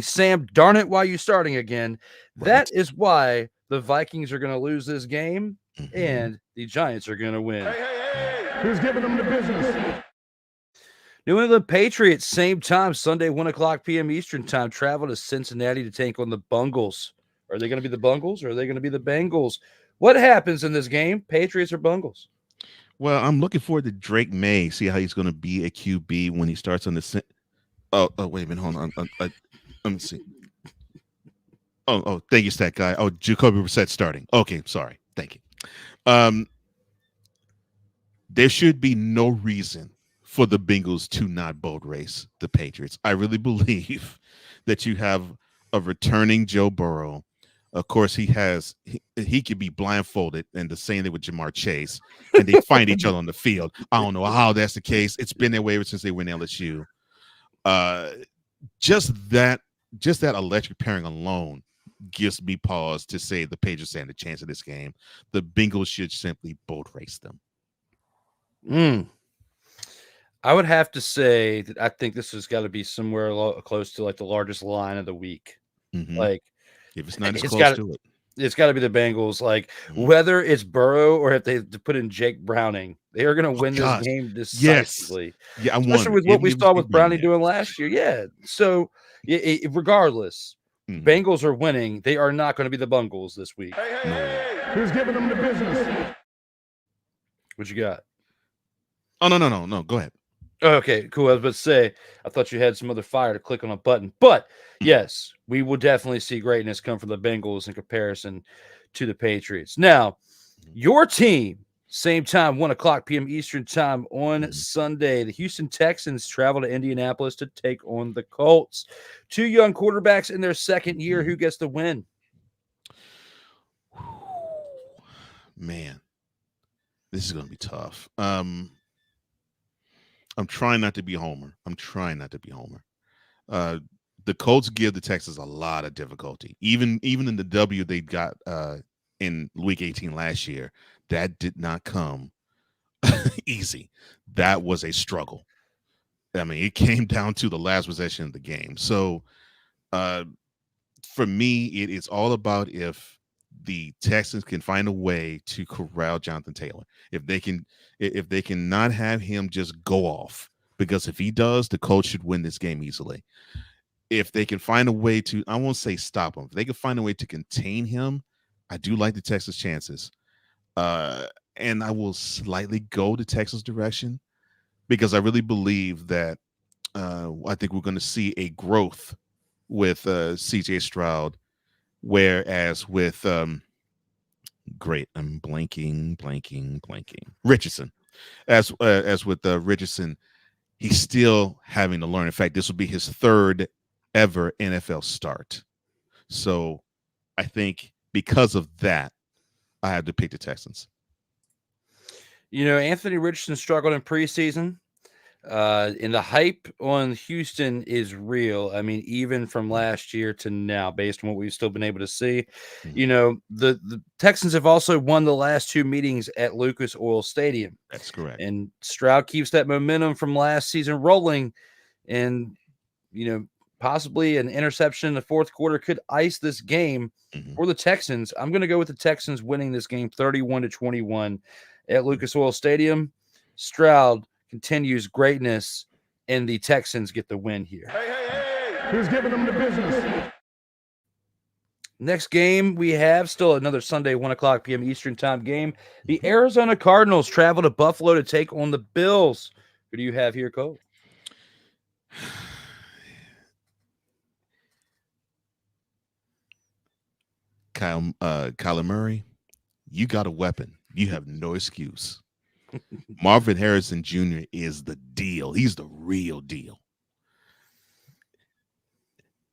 Sam. Darn it! Why are you starting again? That is why the Vikings are going to lose this game, and the Giants are going to win. Who's giving them the business? New England Patriots, same time, Sunday, 1:00 p.m. Eastern time, travel to Cincinnati to take on the Bungles. Are they going to be the Bungles or are they going to be the Bengals? What happens in this game, Patriots or Bungles? Well, I'm looking forward to Drake May, see how he's going to be a QB when he starts on the. Oh, wait a minute, hold on. Let me see. Oh, thank you, stat guy. Oh, Jacoby Brissett starting. Okay, sorry. Thank you. There should be no reason for the Bengals to not boat race the Patriots. I really believe that you have a returning Joe Burrow. Of course, he could be blindfolded, and the same thing with Jamar Chase, and they find each other on the field. I don't know how that's the case. It's been that way ever since they went LSU. Just that electric pairing alone gives me pause to say the Patriots stand a chance of this game. The Bengals should simply boat race them. I would have to say that I think this has got to be somewhere close to like the largest line of the week. Like, if it's not as close to it, it's got to be the Bengals. Like, whether it's Burrow or if they put in Jake Browning, they are going to win this game decisively. Yes. Yeah, especially with what we saw with Browning doing last year. Yeah. So, regardless, Bengals are winning. They are not going to be the Bungles this week. Who's giving them the business? What you got? Oh, no. Go ahead. Okay, cool. I was about to say, I thought you had some other fire to click on a button. But, yes, we will definitely see greatness come from the Bengals in comparison to the Patriots. Now, your team, same time, 1:00 p.m. Eastern time on Sunday. The Houston Texans travel to Indianapolis to take on the Colts. Two young quarterbacks in their second year. Who gets the win? Man, this is going to be tough. I'm trying not to be Homer. The Colts give the Texans a lot of difficulty. Even in the W they got in Week 18 last year, that did not come easy. That was a struggle. I mean, it came down to the last possession of the game. So, for me, it is all about if the Texans can find a way to corral Jonathan Taylor. If they can not have him just go off, because if he does, the Colts should win this game easily. If they can find a way to, I won't say stop him, if they can find a way to contain him, I do like the Texans' chances. And I will slightly go the Texans' direction because I really believe that I think we're going to see a growth with CJ Stroud, whereas with I'm blanking Richardson, as with Richardson, he's still having to learn. In fact, this will be his third ever NFL start. So I think because of that, I have to pick the Texans. Anthony Richardson struggled in preseason. And the hype on Houston is real. I mean, even from last year to now, based on what we've still been able to see, the Texans have also won the last two meetings at Lucas Oil Stadium. That's correct. And Stroud keeps that momentum from last season rolling. And, possibly an interception in the fourth quarter could ice this game for the Texans. I'm going to go with the Texans winning this game 31-21 at Lucas Oil Stadium. Stroud continues greatness, and the Texans get the win here. Who's giving them the business? Next game we have still another Sunday 1:00 p.m. Eastern time game. The Arizona Cardinals travel to Buffalo to take on the Bills. Who do you have here, Cole? Kyler Murray, you got a weapon. You have no excuse. Marvin Harrison Jr. is the deal. He's the real deal.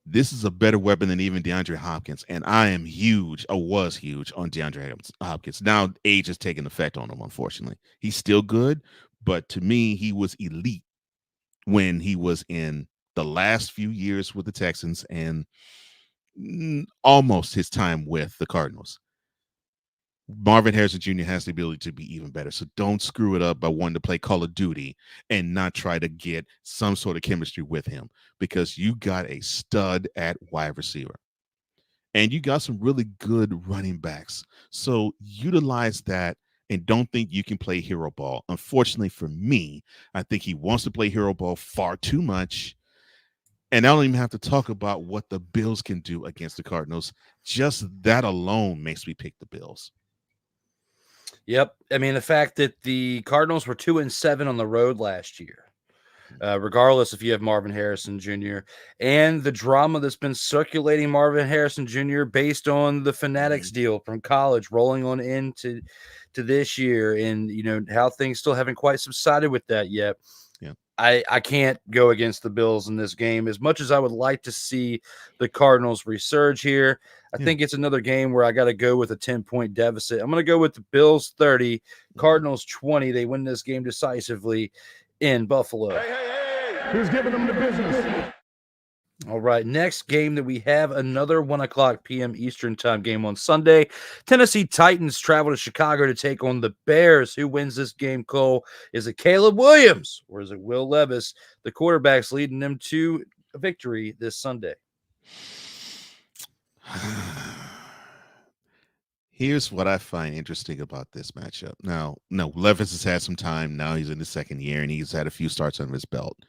This is a better weapon than even DeAndre Hopkins. And I am huge, or was huge, on DeAndre Hopkins. Now age has taken effect on him, unfortunately. He's still good, but to me, he was elite when he was in the last few years with the Texans and almost his time with the Cardinals. Marvin Harrison Jr. has the ability to be even better. So don't screw it up by wanting to play Call of Duty and not try to get some sort of chemistry with him, because you got a stud at wide receiver and you got some really good running backs. So utilize that and don't think you can play hero ball. Unfortunately for me, I think he wants to play hero ball far too much. And I don't even have to talk about what the Bills can do against the Cardinals. Just that alone makes me pick the Bills. Yep. I mean, the fact that the Cardinals were 2-7 on the road last year, regardless if you have Marvin Harrison Jr., and the drama that's been circulating Marvin Harrison Jr. based on the Fanatics deal from college rolling on into this year, and how things still haven't quite subsided with that yet. Yeah. I can't go against the Bills in this game as much as I would like to see the Cardinals resurge here. I think it's another game where I got to go with a 10-point deficit. I'm going to go with the Bills 30, Cardinals 20. They win this game decisively in Buffalo. Who's giving them the business? All right, next game that we have, another 1:00 p.m. Eastern time game on Sunday. Tennessee Titans travel to Chicago to take on the Bears. Who wins this game, Cole? Is it Caleb Williams or is it Will Levis? The quarterback's leading them to a victory this Sunday. Here's what I find interesting about this matchup. Now, no, Levis has had some time. Now he's in his second year, and he's had a few starts under his belt.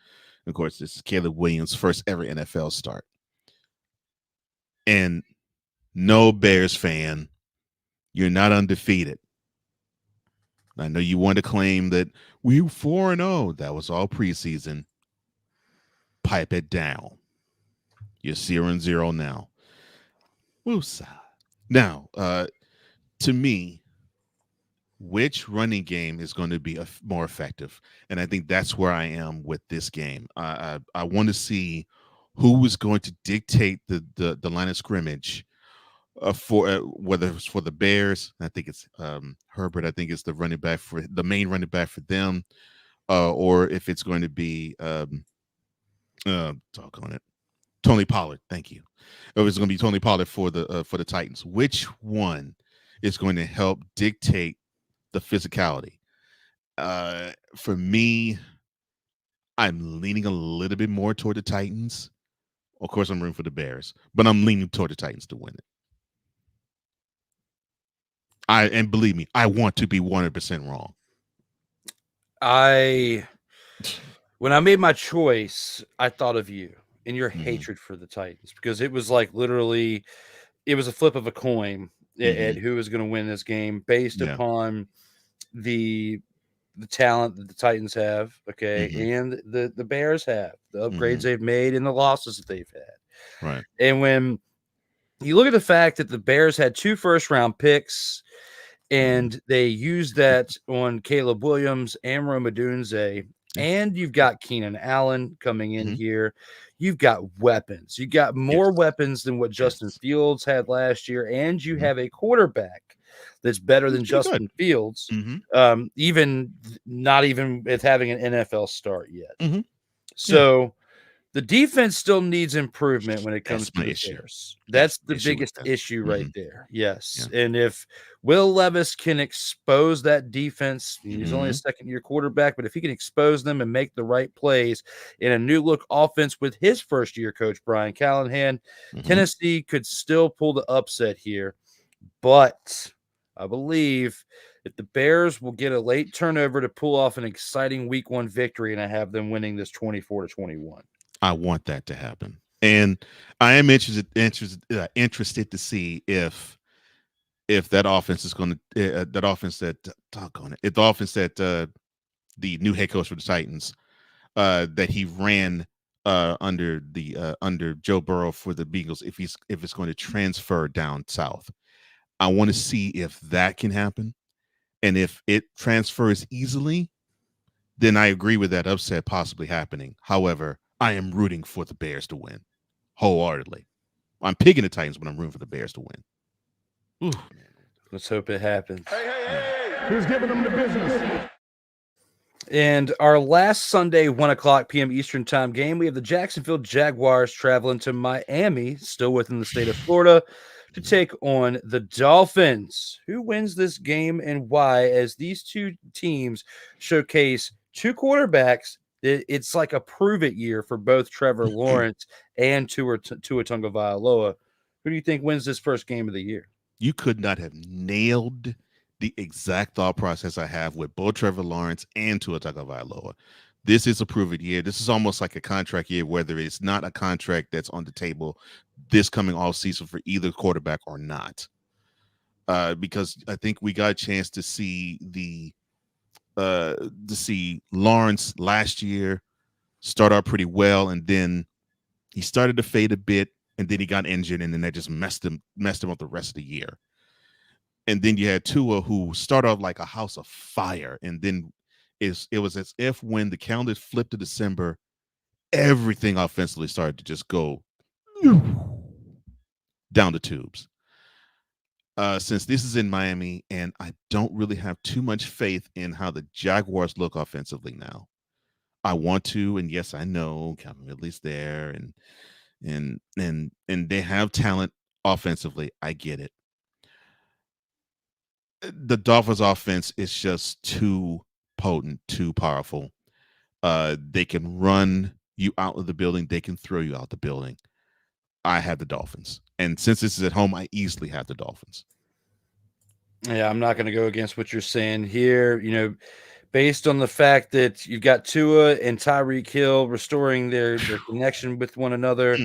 Of course, this is Caleb Williams' first ever NFL start. And no Bears fan, you're not undefeated. I know you want to claim that we were 4-0. That was all preseason. Pipe it down. You're 0-0 now. Woosah. Now, to me, which running game is going to be more effective? And I think that's where I am with this game. I want to see who is going to dictate the line of scrimmage for whether it's for the Bears. I think it's Herbert. I think it's the running back for the main running back for them, or if it's going to be talk on it, Tony Pollard. Thank you. If it's going to be Tony Pollard for the Titans. Which one is going to help dictate the physicality? For me, I'm leaning a little bit more toward the Titans. Of course, I'm rooting for the Bears, but I'm leaning toward the Titans to win it. And believe me, I want to be 100% wrong. When I made my choice, I thought of you and your hatred for the Titans, because it was like literally, it was a flip of a coin at who was going to win this game based upon the talent that the Titans have, and the Bears have, the upgrades they've made and the losses that they've had. Right. And when you look at the fact that the Bears had 2 first-round picks and they used that on Caleb Williams and Rome Odunze, and you've got Keenan Allen coming in here. You've got weapons. You got more weapons than what Justin Fields had last year, and you have a quarterback that's better than Justin Fields, even not even with having an NFL start yet. So the defense still needs improvement when it comes to the Bears. That's the biggest issue right there. Yes. Yeah. And if Will Levis can expose that defense, he's only a second-year quarterback, but if he can expose them and make the right plays in a new-look offense with his first-year coach, Brian Callahan, Tennessee could still pull the upset here. But I believe if the Bears will get a late turnover to pull off an exciting Week 1 victory, and I have them winning this 24-21. I want that to happen, and I am interested to see if that offense is going to if the offense that the new head coach for the Titans that he ran under Joe Burrow for the Bengals, if it's going to transfer down south. I want to see if that can happen, and if it transfers easily, then I agree with that upset possibly happening. However, I am rooting for the Bears to win wholeheartedly. I'm picking the Titans, but I'm rooting for the Bears to win. Ooh. Let's hope it happens. Hey. Who's giving them the business? And our last Sunday, 1:00 p.m. Eastern time game, we have the Jacksonville Jaguars traveling to Miami, still within the state of Florida, to take on the Dolphins. Who wins this game and why? As these two teams showcase two quarterbacks, it's like a prove-it year for both Trevor Lawrence and Tua Tagovailoa. Who do you think wins this first game of the year? You could not have nailed the exact thought process I have with both Trevor Lawrence and Tua Tagovailoa. This is a prove-it year. This is almost like a contract year, whether it's not a contract that's on the table this coming off season for either quarterback or not. Because I think we got a chance to see Lawrence last year start out pretty well, and then he started to fade a bit, and then he got injured, and then that just messed him up the rest of the year. And then you had Tua, who started off like a house of fire, and then it was as if when the calendar flipped to December, everything offensively started to just go down the tubes. Since this is in Miami, and I don't really have too much faith in how the Jaguars look offensively now. I want to, and yes, I know Calvin Ridley's there, and they have talent offensively. I get it. The Dolphins offense is just too potent, too powerful. They can run you out of the building. They can throw you out the building. I have the Dolphins. And since this is at home, I easily have the Dolphins. Yeah, I'm not going to go against what you're saying here. You know, based on the fact that you've got Tua and Tyreek Hill restoring their connection with one another,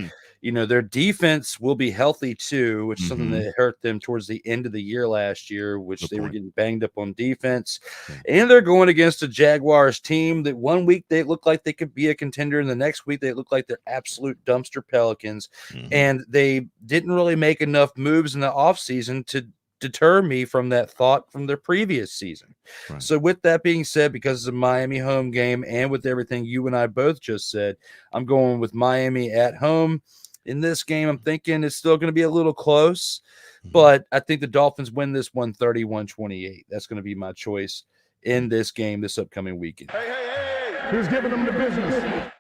you know, their defense will be healthy too, which is something that hurt them towards the end of the year last year, which they were getting banged up on defense. And they're going against a Jaguars team that one week they look like they could be a contender, and the next week they look like they're absolute dumpster Pelicans. And they didn't really make enough moves in the offseason to deter me from that thought from their previous season. Right. So with that being said, because it's a Miami home game and with everything you and I both just said, I'm going with Miami at home. In this game, I'm thinking it's still going to be a little close, but I think the Dolphins win this 131-28. That's going to be my choice in this game this upcoming weekend. Hey, who's giving them the business?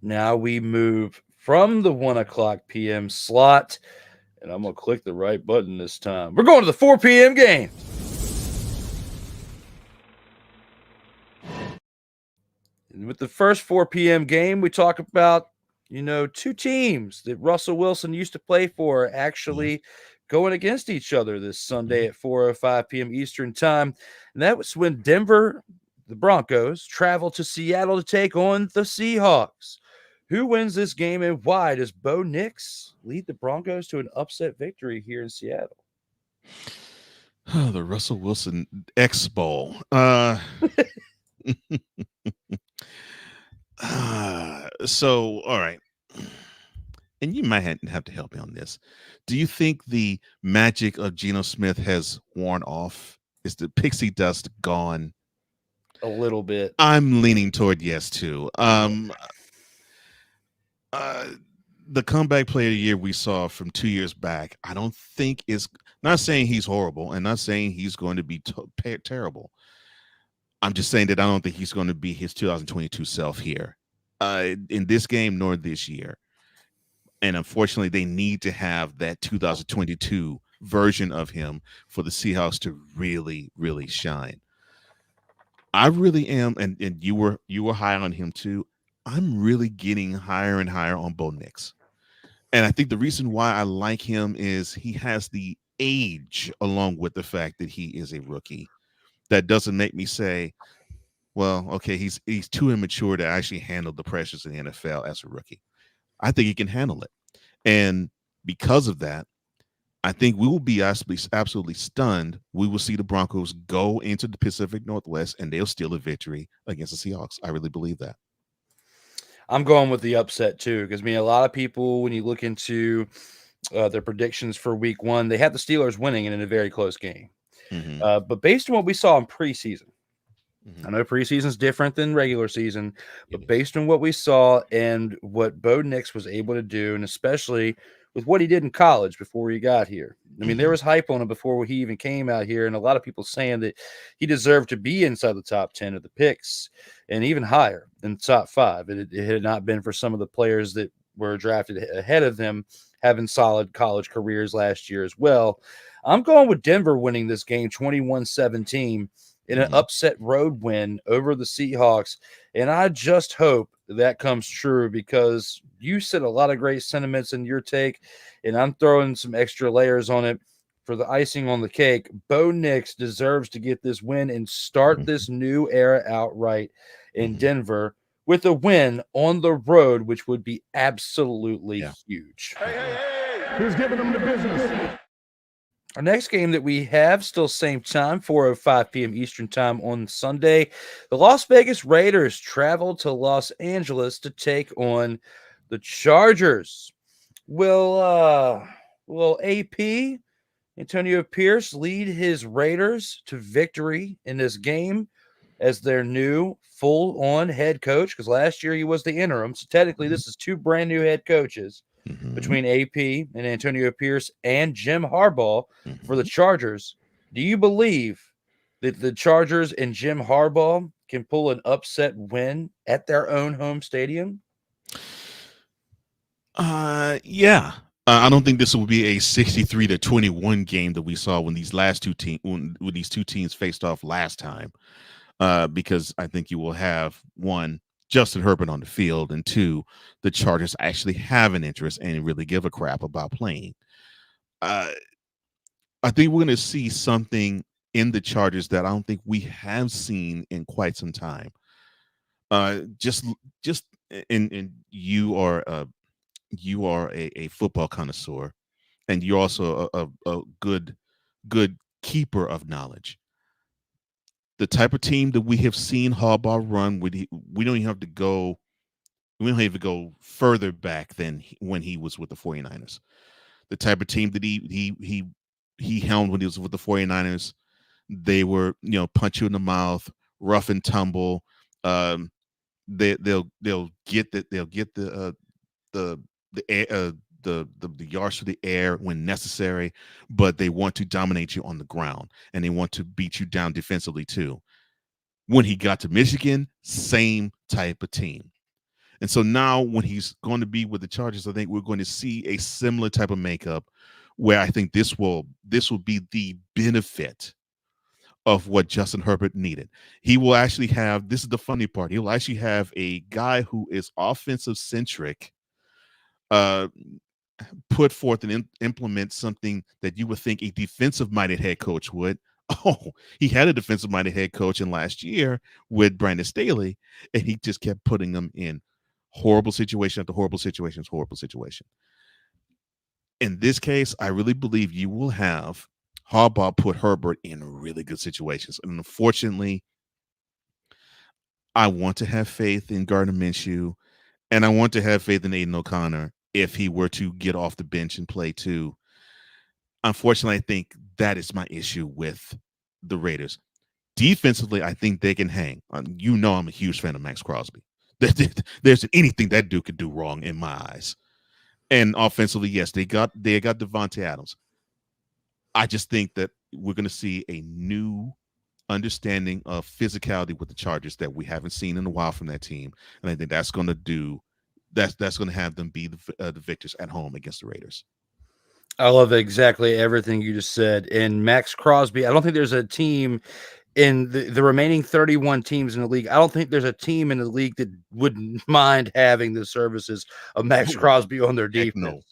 Now we move from the 1:00 p.m. slot, and I'm going to click the right button this time. We're going to the 4 p.m. game. And with the first 4 p.m. game, we talk about, you know, two teams that Russell Wilson used to play for actually going against each other this Sunday at 4:05 p.m. Eastern time. And that was when Denver, the Broncos, traveled to Seattle to take on the Seahawks. Who wins this game and why? Does Bo Nix lead the Broncos to an upset victory here in Seattle? Oh, the Russell Wilson X Bowl. So, all right. And you might have to help me on this. Do you think the magic of Geno Smith has worn off? Is the pixie dust gone? A little bit. I'm leaning toward yes, too. The comeback player of the year we saw from 2 years back, I don't think is not saying he's horrible and not saying he's going to be terrible. I'm just saying that I don't think he's going to be his 2022 self here in this game nor this year. And unfortunately, they need to have that 2022 version of him for the Seahawks to really, really shine. I really am, and you were high on him too. I'm really getting higher and higher on Bo Nix. And I think the reason why I like him is he has the age along with the fact that he is a rookie. That doesn't make me say, well, okay, he's too immature to actually handle the pressures in the NFL as a rookie. I think he can handle it. And because of that, I think we will be absolutely stunned. We will see the Broncos go into the Pacific Northwest and they'll steal a victory against the Seahawks. I really believe that. I'm going with the upset too, because I mean, a lot of people, when you look into their predictions for week one, they have the Steelers winning in a very close game. But based on what we saw in preseason, I know preseason is different than regular season, but based on what we saw and what Bo Nix was able to do, and especially with what he did in college before he got here. I mean, there was hype on him before he even came out here, and a lot of people saying that he deserved to be inside the top 10 of the picks and even higher than the top 5. It had not been for some of the players that were drafted ahead of him having solid college careers last year as well. I'm going with Denver winning this game 21-17 in an upset road win over the Seahawks. And I just hope that comes true because you said a lot of great sentiments in your take, and I'm throwing some extra layers on it for the icing on the cake. Bo Nix deserves to get this win and start this new era outright in Denver with a win on the road, which would be absolutely huge. Who's giving them the business? Our next game that we have, still same time, 4:05 p.m. Eastern time on Sunday. The Las Vegas Raiders travel to Los Angeles to take on the Chargers. Will AP, Antonio Pierce, lead his Raiders to victory in this game as their new full-on head coach? Because last year he was the interim. So technically this is two brand new head coaches between AP and Antonio Pierce and Jim Harbaugh for the Chargers. Do you believe that the Chargers and Jim Harbaugh can pull an upset win at their own home stadium? Yeah. I don't think this will be a 63-21 game that we saw when these two teams faced off last time. Because I think you will have, one, Justin Herbert on the field, and two, the Chargers actually have an interest and really give a crap about playing. I think we're going to see something in the Chargers that I don't think we have seen in quite some time. Just and you are a football connoisseur, and you're also a good keeper of knowledge. The type of team that we have seen Harbaugh run, we don't even have to go. We don't have to go further back than when he was with the 49ers. The type of team that he helmed when he was with the 49ers, they were, punch you in the mouth, rough and tumble. They'll get the yards to the air when necessary, but they want to dominate you on the ground, and they want to beat you down defensively too. When he got to Michigan, same type of team. And so now when he's going to be with the Chargers, I think we're going to see a similar type of makeup where I think this will be the benefit of what Justin Herbert needed. He will actually have, this is the funny part, he will actually have a guy who is offensive centric put forth and implement something that you would think a defensive-minded head coach would. Oh, he had a defensive-minded head coach in last year with Brandon Staley, and he just kept putting them in horrible situation after horrible situation. In this case, I really believe you will have Harbaugh put Herbert in really good situations. And unfortunately, I want to have faith in Gardner Minshew, and I want to have faith in Aiden O'Connor if he were to get off the bench and play too. Unfortunately, I think that is my issue with the Raiders. Defensively, I think they can hang. I'm a huge fan of Max Crosby. There's anything that dude could do wrong in my eyes. And offensively, yes, they got Devontae Adams. I just think that we're going to see a new understanding of physicality with the Chargers that we haven't seen in a while from that team, and I think that's going to have them be the victors at home against the Raiders. I love exactly everything you just said. And Max Crosby, I don't think there's a team in the remaining 31 teams in the league. I don't think there's a team in the league that wouldn't mind having the services of Max Crosby on their defense.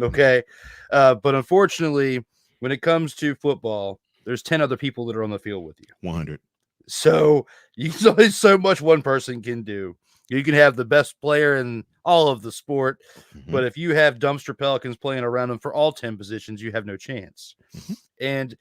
Okay. But unfortunately, when it comes to football, there's 10 other people that are on the field with you. 100. So there's only so much one person can do. You can have the best player in all of the sport, but if you have dumpster Pelicans playing around them for all 10 positions, you have no chance. And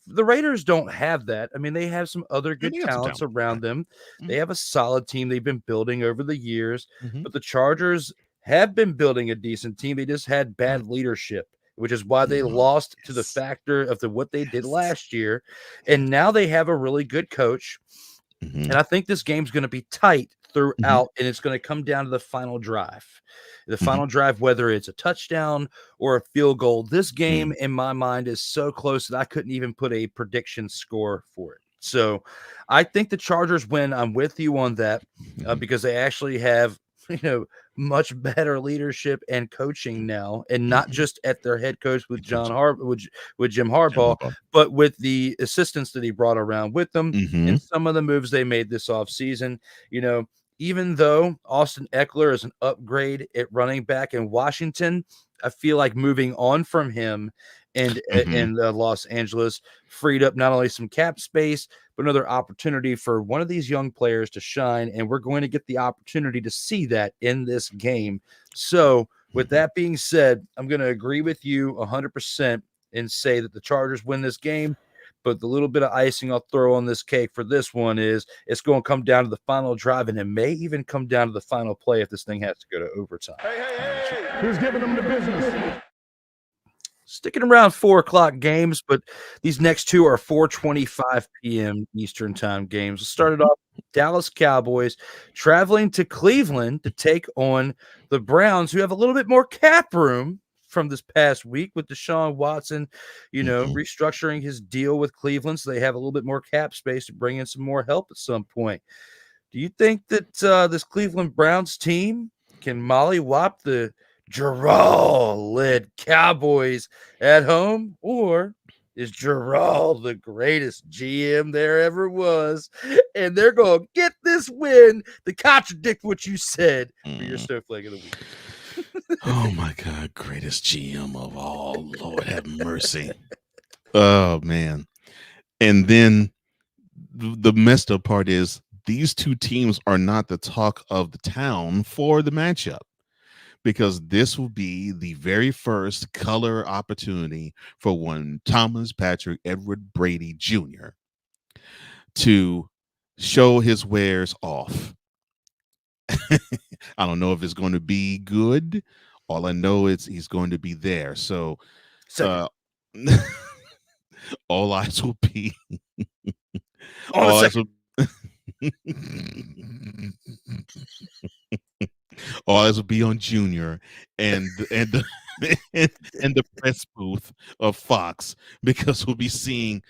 the Raiders don't have that. I mean, they have some other good talents around them. They have a solid team they've been building over the years, but the Chargers have been building a decent team. They just had bad leadership, which is why they lost to the factor of what they did last year. And now they have a really good coach. And I think this game's going to be tight throughout, and it's going to come down to the final drive. The final drive, whether it's a touchdown or a field goal, this game in my mind is so close that I couldn't even put a prediction score for it. So I think the Chargers win. I'm with you on that because they actually have much better leadership and coaching now, and not just at their head coach with Jim Harbaugh, but with the assistants that he brought around with them and some of the moves they made this offseason. Even though Austin Eckler is an upgrade at running back in Washington, I feel like moving on from him and in Los Angeles freed up not only some cap space, but another opportunity for one of these young players to shine. And we're going to get the opportunity to see that in this game. So with that being said, I'm going to agree with you 100% and say that the Chargers win this game. But the little bit of icing I'll throw on this cake for this one is it's going to come down to the final drive, and it may even come down to the final play if this thing has to go to overtime. Hey, who's giving them the business? Sticking around 4 o'clock games, but these next two are 4:25 p.m. Eastern time games. We started off Dallas Cowboys traveling to Cleveland to take on the Browns, who have a little bit more cap room from this past week with Deshaun Watson, restructuring his deal with Cleveland, so they have a little bit more cap space to bring in some more help at some point. Do you think that this Cleveland Browns team can mollywop the Gerald-led Cowboys at home, or is Gerald the greatest GM there ever was, and they're going to get this win to contradict what you said for your snowflake of the week? Oh my God, greatest GM of all. Lord have mercy. Oh man. And then the messed up part is these two teams are not the talk of the town for the matchup, because this will be the very first color opportunity for one Thomas Patrick Edward Brady Jr. to show his wares off. I don't know if it's going to be good. All I know is he's going to be there. So all eyes will be all eyes will, all eyes will be on Junior and the press booth of Fox, because we'll be seeing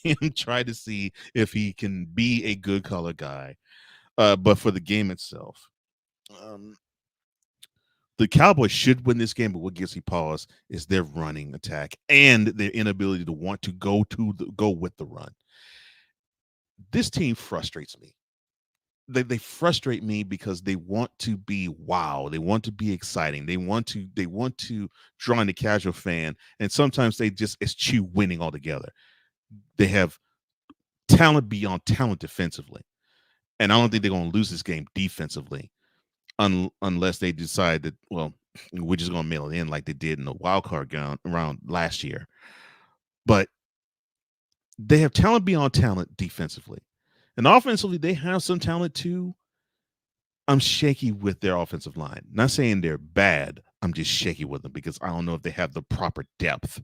him try to see if he can be a good color guy. But for the game itself, the Cowboys should win this game, but what gives me pause is their running attack and their inability to want to go with the run. This team frustrates me. They frustrate me because they want to be wow. They want to be exciting. They want to draw in the casual fan, and sometimes they just eschew winning altogether. They have talent beyond talent defensively, and I don't think they're going to lose this game defensively. Unless they decide that, well, we're just going to mail it in like they did in the wild card round last year. But they have talent beyond talent defensively. And offensively, they have some talent too. I'm shaky with their offensive line. Not saying they're bad. I'm just shaky with them because I don't know if they have the proper depth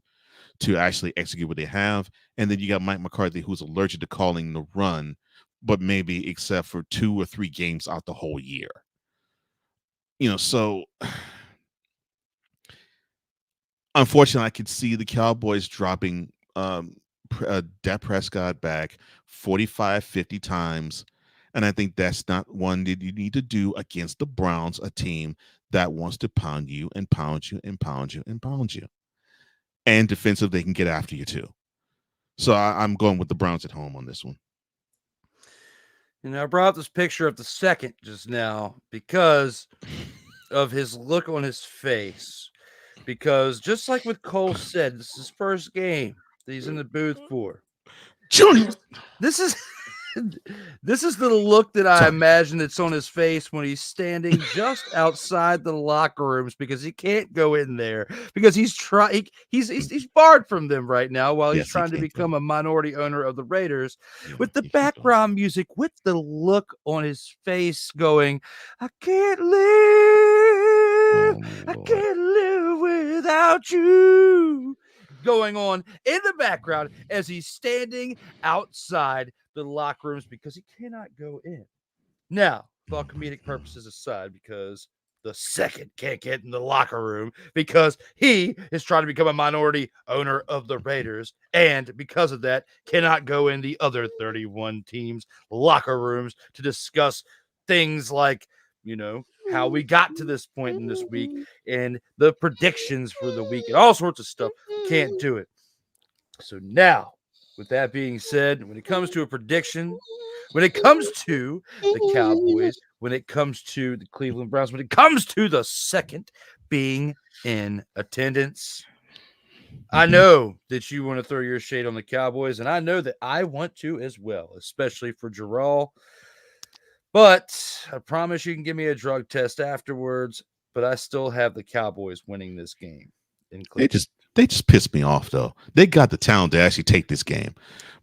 to actually execute what they have. And then you got Mike McCarthy, who's allergic to calling the run, but maybe except for 2 or 3 games out the whole year. So unfortunately, I could see the Cowboys dropping Dak Prescott back 45, 50 times. And I think that's not one that you need to do against the Browns, a team that wants to pound you and pound you and pound you and pound you. And defensive, they can get after you too. So I'm going with the Browns at home on this one. I brought up this picture of the second just now because of his look on his face. Because just like what Cole said, this is his first game that he's in the booth for. Junior, this is the look that I imagine that's on his face when he's standing just outside the locker rooms, because he can't go in there because he's barred from them right now while he's trying to become a minority owner of the Raiders. With the background music, with the look on his face going, I can't live without you, going on in the background as he's standing outside the locker rooms because he cannot go in. Now, for all comedic purposes aside, because the second can't get in the locker room because he is trying to become a minority owner of the Raiders, and because of that, cannot go in the other 31 teams' locker rooms to discuss things like, how we got to this point in this week and the predictions for the week and all sorts of stuff. We can't do it. So now, with that being said, when it comes to a prediction, when it comes to the Cowboys, when it comes to the Cleveland Browns, when it comes to the second being in attendance, I know that you want to throw your shade on the Cowboys, and I know that I want to as well, especially for Jarrell. But I promise you can give me a drug test afterwards, but I still have the Cowboys winning this game in Cleveland. They just pissed me off, though. They got the talent to actually take this game,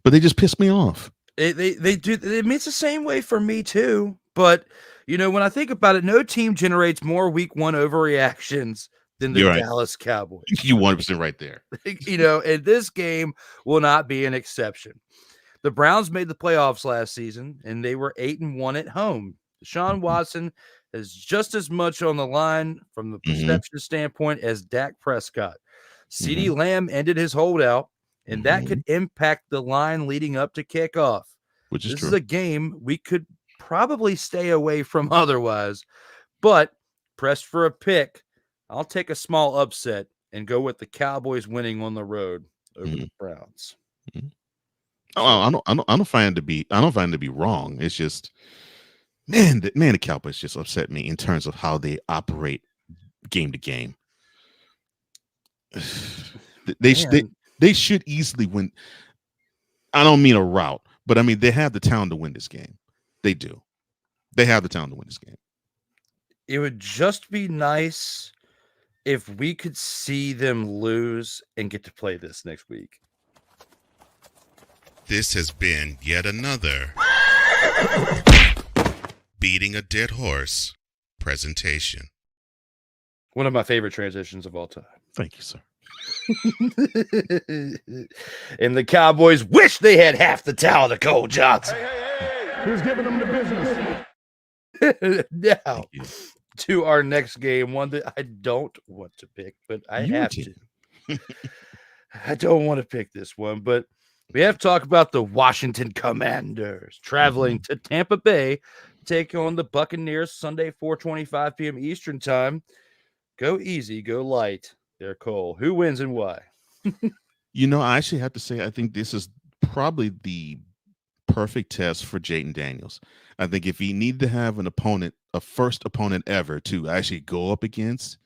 but they just pissed me off. They do. I mean, it's the same way for me too. But when I think about it, no team generates more Week 1 overreactions than the Dallas Cowboys. You 100% right there. And this game will not be an exception. The Browns made the playoffs last season, and they were 8-1 at home. Deshaun Watson is just as much on the line from the perception standpoint as Dak Prescott. CeeDee Lamb ended his holdout, and that could impact the line leading up to kickoff. Which is this true. Is a game we could probably stay away from otherwise, but pressed for a pick, I'll take a small upset and go with the Cowboys winning on the road over the Browns. Oh, I don't find it to be wrong. It's just, the Cowboys just upset me in terms of how they operate game to game. They should easily win. I don't mean a rout, but I mean they have the talent to win this game. They do. They have the talent to win this game. It would just be nice if we could see them lose and get to play this next week. This has been yet another Beating a Dead Horse presentation. One of my favorite transitions of all time. Thank you, sir. And the Cowboys wish they had half the talent of Cole Johnson. Hey. Who's giving them the business? Now, to our next game, one that I don't want to pick, but I have to. I don't want to pick this one, but we have to talk about the Washington Commanders traveling to Tampa Bay, take on the Buccaneers Sunday, 4:25 p.m. Eastern time. Go easy, go light. There, Cole. Who wins and why? I actually have to say I think this is probably the perfect test for Jaden Daniels. I think if he needed to have an opponent, a first opponent ever to actually go up against,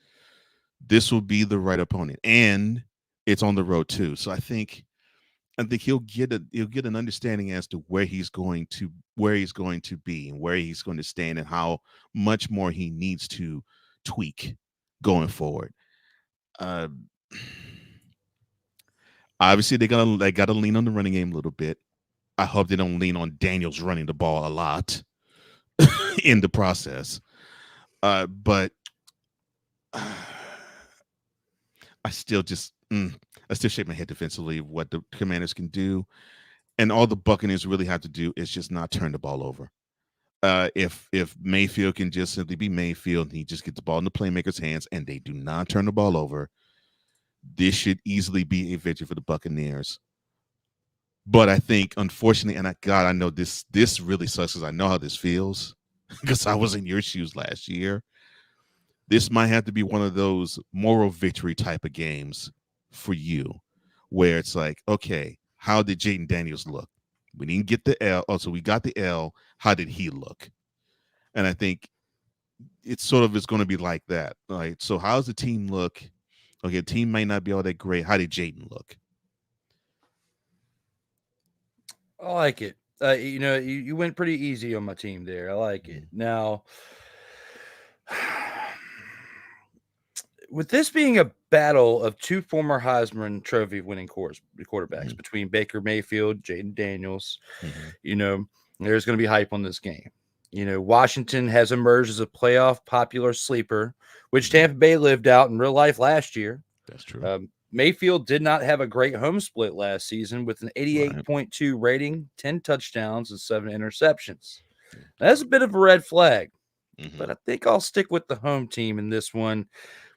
this will be the right opponent, and it's on the road too. So I think he'll get an understanding as to where he's going to be and where he's going to stand and how much more he needs to tweak going forward. Obviously they gotta lean on the running game a little bit. I hope they don't lean on Daniels running the ball a lot in the process. But I still shake my head defensively of what the Commanders can do. And all the Buccaneers really have to do is just not turn the ball over. If Mayfield can just simply be Mayfield and he just gets the ball in the playmaker's hands and they do not turn the ball over, this should easily be a victory for the Buccaneers. But I think, unfortunately, and I know this really sucks because I know how this feels because I was in your shoes last year. This might have to be one of those moral victory type of games for you where it's like, okay, how did Jaden Daniels look? We didn't get the L. Oh, so we got the L. How did he look? And I think it's going to be like that. Right? So how's the team look? Okay, the team might not be all that great. How did Jaden look? I like it. You went pretty easy on my team there. I like it. Now, with this being a battle of two former Heisman Trophy winning quarterbacks between Baker Mayfield, Jaden Daniels, there's going to be hype on this game. Washington has emerged as a playoff popular sleeper, which Tampa Bay lived out in real life last year. That's true. Mayfield did not have a great home split last season with an 88.2 rating, 10 touchdowns, and 7 interceptions. That's a bit of a red flag, but I think I'll stick with the home team in this one,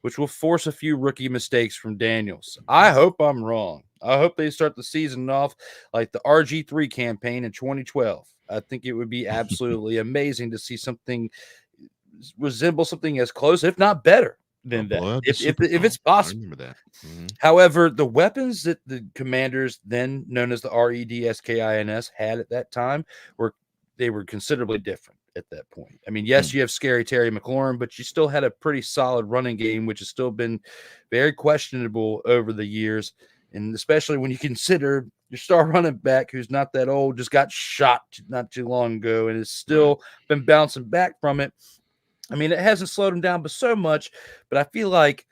which will force a few rookie mistakes from Daniels. I hope I'm wrong. I hope they start the season off like the RG3 campaign in 2012. I think it would be absolutely amazing to see something resemble something as close, if not better than that, Boy, if it's I possible. remember that. Mhm. However, the weapons that the Commanders, then known as the REDSKINS, had at that time were considerably different at that point. I mean, yes, you have scary Terry McLaurin, but you still had a pretty solid running game, which has still been very questionable over the years. And especially when you consider your star running back, who's not that old, just got shot not too long ago and has still been bouncing back from it. I mean, it hasn't slowed him down but so much, but I feel like,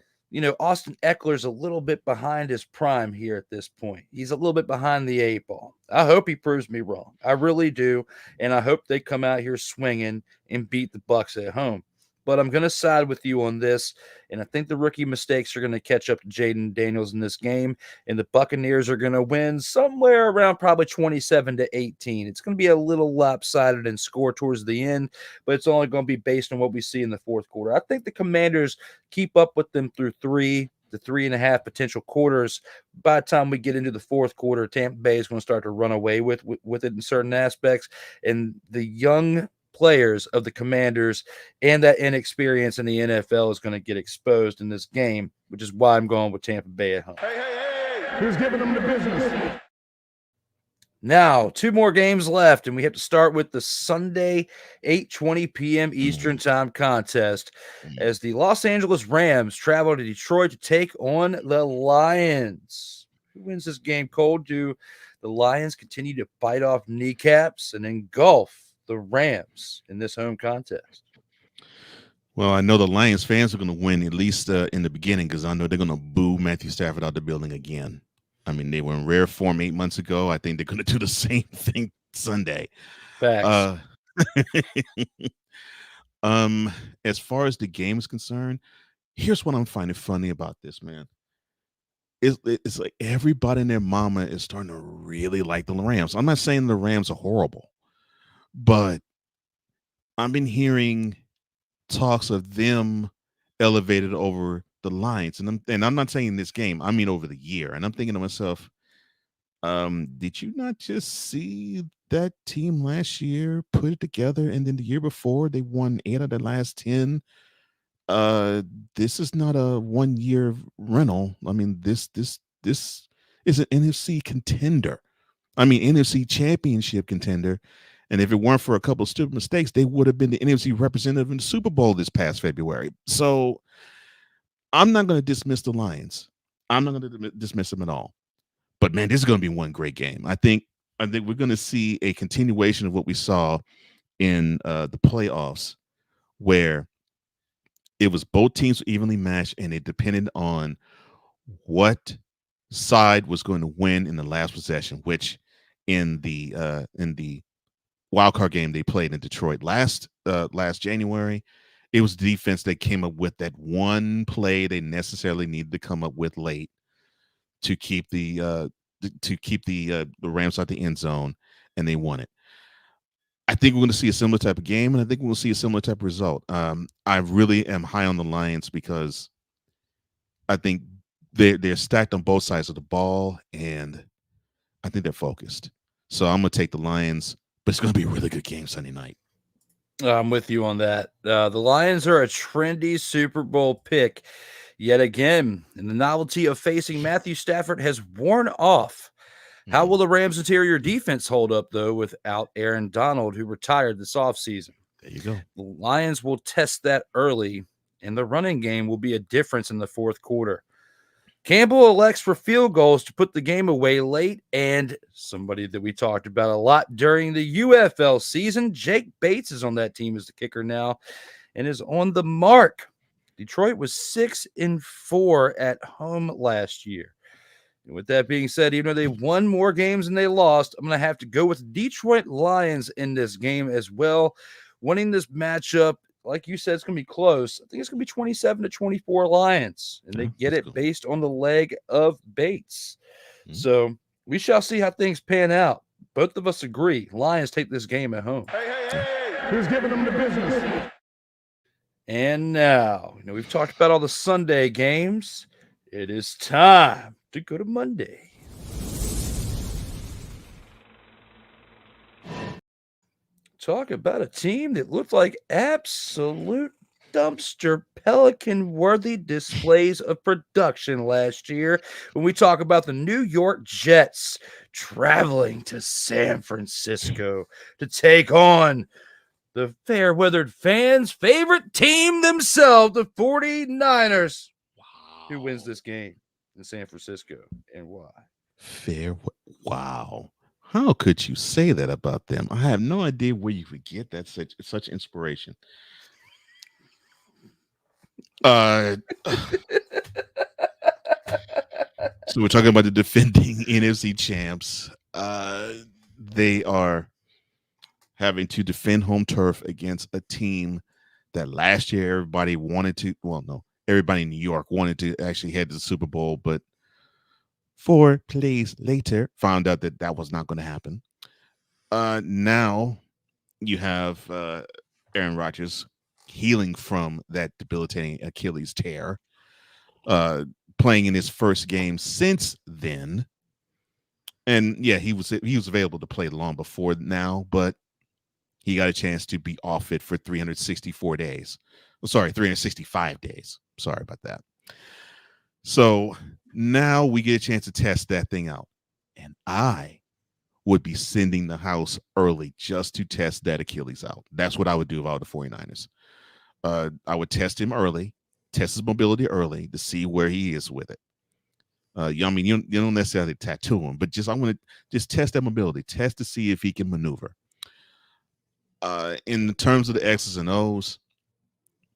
Austin Eckler's a little bit behind his prime here at this point. He's a little bit behind the 8 ball. I hope he proves me wrong. I really do, and I hope they come out here swinging and beat the Bucs at home. But I'm going to side with you on this, and I think the rookie mistakes are going to catch up to Jaden Daniels in this game, and the Buccaneers are going to win somewhere around probably 27-18. It's going to be a little lopsided and score towards the end, but it's only going to be based on what we see in the fourth quarter. I think the Commanders keep up with them through 3 to 3.5 potential quarters. By the time we get into the fourth quarter, Tampa Bay is going to start to run away with it in certain aspects, and the young players of the Commanders and that inexperience in the NFL is going to get exposed in this game, which is why I'm going with Tampa Bay at home. Hey, who's giving them the business? Now, 2 more games left, and we have to start with the Sunday 8:20 p.m. Eastern Time contest as the Los Angeles Rams travel to Detroit to take on the Lions. Who wins this game, Cole? Do the Lions continue to bite off kneecaps and engulf the Rams in this home contest? Well, I know the Lions fans are going to win, at least in the beginning, because I know they're going to boo Matthew Stafford out the building again. I mean, they were in rare form 8 months ago. I think they're going to do the same thing Sunday. Facts. As far as the game is concerned, here's what I'm finding funny about this, man. It's like everybody and their mama is starting to really like the Rams. I'm not saying the Rams are horrible, but I've been hearing talks of them elevated over the Lions, and I'm not saying this game. I mean over the year, and I'm thinking to myself, did you not just see that team last year put it together, and then the year before they won 8 out of the last 10? This is not a 1-year rental. I mean, this is an NFC contender. I mean, NFC championship contender. And if it weren't for a couple of stupid mistakes, they would have been the NFC representative in the Super Bowl this past February. So I'm not going to dismiss the Lions. I'm not going to dismiss them at all. But man, this is going to be one great game. I think we're going to see a continuation of what we saw in the playoffs, where it was both teams were evenly matched, and it depended on what side was going to win in the last possession. Which in the wild card game they played in Detroit last January, it was the defense that came up with that one play they necessarily needed to come up with late to keep the Rams out the end zone, and they won it. I think we're going to see a similar type of game, and I think we'll see a similar type of result. I really am high on the Lions because I think they're stacked on both sides of the ball, and I think they're focused. So I'm going to take the Lions, but it's going to be a really good game Sunday night. I'm with you on that. The Lions are a trendy Super Bowl pick yet again, and the novelty of facing Matthew Stafford has worn off. How will the Rams' interior defense hold up, though, without Aaron Donald, who retired this offseason? There you go. The Lions will test that early, and the running game will be a difference in the fourth quarter. Campbell elects for field goals to put the game away late, and somebody that we talked about a lot during the UFL season, Jake Bates, is on that team as the kicker now and is on the mark. Detroit was 6-4 at home last year. And with that being said, even though they won more games than they lost, I'm going to have to go with Detroit Lions in this game as well. Winning this matchup, like you said, it's going to be close. I think it's going to be 27-24 Lions, and they get it based on the leg of Bates. So we shall see how things pan out. Both of us agree. Lions take this game at home. Hey, who's giving them the business? And now, we've talked about all the Sunday games. It is time to go to Monday. talk about a team that looked like absolute dumpster pelican worthy displays of production last year when we talk about the New York Jets traveling to San Francisco to take on the fair-weathered fans' favorite team themselves, the 49ers. Who wins this game in San Francisco and why? Wow. How could you say that about them? I have no idea where you could get that such inspiration. So we're talking about the defending NFC champs. They are having to defend home turf against a team that last year everybody wanted to. Well, no, everybody in New York wanted to actually head to the Super Bowl, but 4 plays later found out that that was not going to happen. Now you have Aaron Rodgers healing from that debilitating Achilles tear, playing in his first game since then. And yeah, he was available to play long before now, but he got a chance to be off it for 365 days. Sorry about that. So now we get a chance to test that thing out. And I would be sending the house early just to test that Achilles out. That's what I would do if I were the 49ers. I would test him early, test his mobility early to see where he is with it. I mean, you don't necessarily tattoo him, but I want to just test that mobility, test to see if he can maneuver. In terms of the X's and O's,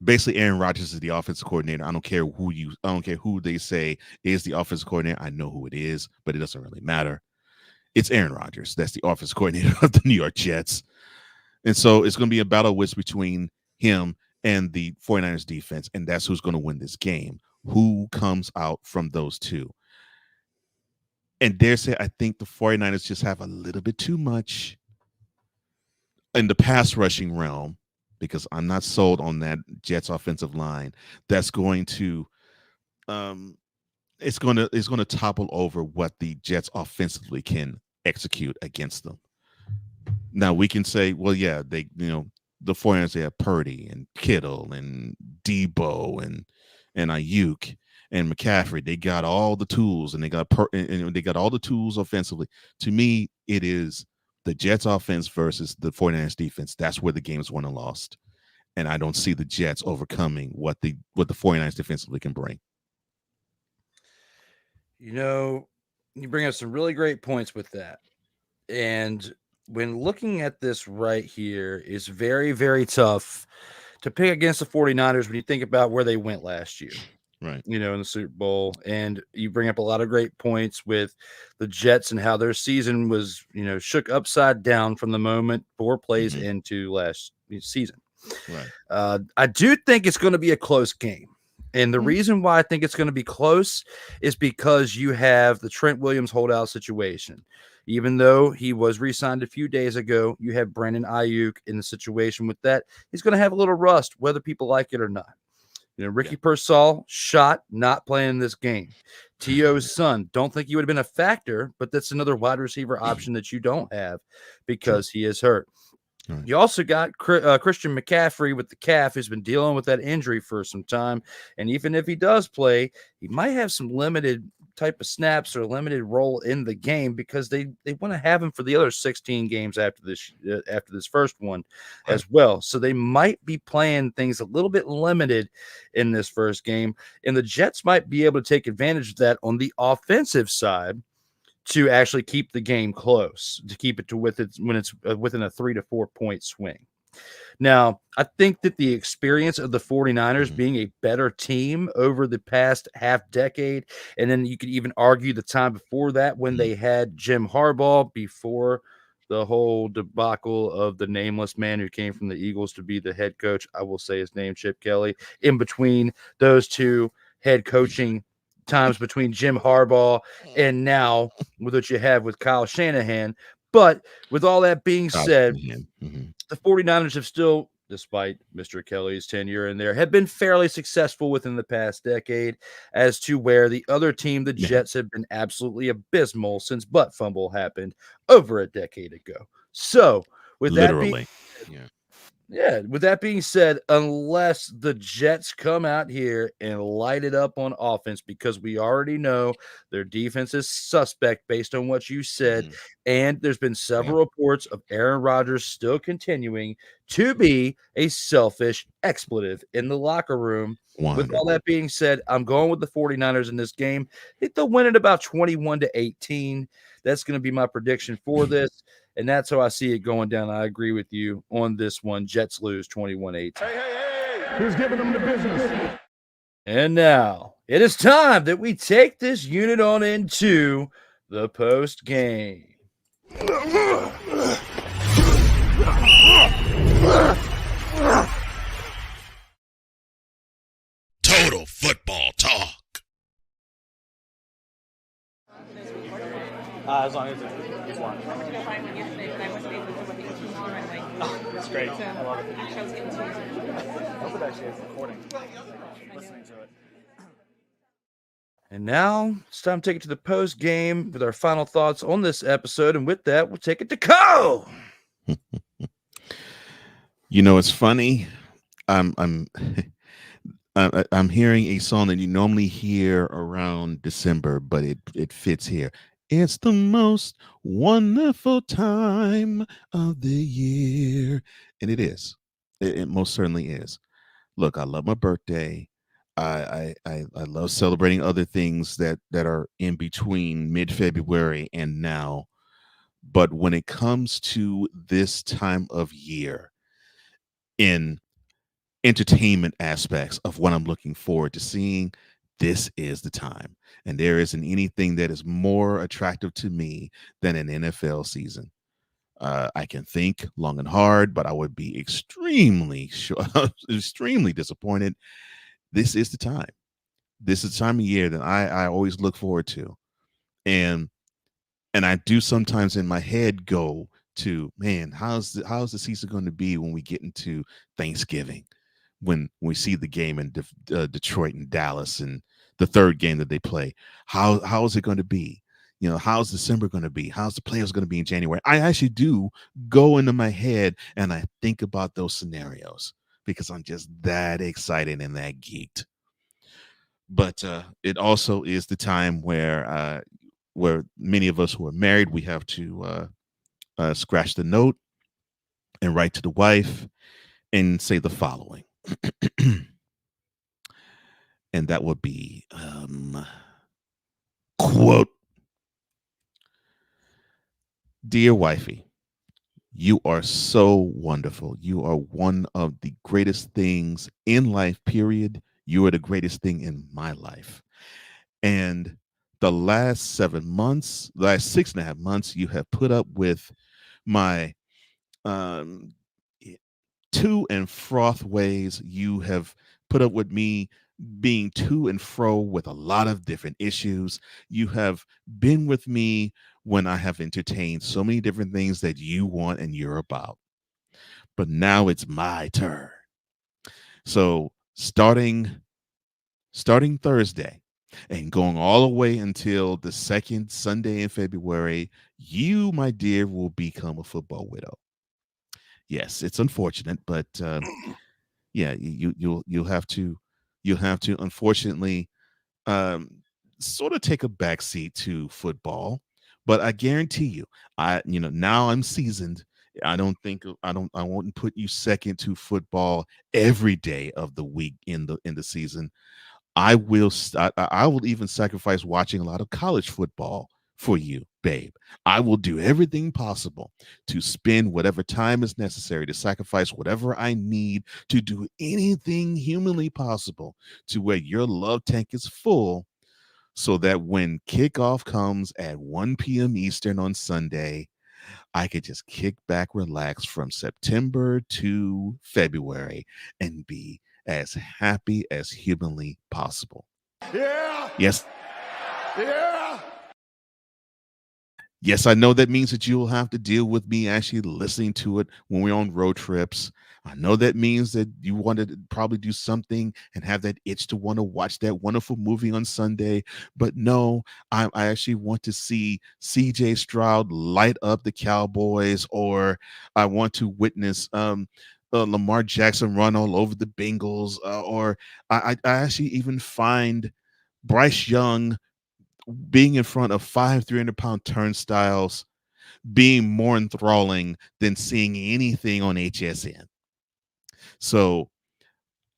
basically Aaron Rodgers is the offensive coordinator. I don't care who they say is the offensive coordinator. I know who it is, but it doesn't really matter. It's Aaron Rodgers. That's the offensive coordinator of the New York Jets. And so it's going to be a battle between him and the 49ers defense, and that's who's going to win this game. Who comes out from those two? And dare say, I think the 49ers just have a little bit too much in the pass rushing realm, because I'm not sold on that Jets offensive line. That's going to it's going to topple over what the Jets offensively can execute against them. Now we can say, well, yeah, the 49ers, they have Purdy and Kittle and Debo and Ayuk and McCaffrey. They got all the tools, and they got all the tools offensively. To me, it is the Jets offense versus the 49ers defense. That's where the game is won and lost. And I don't see the Jets overcoming what the 49ers defensively can bring. You bring up some really great points with that. And when looking at this right here, it's very, very tough to pick against the 49ers when you think about where they went last year. Right. In the Super Bowl. And you bring up a lot of great points with the Jets and how their season was, shook upside down from the moment 4 plays into last season. Right. I do think it's going to be a close game. And the reason why I think it's going to be close is because you have the Trent Williams holdout situation. Even though he was re-signed a few days ago, you have Brandon Ayuk in the situation with that. He's going to have a little rust, whether people like it or not. Ricky Pearsall shot, not playing this game. T.O.'s son, don't think he would have been a factor, but that's another wide receiver option that you don't have because he is hurt. Right. You also got Christian McCaffrey with the calf, who's been dealing with that injury for some time. And even if he does play, he might have some limited type of snaps or limited role in the game because they want to have him for the other 16 games after this first one as well. So they might be playing things a little bit limited in this first game. And the Jets might be able to take advantage of that on the offensive side to actually keep the game close, to keep it to when it's within a 3 to 4 point swing. Now, I think that the experience of the 49ers being a better team over the past half decade, and then you could even argue the time before that when they had Jim Harbaugh before the whole debacle of the nameless man who came from the Eagles to be the head coach. I will say his name, Chip Kelly. In between those two head coaching times between Jim Harbaugh and now with what you have with Kyle Shanahan. But with all that being said, the 49ers have still, despite Mr. Kelly's tenure in there, have been fairly successful within the past decade, as to where the other team, the Jets, have been absolutely abysmal since butt fumble happened over a decade ago. So with that being, Yeah, with that being said, unless the Jets come out here and light it up on offense, because we already know their defense is suspect based on what you said, and there's been several reports of Aaron Rodgers still continuing to be a selfish expletive in the locker room. With all that being said, I'm going with the 49ers in this game. I think they'll win it about 21-18. That's going to be my prediction for this. And that's how I see it going down. I agree with you on this one. Jets lose 21-18. Hey, who's giving them the business? And now it is time that we take this unit on into the post game. Total football talk. As long as it's one. I went to go find one yesterday, but I wasn't able to look at tomorrow. It's great. So, I love it. actually, I was getting to I hope it actually is recording. Listening to it. And now it's time to take it to the post game with our final thoughts on this episode. And with that, we'll take it to Cole. You know, it's funny. I'm hearing a song that you normally hear around December, but it fits here. It's the most wonderful time of the year. And it is. It most certainly is. Look, I love my birthday. I love celebrating other things that are in between mid-February and now. But when it comes to this time of year, in entertainment aspects of what I'm looking forward to seeing, this is the time. And there isn't anything that is more attractive to me than an NFL season. I can think long and hard, but I would be extremely disappointed. This is the time. This is the time of year that I always look forward to. And I do sometimes in my head go to, man, how's the season going to be when we get into Thanksgiving, when we see the game in Detroit and Dallas and the third game that they play? How is it going to be? You know, how's December going to be? How's the players going to be in January? I actually do go into my head and I think about those scenarios because I'm just that excited and that geeked. But it also is the time where many of us who are married, we have to scratch the note and write to the wife and say the following. And that would be, quote, "Dear wifey, you are so wonderful. You are one of the greatest things in life, period. You are the greatest thing in my life. And the last 7 months, the last 6.5 months, you have put up with my to and froth ways. You have put up with me being to and fro with a lot of different issues. You have been with me when I have entertained so many different things that you want and you're about. But now it's my turn. So starting Thursday and going all the way until the second Sunday in February, you, my dear, will become a football widow. Yes, it's unfortunate, but yeah, you'll have to unfortunately sort of take a backseat to football. But I guarantee you, now I'm seasoned. I won't put you second to football every day of the week in the season. I will even sacrifice watching a lot of college football for you, babe. I will do everything possible to spend whatever time is necessary, to sacrifice whatever I need, to do anything humanly possible to where your love tank is full, so that when kickoff comes at 1 p.m. Eastern on Sunday, I could just kick back, relax from September to February and be as happy as humanly possible. Yeah. Yes. Yeah. Yes, I know that means that you'll have to deal with me actually listening to it when we're on road trips. I know that means that you want to probably do something and have that itch to want to watch that wonderful movie on Sunday. But no, I actually want to see CJ Stroud light up the Cowboys, or I want to witness Lamar Jackson run all over the Bengals, or I actually even find Bryce Young being in front of 300-pound turnstiles being more enthralling than seeing anything on HSN. So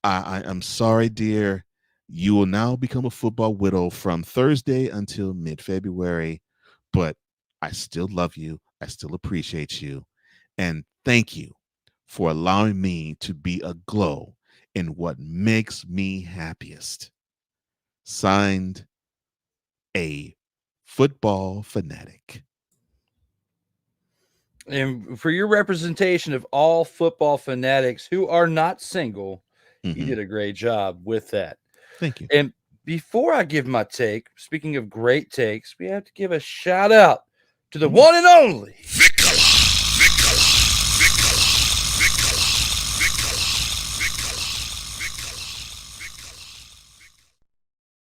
I'm sorry, dear. You will now become a football widow from Thursday until mid-February, but I still love you. I still appreciate you. And thank you for allowing me to be a glow in what makes me happiest. Signed, a football fanatic. And for your representation of all football fanatics who are not single, you did a great job with that. Thank you. And before I give my take, speaking of great takes, we have to give a shout out to the one and only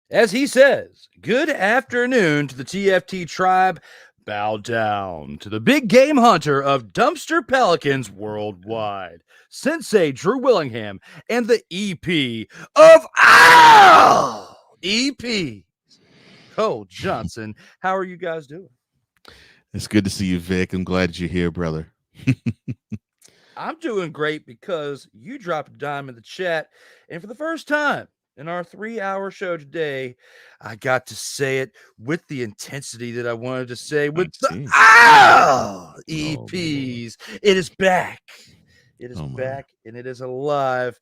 as he says, good afternoon to the TFT tribe. Bow down to the big game hunter of dumpster pelicans worldwide, Sensei Drew Willingham, and the EP of all EPs, Cole Johnson. How are you guys doing? It's good to see you, Vic. I'm glad you're here, brother. I'm doing great because you dropped a dime in the chat, and for the first time in our 3-hour show today, I got to say it with the intensity that I wanted to say with the EPs. It is back. It is back, and it is alive.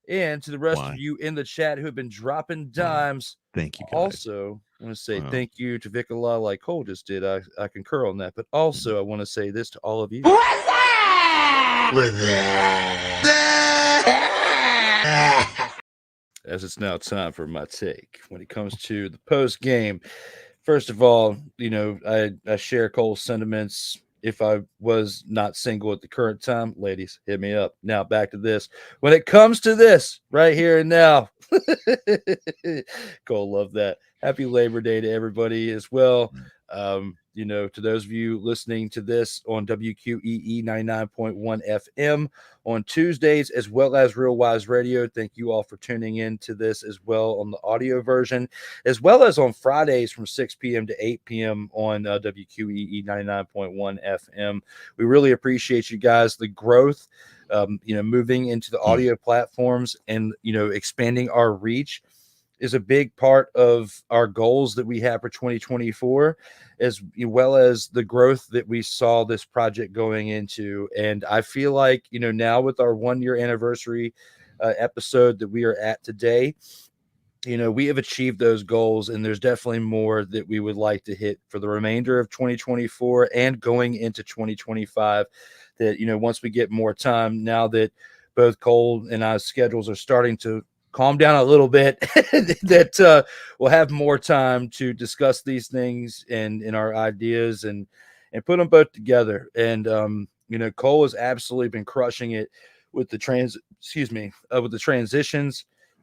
And to the rest of you in the chat who have been dropping dimes, thank you, guys. Also, I want to say thank you to Vic Allah like Cole just did. I concur on that. But also, I want to say this to all of you. As it's now time for my take when it comes to the post game. First of all, I share Cole's sentiments. If I was not single at the current time, ladies, hit me up. Now back to this. When it comes to this right here and now, Cole, love that. Happy Labor Day to everybody as well. To those of you listening to this on WQEE 99.1 FM on Tuesdays, as well as Real Wise Radio, thank you all for tuning in to this as well on the audio version, as well as on Fridays from 6 p.m. to 8 p.m. on WQEE 99.1 FM. We really appreciate you guys, the growth, moving into the audio platforms and, expanding our reach is a big part of our goals that we have for 2024, as well as the growth that we saw this project going into. And I feel like, now with our 1-year anniversary episode that we are at today, we have achieved those goals, and there's definitely more that we would like to hit for the remainder of 2024 and going into 2025. That, once we get more time, now that both Cole and I's schedules are starting to calm down a little bit, that we'll have more time to discuss these things and our ideas and put them both together. And Cole has absolutely been crushing it with the transitions,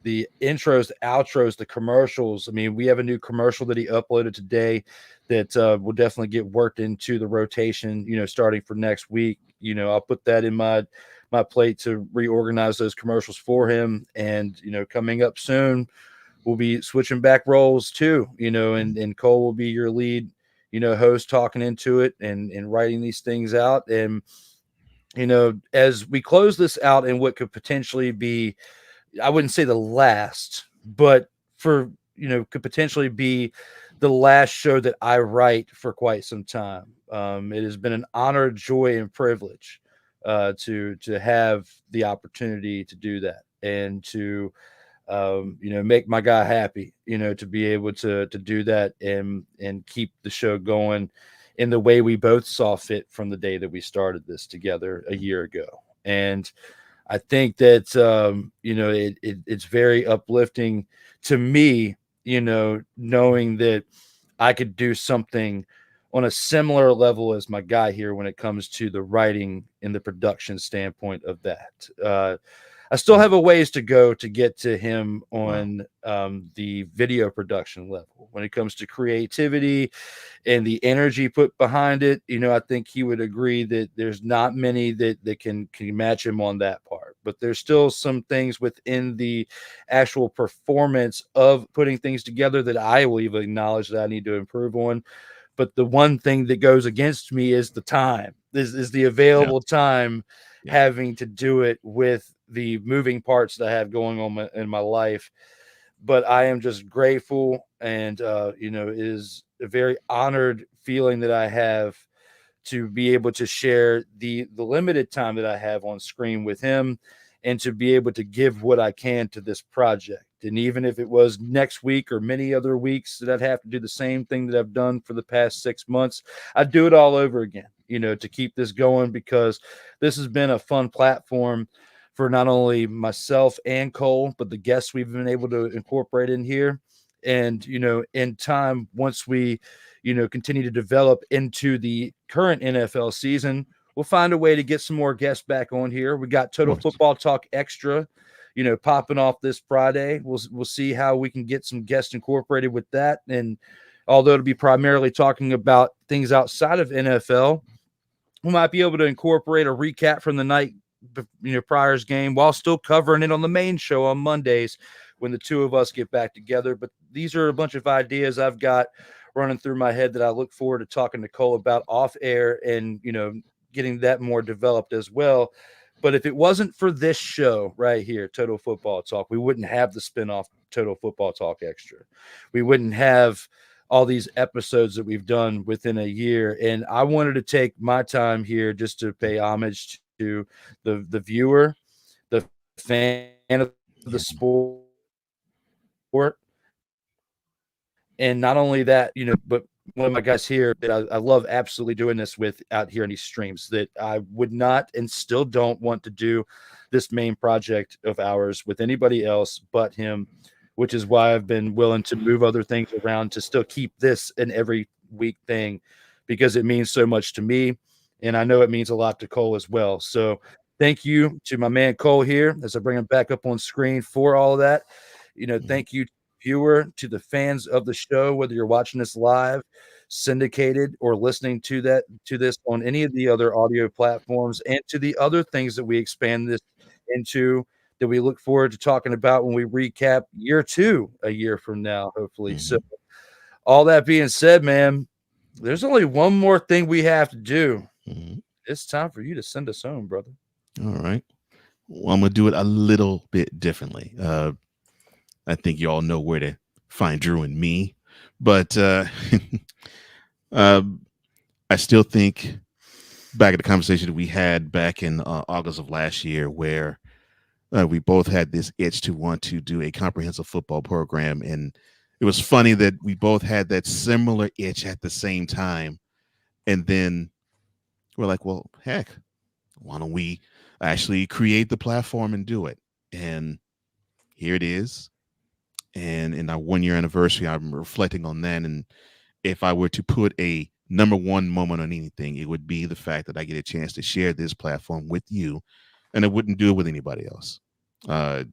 the intros, the outros, the commercials. I mean, we have a new commercial that he uploaded today that will definitely get worked into the rotation, starting for next week. I'll put that in my plate to reorganize those commercials for him. And, coming up soon, we'll be switching back roles too, and Cole will be your lead, host, talking into it and writing these things out. And, as we close this out in what could potentially be, I wouldn't say the last, but could potentially be the last show that I write for quite some time. It has been an honor, joy, and privilege to have the opportunity to do that and to make my guy happy, to be able to do that and keep the show going in the way we both saw fit from the day that we started this together a year ago. And I think that it's very uplifting to me, knowing that I could do something on a similar level as my guy here when it comes to the writing and the production standpoint of that. I still have a ways to go to get to him on the video production level. When it comes to creativity and the energy put behind it, I think he would agree that there's not many that can match him on that part. But there's still some things within the actual performance of putting things together that I will even acknowledge that I need to improve on. But the one thing that goes against me is the time, is the available time having to do it with the moving parts that I have going on in my life. But I am just grateful, and it is a very honored feeling that I have to be able to share the limited time that I have on screen with him, and to be able to give what I can to this project. And even if it was next week or many other weeks that I'd have to do the same thing that I've done for the past 6 months, I'd do it all over again, to keep this going, because this has been a fun platform for not only myself and Cole, but the guests we've been able to incorporate in here. And, in time, once we, continue to develop into the current NFL season, we'll find a way to get some more guests back on here. We got Total Football Talk Extra, popping off this Friday. We'll see how we can get some guests incorporated with that. And although it'll be primarily talking about things outside of NFL, we might be able to incorporate a recap from the night, prior's game, while still covering it on the main show on Mondays when the two of us get back together. But these are a bunch of ideas I've got running through my head that I look forward to talking to Cole about off air, and, getting that more developed as well. But if it wasn't for this show right here, Total Football Talk, we wouldn't have the spinoff Total Football Talk Extra. We wouldn't have all these episodes that we've done within a year. And I wanted to take my time here just to pay homage to the viewer, the fan of the sport. And not only that, but one of my guys here that I love absolutely doing this with out here in these streams, that I would not and still don't want to do this main project of ours with anybody else but him, which is why I've been willing to move other things around to still keep this an every week thing, because it means so much to me. And I know it means a lot to Cole as well. So thank you to my man Cole here, as I bring him back up on screen for all of that. Thank you, viewer, to the fans of the show, whether you're watching this live, syndicated, or listening to this on any of the other audio platforms, and to the other things that we expand this into, that we look forward to talking about when we recap year 2 a year from now, hopefully. So all that being said, man, there's only one more thing we have to do. It's time for you to send us home, brother. All right. Well, I'm going to do it a little bit differently. I think you all know where to find Drew and me, but I still think back at the conversation that we had back in August of last year, where we both had this itch to want to do a comprehensive football program. And it was funny that we both had that similar itch at the same time. And then we're like, well, heck, why don't we actually create the platform and do it? And here it is. And in our 1 year anniversary, I'm reflecting on that. And if I were to put a number one moment on anything, it would be the fact that I get a chance to share this platform with you, and I wouldn't do it with anybody else. I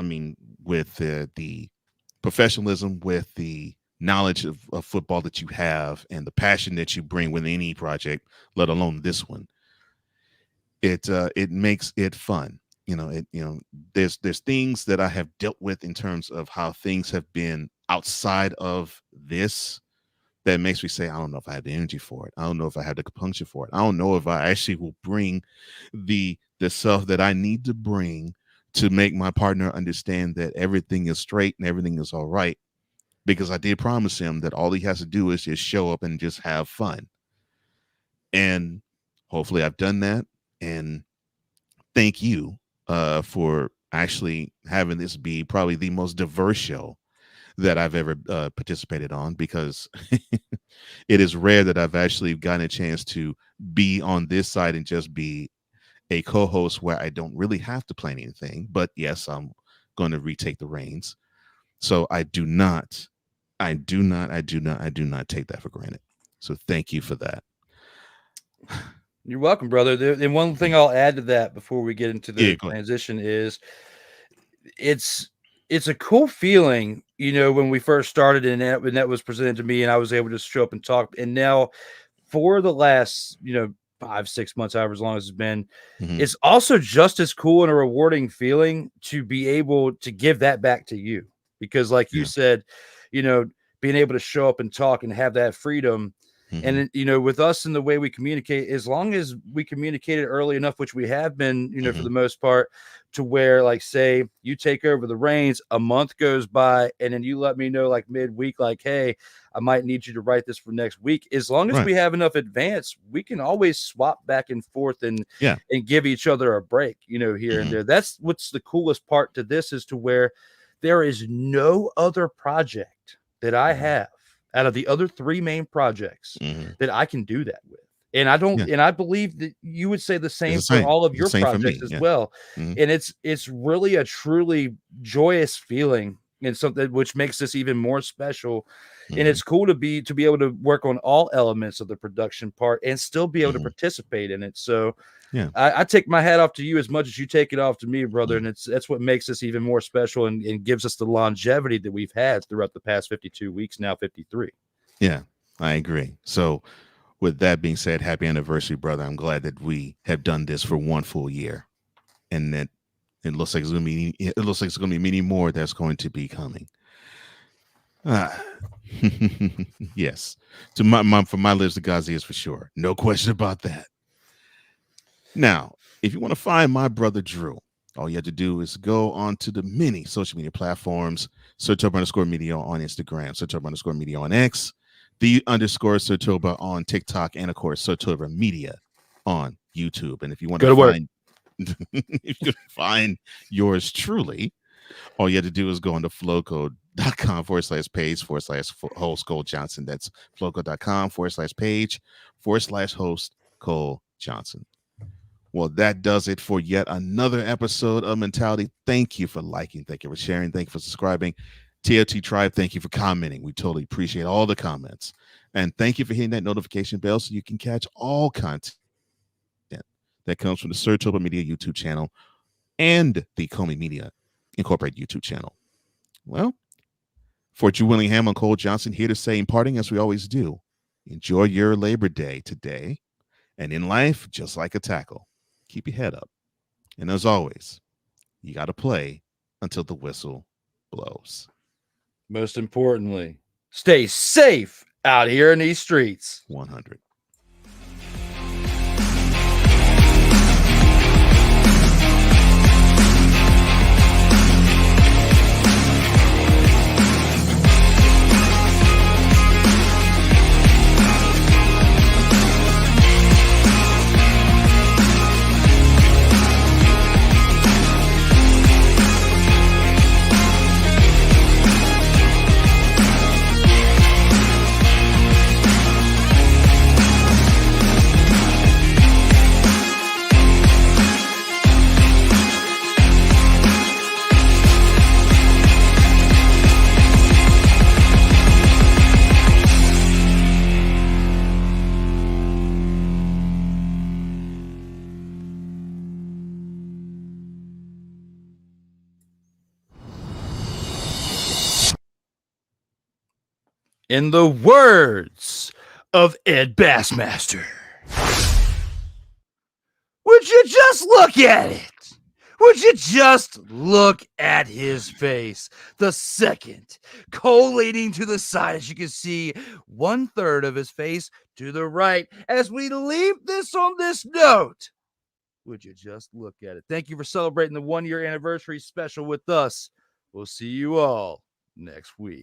mean, with the professionalism, with the knowledge of football that you have, and the passion that you bring with any project, let alone this one, it makes it fun. There's things that I have dealt with in terms of how things have been outside of this that makes me say, I don't know if I have the energy for it. I don't know if I have the compunction for it. I don't know if I actually will bring the self that I need to bring to make my partner understand that everything is straight and everything is all right. Because I did promise him that all he has to do is just show up and just have fun. And hopefully I've done that. And thank you for actually having this be probably the most diverse show that I've ever participated on, because it is rare that I've actually gotten a chance to be on this side and just be a co-host where I don't really have to plan anything. But yes, I'm going to retake the reins. So I do not take that for granted. So thank you for that. You're welcome, brother. And one thing I'll add to that before we get into the go ahead. transition is it's a cool feeling, when we first started and that was presented to me and I was able to show up and talk. And now for the last, 5-6 months, however long as it's been, it's also just as cool and a rewarding feeling to be able to give that back to you. Because like you said, being able to show up and talk and have that freedom. And, with us and the way we communicate, as long as we communicated early enough, which we have been, for the most part, to where, like, say you take over the reins, a month goes by and then you let me know like midweek, like, hey, I might need you to write this for next week. As long as we have enough advance, we can always swap back and forth and give each other a break, here and there. That's what's the coolest part to this, is to where there is no other project that I have out of the other 3 main projects that I can do that with. And I don't, and I believe that you would say the same for all of your projects as well. And it's really a truly joyous feeling, and something which makes this even more special. And it's cool to be able to work on all elements of the production part and still be able to participate in it. So I take my hat off to you as much as you take it off to me, brother. And that's what makes this even more special and gives us the longevity that we've had throughout the past 52 weeks, now 53. Yeah, I agree. So with that being said, happy anniversary, brother. I'm glad that we have done this for 1 full year, and that it looks like it's going to be many more that's going to be coming. Yes, to from my lips to God's ears, for sure. No question about that. Now, if you want to find my brother Drew, all you have to do is go on to the many social media platforms. Sertoba_media on Instagram, Sertoba_media on X, _Sertoba on TikTok, and of course Sertoba Media on YouTube. And if you want to find if you find yours truly, all you have to do is go on to flowcode.com/page/host Cole Johnson. That's flowcode.com/page/host Cole Johnson. Well, that does it for yet another episode of Mentality. Thank you for liking. Thank you for sharing. Thank you for subscribing. TFT Tribe, thank you for commenting. We totally appreciate all the comments. And thank you for hitting that notification bell so you can catch all content that comes from the Sertoba Media YouTube channel and the Comey Media Incorporated YouTube channel. Well, for Drew Willingham and Cole Johnson, here to say in parting, as we always do, enjoy your Labor Day today. And in life, just like a tackle, keep your head up. And as always, you got to play until the whistle blows. Most importantly, stay safe out here in these streets. 100. In the words of Ed Bassmaster, would you just look at it? Would you just look at his face? The second, collating to the side, as you can see, 1/3 of his face to the right. As we leave this on this note, would you just look at it? Thank you for celebrating the 1-year anniversary special with us. We'll see you all next week.